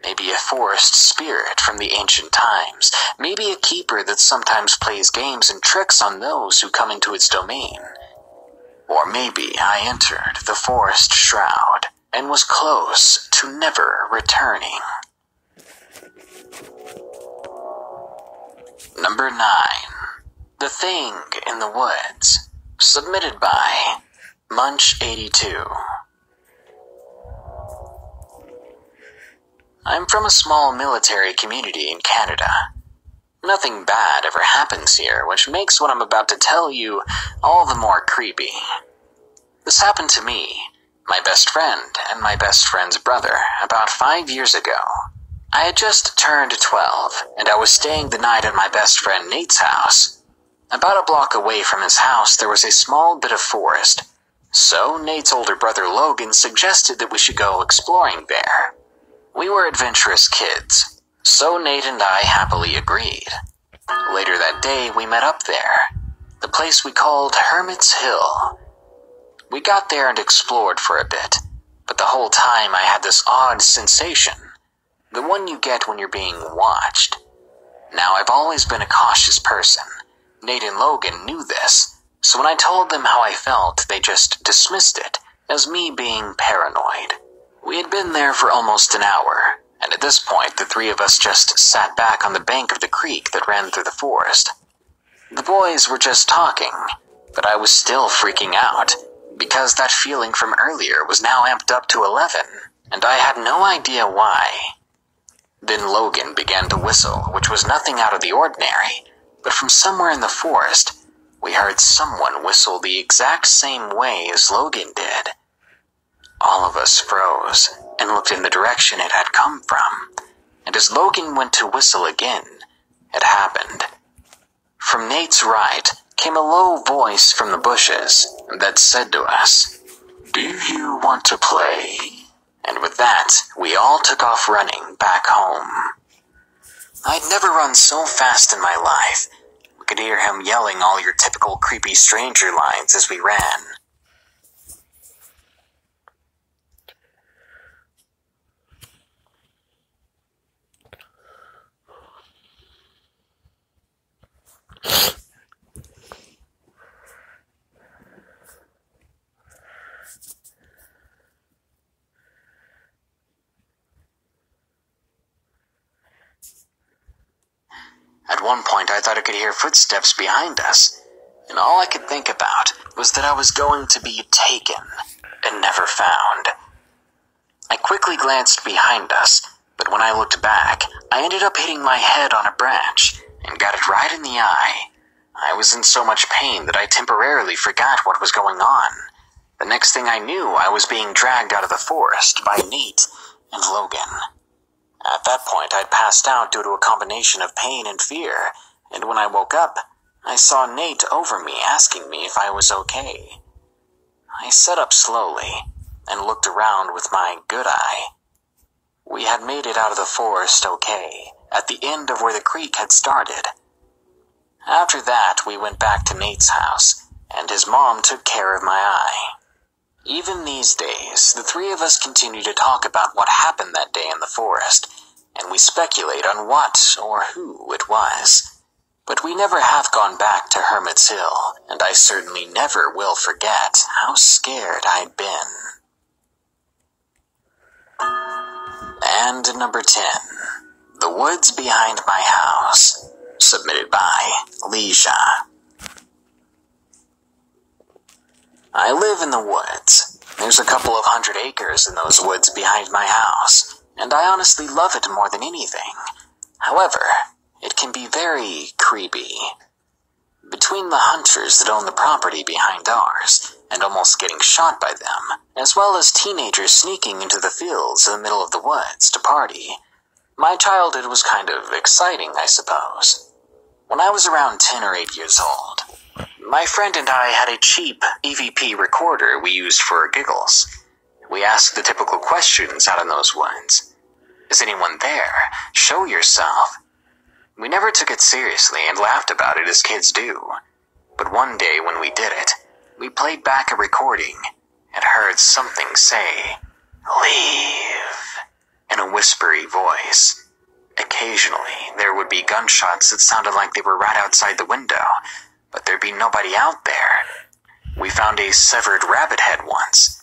Maybe a forest spirit from the ancient times, maybe a keeper that sometimes plays games and tricks on those who come into its domain. Or maybe I entered the forest shroud and was close to never returning. Number 9. The Thing in the Woods. Submitted by Munch82. I'm from a small military community in Canada. Nothing bad ever happens here, which makes what I'm about to tell you all the more creepy. This happened to me, my best friend, and my best friend's brother about 5 years ago. I had just turned 12, and I was staying the night at my best friend Nate's house. About a block away from his house, there was a small bit of forest, so Nate's older brother Logan suggested that we should go exploring there. We were adventurous kids, so Nate and I happily agreed. Later that day, we met up there, the place we called Hermit's Hill. We got there and explored for a bit, but the whole time I had this odd sensation, the one you get when you're being watched. Now, I've always been a cautious person. Nate and Logan knew this, so when I told them how I felt, they just dismissed it as me being paranoid. We had been there for almost an hour, and at this point, the three of us just sat back on the bank of the creek that ran through the forest. The boys were just talking, but I was still freaking out, because that feeling from earlier was now amped up to 11, and I had no idea why. Then Logan began to whistle, which was nothing out of the ordinary, but from somewhere in the forest, we heard someone whistle the exact same way as Logan did. All of us froze and looked in the direction it had come from, and as Logan went to whistle again, it happened. From Nate's right came a low voice from the bushes that said to us, "Do you want to play?" And with that, we all took off running back home. I'd never run so fast in my life. We could hear him yelling all your typical creepy stranger lines as we ran. At one point, I thought I could hear footsteps behind us, and all I could think about was that I was going to be taken and never found. I quickly glanced behind us, but when I looked back, I ended up hitting my head on a branch and got it right in the eye. I was in so much pain that I temporarily forgot what was going on. The next thing I knew, I was being dragged out of the forest by Nate and Logan. At that point, I'd passed out due to a combination of pain and fear, and when I woke up, I saw Nate over me asking me if I was okay. I sat up slowly and looked around with my good eye. We had made it out of the forest okay, at the end of where the creek had started. After that, we went back to Nate's house, and his mom took care of my eye. Even these days, the three of us continue to talk about what happened that day in the forest, and we speculate on what or who it was. But we never have gone back to Hermit's Hill, and I certainly never will forget how scared I'd been. And number 10, The Woods Behind My House, submitted by Leisha. I live in the woods. There's a couple of 100 acres in those woods behind my house, and I honestly love it more than anything. However, it can be very creepy. Between the hunters that own the property behind ours and almost getting shot by them, as well as teenagers sneaking into the fields in the middle of the woods to party. My childhood was kind of exciting, I suppose. When I was around 10 or 8 years old, my friend and I had a cheap EVP recorder we used for giggles. We asked the typical questions out in those woods. Is anyone there? Show yourself. We never took it seriously and laughed about it as kids do. But one day when we did it, we played back a recording and heard something say, "Leave," in a whispery voice. Occasionally, there would be gunshots that sounded like they were right outside the window, but there'd be nobody out there. We found a severed rabbit head once,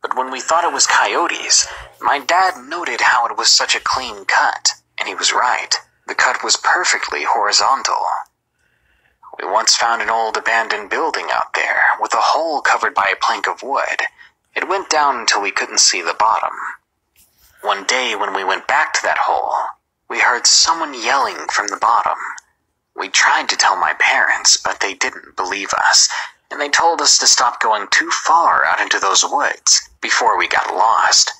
but when we thought it was coyotes, my dad noted how it was such a clean cut, and he was right. The cut was perfectly horizontal. We once found an old abandoned building out there with a hole covered by a plank of wood. It went down until we couldn't see the bottom. One day when we went back to that hole, we heard someone yelling from the bottom. We tried to tell my parents, but they didn't believe us, and they told us to stop going too far out into those woods before we got lost.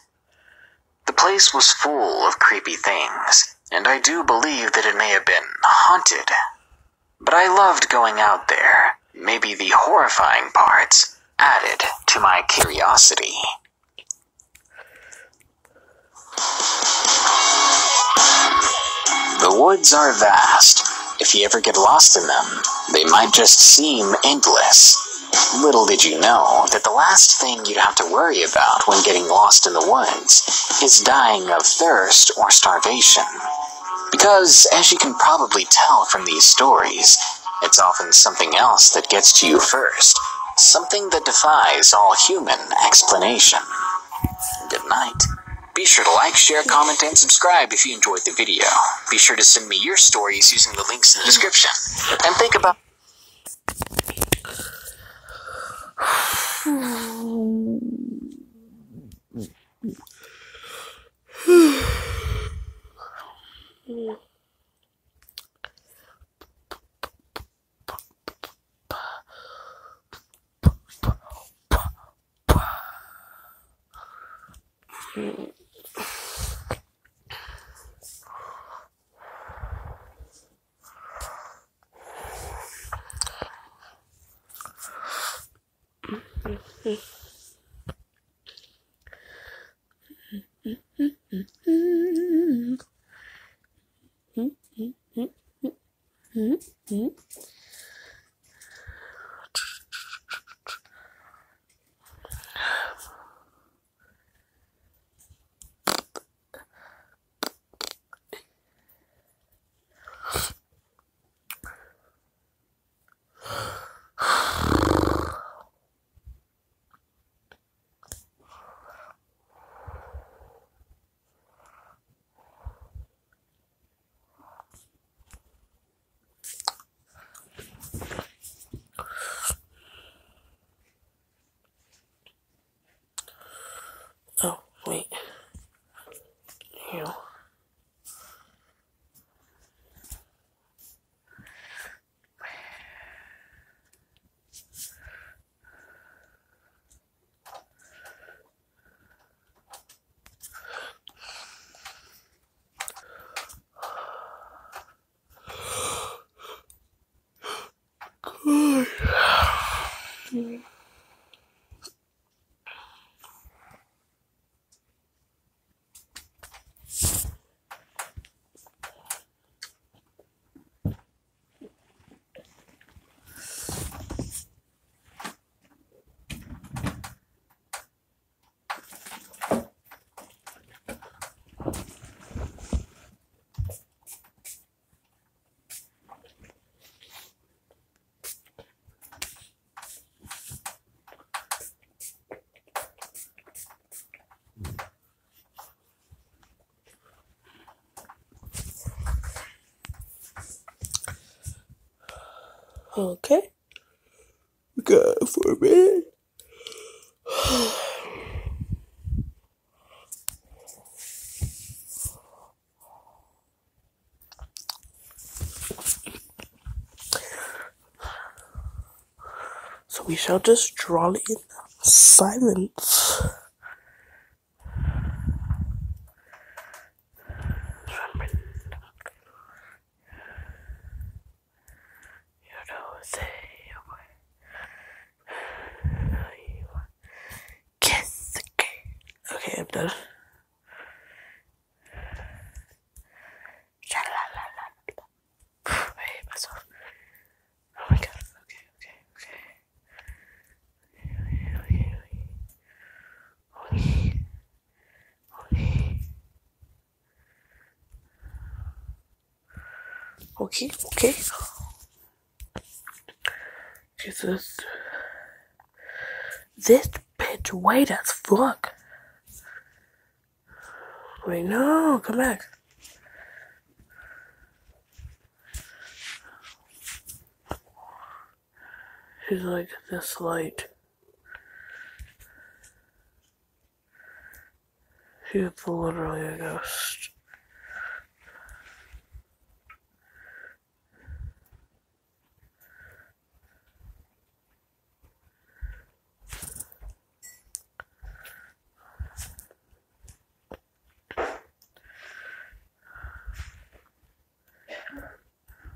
The place was full of creepy things, and I do believe that it may have been haunted. But I loved going out there. Maybe the horrifying parts added to my curiosity. The woods are vast. If you ever get lost in them, they might just seem endless. Little did you know that the last thing you'd have to worry about when getting lost in the woods is dying of thirst or starvation. Because, as you can probably tell from these stories, it's often something else that gets to you first. Something that defies all human explanation. Good night. Be sure to like, share, comment, and subscribe if you enjoyed the video. Be sure to send me your stories using the links in the description. And think about... Oh, wait. Here. Okay. Go for a minute. So we shall just draw it in. Silence. Kiss. Okay, I'm done. I hate myself. Oh my god. Okay. Jesus. This bitch white as fuck. Wait, no, come back. She's like this light. She's literally a ghost.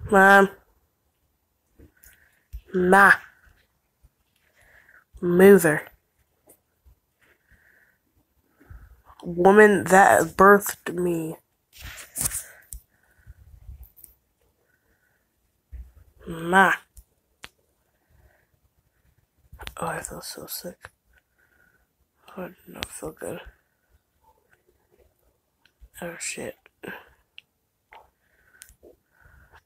Mom. Ma. Mother. Woman that birthed me. Ma. Oh, I feel so sick. Oh, I did not feel good. Oh, shit.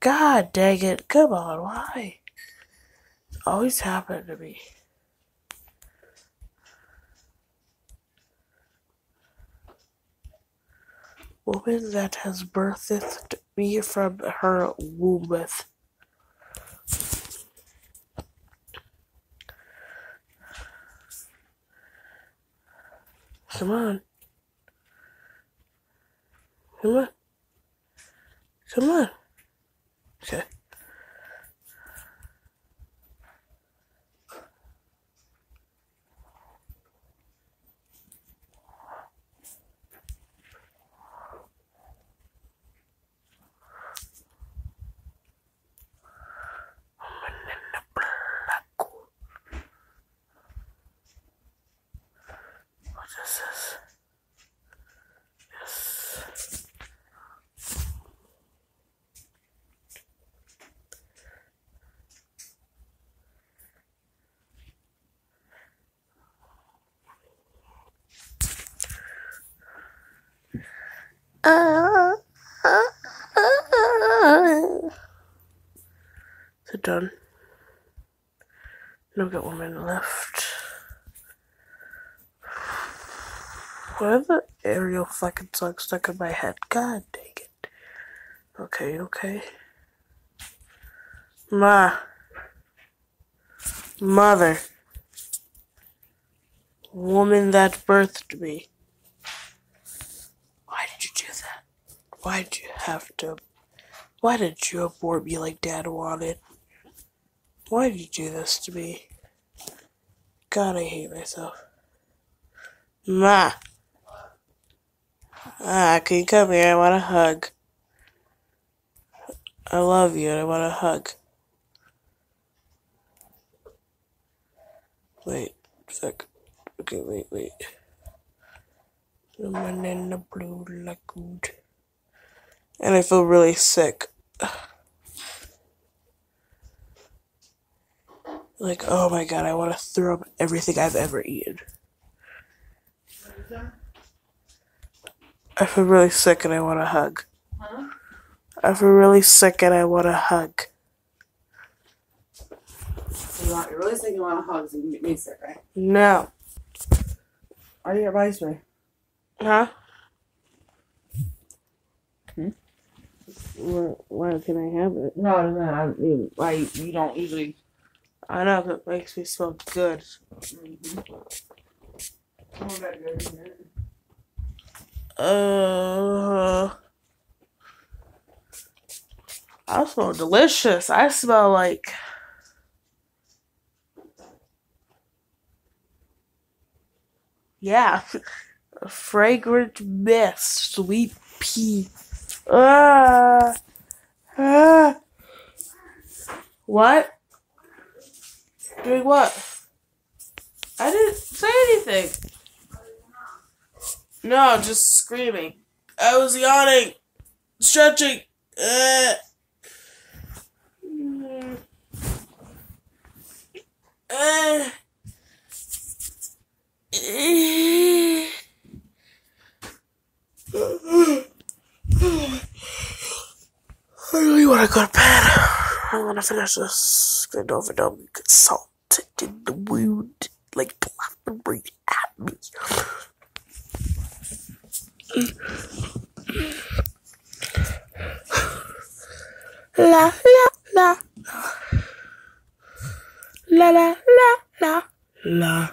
God dang it. Come on, why? It's always happened to me. Woman that has birthed me from her wombeth. Come on. Come on. Come on. Okay. What is this? Yes. Is it done? No, got 1 minute left. Why are the aerial fucking songs stuck in my head? God dang it. Okay. Ma. Mother. Woman that birthed me. Why did you do that? Why did you have to? Why did you abort me like Dad wanted? Why did you do this to me? God, I hate myself. Ma. Can you come here? I want a hug. I love you and I want a hug. Wait, sec. Okay, wait. I'm in the blue lagoon. And I feel really sick. Like, oh my god, I want to throw up everything I've ever eaten. I feel really sick and I want a hug. Huh? I feel really sick and I want a hug. You're really sick and you want a hug, so you can get me sick, right? No. Why do you advise me? Huh? Why can I have it? No, I mean, why you don't usually... I know, it makes me smell good. I smell delicious. I smell like... Yeah. A fragrant mist. Sweet pea. Ah. Ah. What? Doing what? I didn't say anything. No, just screaming. I was yawning. Stretching. I really want to go to bed. I want to finish this. Get over and get salted in the wound like blasphemy at me. La la la la la la la la.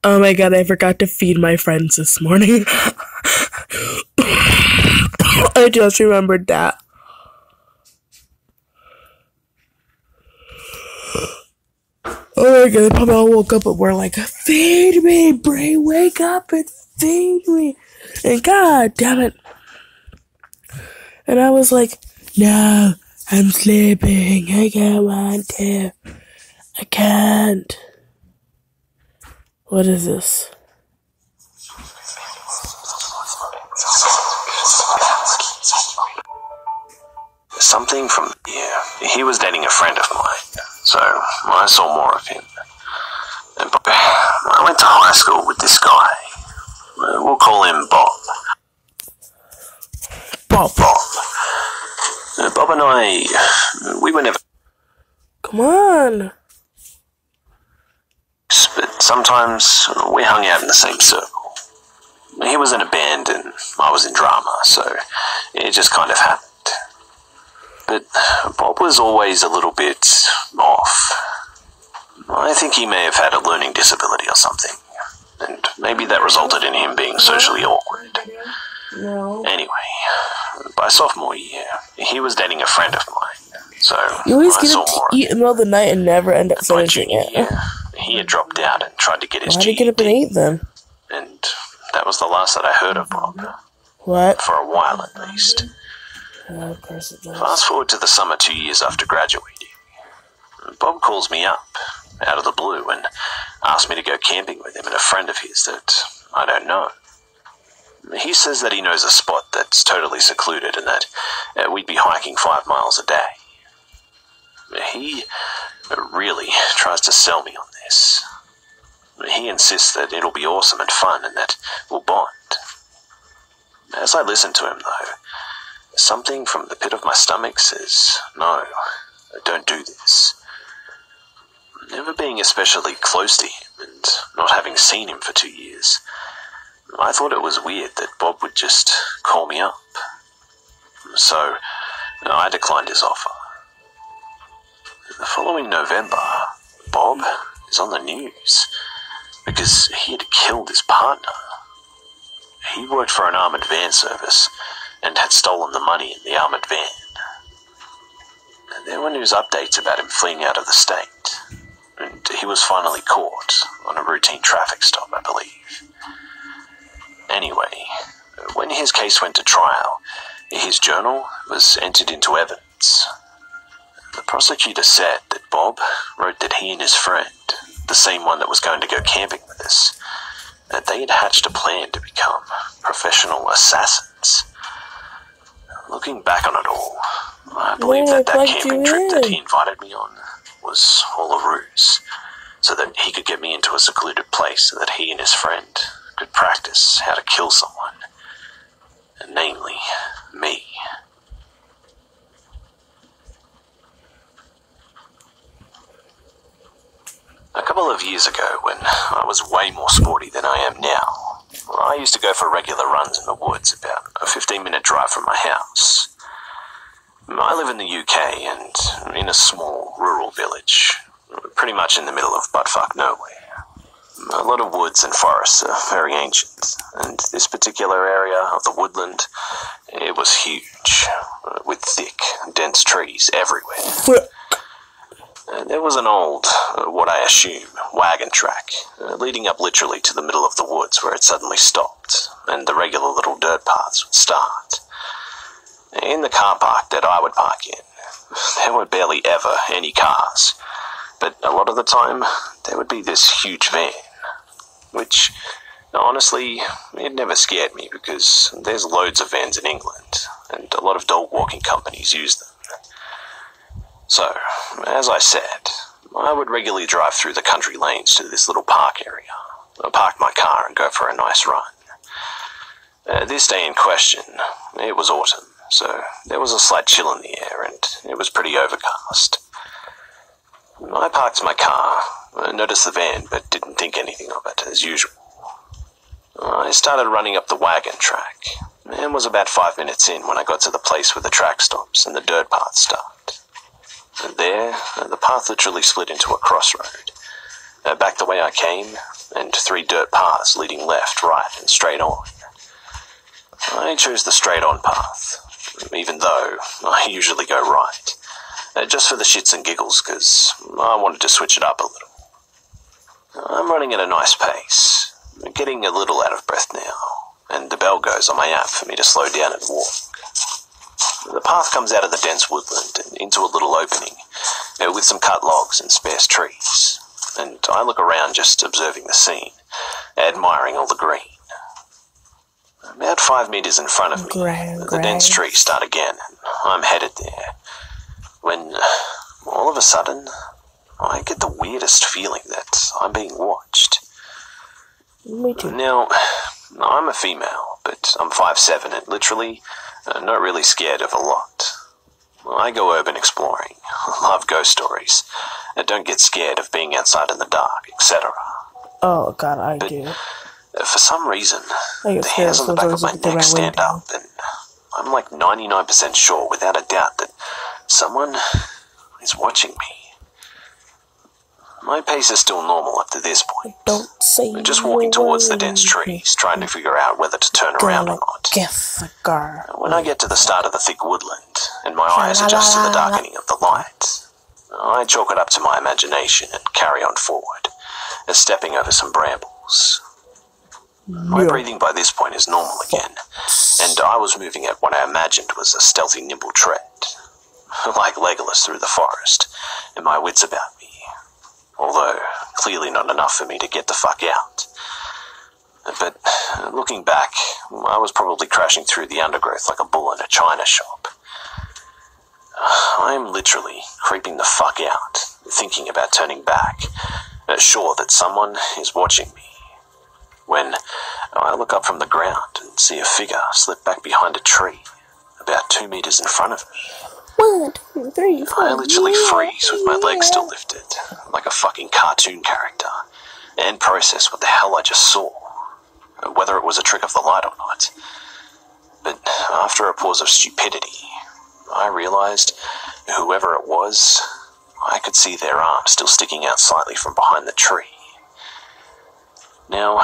Oh my god, I forgot to feed my friends this morning. I just remembered that. Oh my god, they probably all woke up and were like, feed me, Bray, wake up and feed me. And god damn it. And I was like, no, I'm sleeping. I can't want to. I can't. What is this? Something from he was dating a friend of mine, so I saw more of him. And I went to high school with this guy. We'll call him Bob. Bob. Bob and I, we were never. Come on. But sometimes we hung out in the same circle. He was in a band and I was in drama, so it just kind of happened. But Bob was always a little bit off. I think he may have had a learning disability or something, and maybe that resulted in him being socially awkward. No. Anyway, by sophomore year, he was dating a friend of mine, so You always I get saw up to more. eat in the middle of the night and never end up By finishing junior it. year, he had dropped out and tried to get his Why did you get up and GED, eat then? and that was the last that I heard of Bob, What? for a while at least. Oh, of course it does. Fast forward to the summer 2 years after graduating. Bob calls me up, out of the blue, and asks me to go camping with him and a friend of his that I don't know. He says that he knows a spot that's totally secluded and that we'd be hiking 5 miles a day. He really tries to sell me on this. He insists that it'll be awesome and fun and that we'll bond. As I listen to him, though, something from the pit of my stomach says, no, don't do this. Never being especially close to him and not having seen him for 2 years, I thought it was weird that Bob would just call me up. So, I declined his offer. The following November, Bob is on the news because he had killed his partner. He worked for an armoured van service and had stolen the money in the armoured van. And there were news updates about him fleeing out of the state, and he was finally caught on a routine traffic stop, I believe. Anyway, when his case went to trial, his journal was entered into evidence. The prosecutor said that Bob wrote that he and his friend, the same one that was going to go camping with us, that they had hatched a plan to become professional assassins. Looking back on it all, I believe that camping trip that he invited me on was all a ruse, so that he could get me into a secluded place so that he and his friend could practice how to kill someone, and namely, me. A couple of years ago, when I was way more sporty than I am now, I used to go for regular runs in the woods about a 15-minute drive from my house. I live in the UK and in a small rural village, pretty much in the middle of buttfuck nowhere. A lot of woods and forests are very ancient, and this particular area of the woodland, it was huge, with thick, dense trees everywhere. There was an old, what I assume, wagon track, leading up literally to the middle of the woods where it suddenly stopped, and the regular little dirt paths would start. In the car park that I would park in, there were barely ever any cars, but a lot of the time, there would be this huge van, which, honestly, it never scared me because there's loads of vans in England, and a lot of dog walking companies use them. So, as I said, I would regularly drive through the country lanes to this little park area, park my car and go for a nice run. This day in question, it was autumn, so there was a slight chill in the air and it was pretty overcast. I parked my car, noticed the van, but didn't think anything of it, as usual. I started running up the wagon track, and was about 5 minutes in when I got to the place where the track stops and the dirt paths start. And there, the path literally split into a crossroad. Back the way I came, and 3 dirt paths leading left, right, and straight on. I chose the straight-on path, even though I usually go right, just for the shits and giggles, because I wanted to switch it up a little. I'm running at a nice pace, getting a little out of breath now, and the bell goes on my app for me to slow down and walk. The path comes out of the dense woodland and into a little opening, with some cut logs and sparse trees, and I look around just observing the scene, admiring all the green. About 5 meters in front of me, the dense trees start again, and I'm headed there, when, all of a sudden, I get the weirdest feeling that I'm being watched. Me too. Now, I'm a female, but I'm 5'7" and literally not really scared of a lot. I go urban exploring, love ghost stories, and don't get scared of being outside in the dark, etc. Oh god, I do. For some reason, I get the scared hairs on the back of my neck stand up, and I'm like 99% sure, without a doubt, that someone is watching me. My pace is still normal up to this point. Don't say I'm just walking towards the dense trees, trying to figure out whether to turn around or not. When I get to the start of the thick woodland, and my eyes adjust to the darkening of the light, I chalk it up to my imagination and carry on forward, stepping over some brambles. My breathing by this point is normal again, and I was moving at what I imagined was a stealthy, nimble tread, like Legolas through the forest, and my wits about me. Although, clearly not enough for me to get the fuck out. But, looking back, I was probably crashing through the undergrowth like a bull in a china shop. I am literally creeping the fuck out, thinking about turning back, sure that someone is watching me. When I look up from the ground and see a figure slip back behind a tree, about 2 meters in front of me. 1, 2, 3, 4. I literally freeze with my legs still lifted, like a fucking cartoon character, and process what the hell I just saw, whether it was a trick of the light or not. But after a pause of stupidity, I realized whoever it was, I could see their arm still sticking out slightly from behind the tree. Now,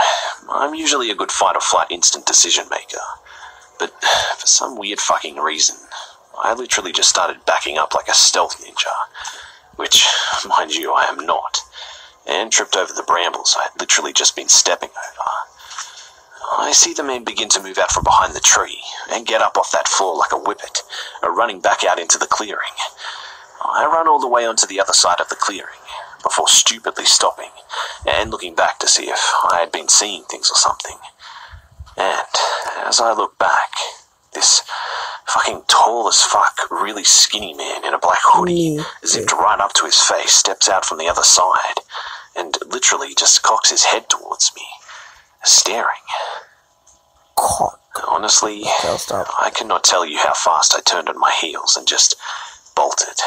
I'm usually a good fight-or-flight instant decision maker, but for some weird fucking reason, I literally just started backing up like a stealth ninja, which, mind you, I am not, and tripped over the brambles I had literally just been stepping over. I see the man begin to move out from behind the tree, and get up off that floor like a whippet, running back out into the clearing. I run all the way onto the other side of the clearing, before stupidly stopping, and looking back to see if I had been seeing things or something. And, as I look back, this fucking tall as fuck, really skinny man in a black hoodie, zipped right up to his face, steps out from the other side, and literally just cocks his head towards me, staring. Honestly, I cannot tell you how fast I turned on my heels and just bolted.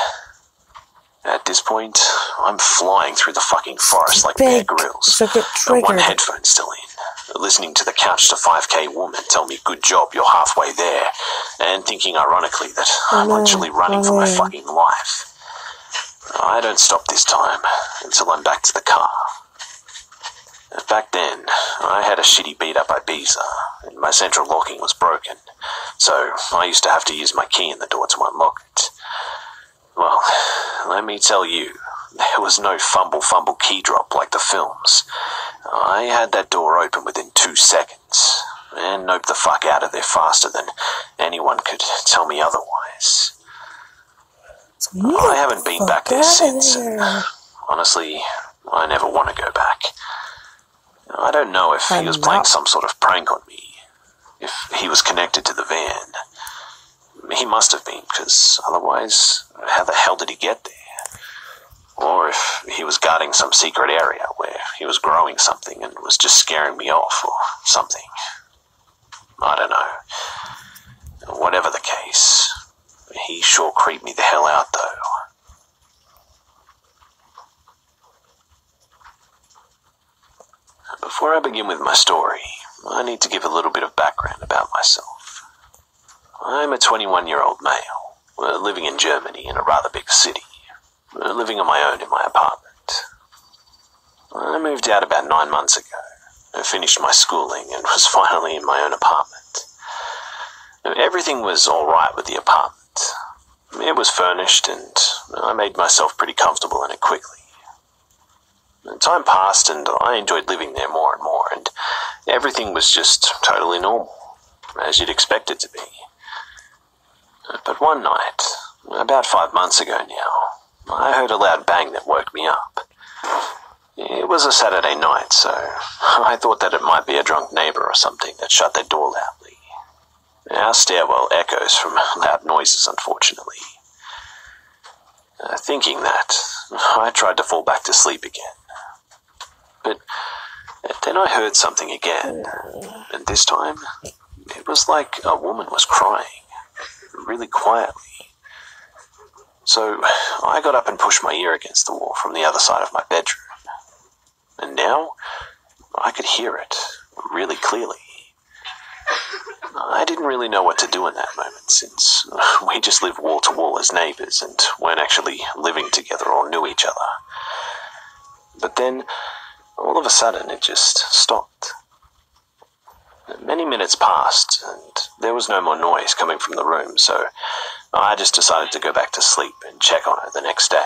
At this point, I'm flying through the fucking forest like Bear Grylls, one headphone still in, listening to the Couch to 5K woman tell me, "Good job, you're halfway there," and thinking ironically that I'm literally running for my fucking life. I don't stop this time until I'm back to the car. Back then, I had a shitty beat-up Ibiza, and my central locking was broken, so I used to have to use my key in the door to unlock it. Well, let me tell you, there was no fumble key drop like the films. I had that door open within 2 seconds, and noped the fuck out of there faster than anyone could tell me otherwise. I haven't been back there since, and honestly, I never want to go back. I don't know if he was playing some sort of prank on me, if he was connected to the van. He must have been, because otherwise, how the hell did he get there? Or if he was guarding some secret area where he was growing something and was just scaring me off or something. I don't know. Whatever the case, he sure creeped me the hell out though. Before I begin with my story, I need to give a little bit of background about myself. I'm a 21-year-old male, living in Germany in a rather big city, living on my own in my apartment. I moved out about 9 months ago. I finished my schooling and was finally in my own apartment. Everything was alright with the apartment. It was furnished and I made myself pretty comfortable in it quickly. Time passed and I enjoyed living there more and more, and everything was just totally normal, as you'd expect it to be. But one night, about 5 months ago now, I heard a loud bang that woke me up. It was a Saturday night, so I thought that it might be a drunk neighbor or something that shut their door loudly. Our stairwell echoes from loud noises, unfortunately. Thinking that, I tried to fall back to sleep again. But then I heard something again, and this time, it was like a woman was crying, really quietly. So I got up and pushed my ear against the wall from the other side of my bedroom. And now, I could hear it really clearly. I didn't really know what to do in that moment, since we just lived wall to wall as neighbors and weren't actually living together or knew each other. But then, all of a sudden, it just stopped. Many minutes passed, and there was no more noise coming from the room, so I just decided to go back to sleep and check on her the next day.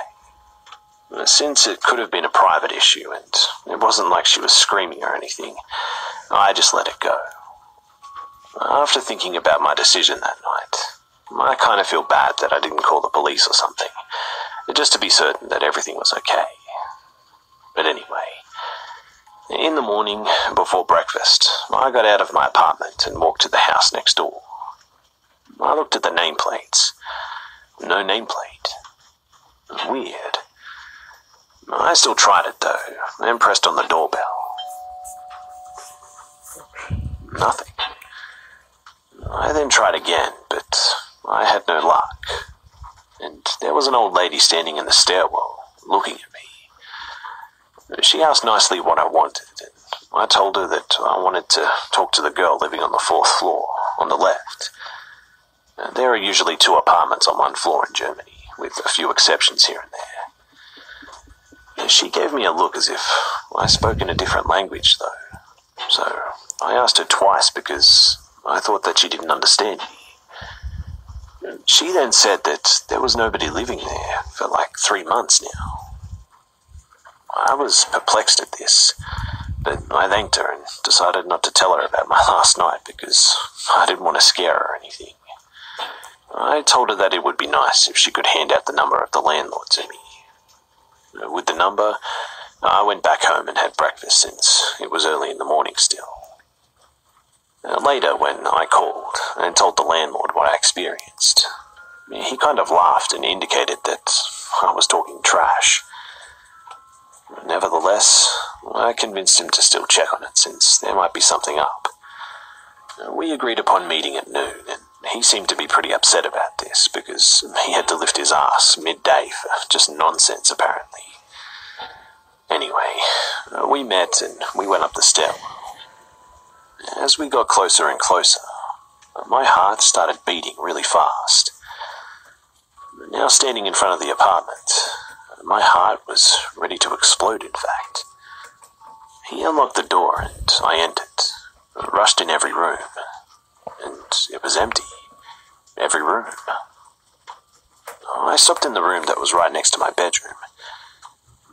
Since it could have been a private issue, and it wasn't like she was screaming or anything, I just let it go. After thinking about my decision that night, I kind of feel bad that I didn't call the police or something, just to be certain that everything was okay. But anyway, in the morning, before breakfast, I got out of my apartment and walked to the house next door. I looked at the nameplates. No nameplate. Weird. I still tried it though, and pressed on the doorbell. Nothing. I then tried again, but I had no luck. And there was an old lady standing in the stairwell, looking at me. She asked nicely what I wanted, and I told her that I wanted to talk to the girl living on the 4th floor, on the left. There are usually 2 apartments on 1 floor in Germany, with a few exceptions here and there. She gave me a look as if I spoke in a different language, though. So I asked her twice because I thought that she didn't understand me. She then said that there was nobody living there for like 3 months now. I was perplexed at this, but I thanked her and decided not to tell her about my last night because I didn't want to scare her or anything. I told her that it would be nice if she could hand out the number of the landlord to me. With the number, I went back home and had breakfast since it was early in the morning still. Later, when I called and told the landlord what I experienced, he kind of laughed and indicated that I was talking trash. Nevertheless, I convinced him to still check on it since there might be something up. We agreed upon meeting at noon, and he seemed to be pretty upset about this because he had to lift his ass midday for just nonsense, apparently. Anyway, we met and we went up the stairwell. As we got closer and closer, my heart started beating really fast. Now standing in front of the apartment, my heart was ready to explode, in fact. He unlocked the door and I entered, rushed in every room, and it was empty. Every room. I stopped in the room that was right next to my bedroom.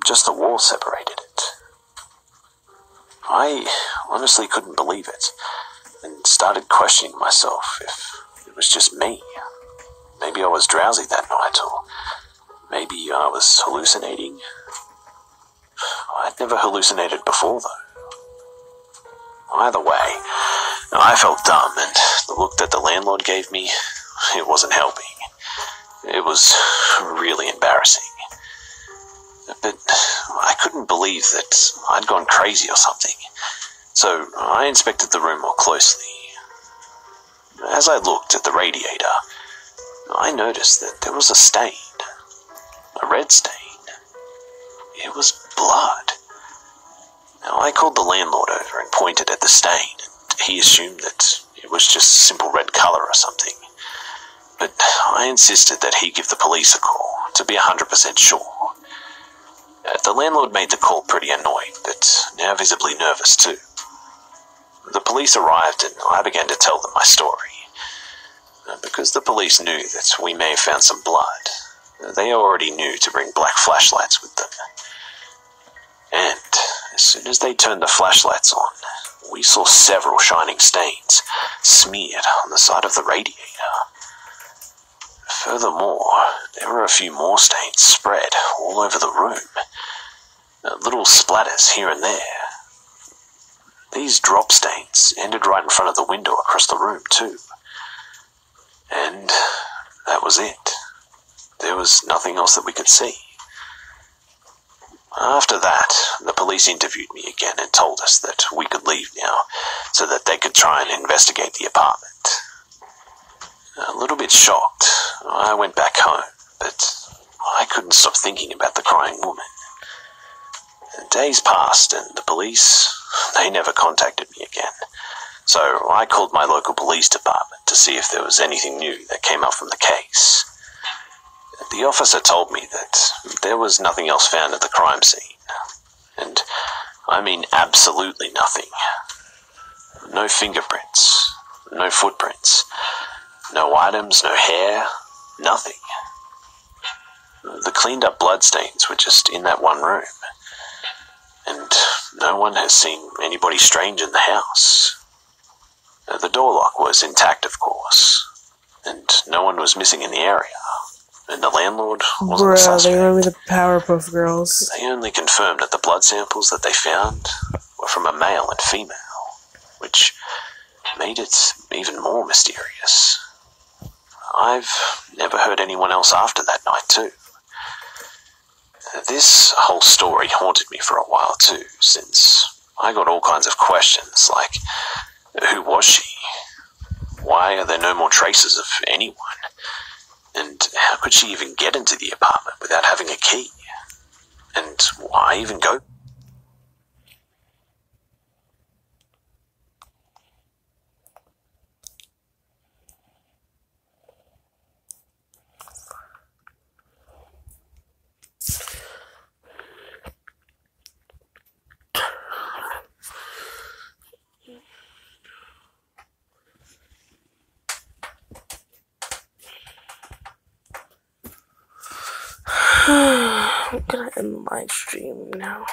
just the wall separated it. I honestly couldn't believe it, and started questioning myself if it was just me. Maybe I was drowsy that night, or maybe I was hallucinating. I'd never hallucinated before, though. Either way, I felt dumb, and the look that the landlord gave me, it wasn't helping. It was really embarrassing. But I couldn't believe that I'd gone crazy or something, so I inspected the room more closely. As I looked at the radiator, I noticed that there was a stain. A red stain. It was blood. Now, I called the landlord over and pointed at the stain, and he assumed that it was just simple red colour or something. But I insisted that he give the police a call to be 100% sure. The landlord made the call pretty annoyed, but now visibly nervous too. The police arrived and I began to tell them my story. Because the police knew that we may have found some blood, they already knew to bring black flashlights with them. And as soon as they turned the flashlights on, we saw several shining stains smeared on the side of the radiator. Furthermore, there were a few more stains spread all over the room. Little splatters here and there. These drop stains ended right in front of the window across the room too. And that was it. There was nothing else that we could see. After that, the police interviewed me again and told us that we could leave now so that they could try and investigate the apartment. A little bit shocked, I went back home, but I couldn't stop thinking about the crying woman. Days passed and the police, they never contacted me again. So I called my local police department to see if there was anything new that came up from the case. The officer told me that there was nothing else found at the crime scene. And I mean absolutely nothing. No fingerprints, no footprints, no items, no hair, nothing. The cleaned up bloodstains were just in that one room. And no one has seen anybody strange in the house. The door lock was intact, of course, and no one was missing in the area. And the landlord wasn't the suspect. They remember the Powerpuff Girls. They only confirmed that the blood samples that they found were from a male and female, which made it even more mysterious. I've never heard anyone else after that night, too. This whole story haunted me for a while, too, since I got all kinds of questions, like, who was she? Why are there no more traces of anyone? And how could she even get into the apartment without having a key? And why even go? I'm gonna end the live stream now.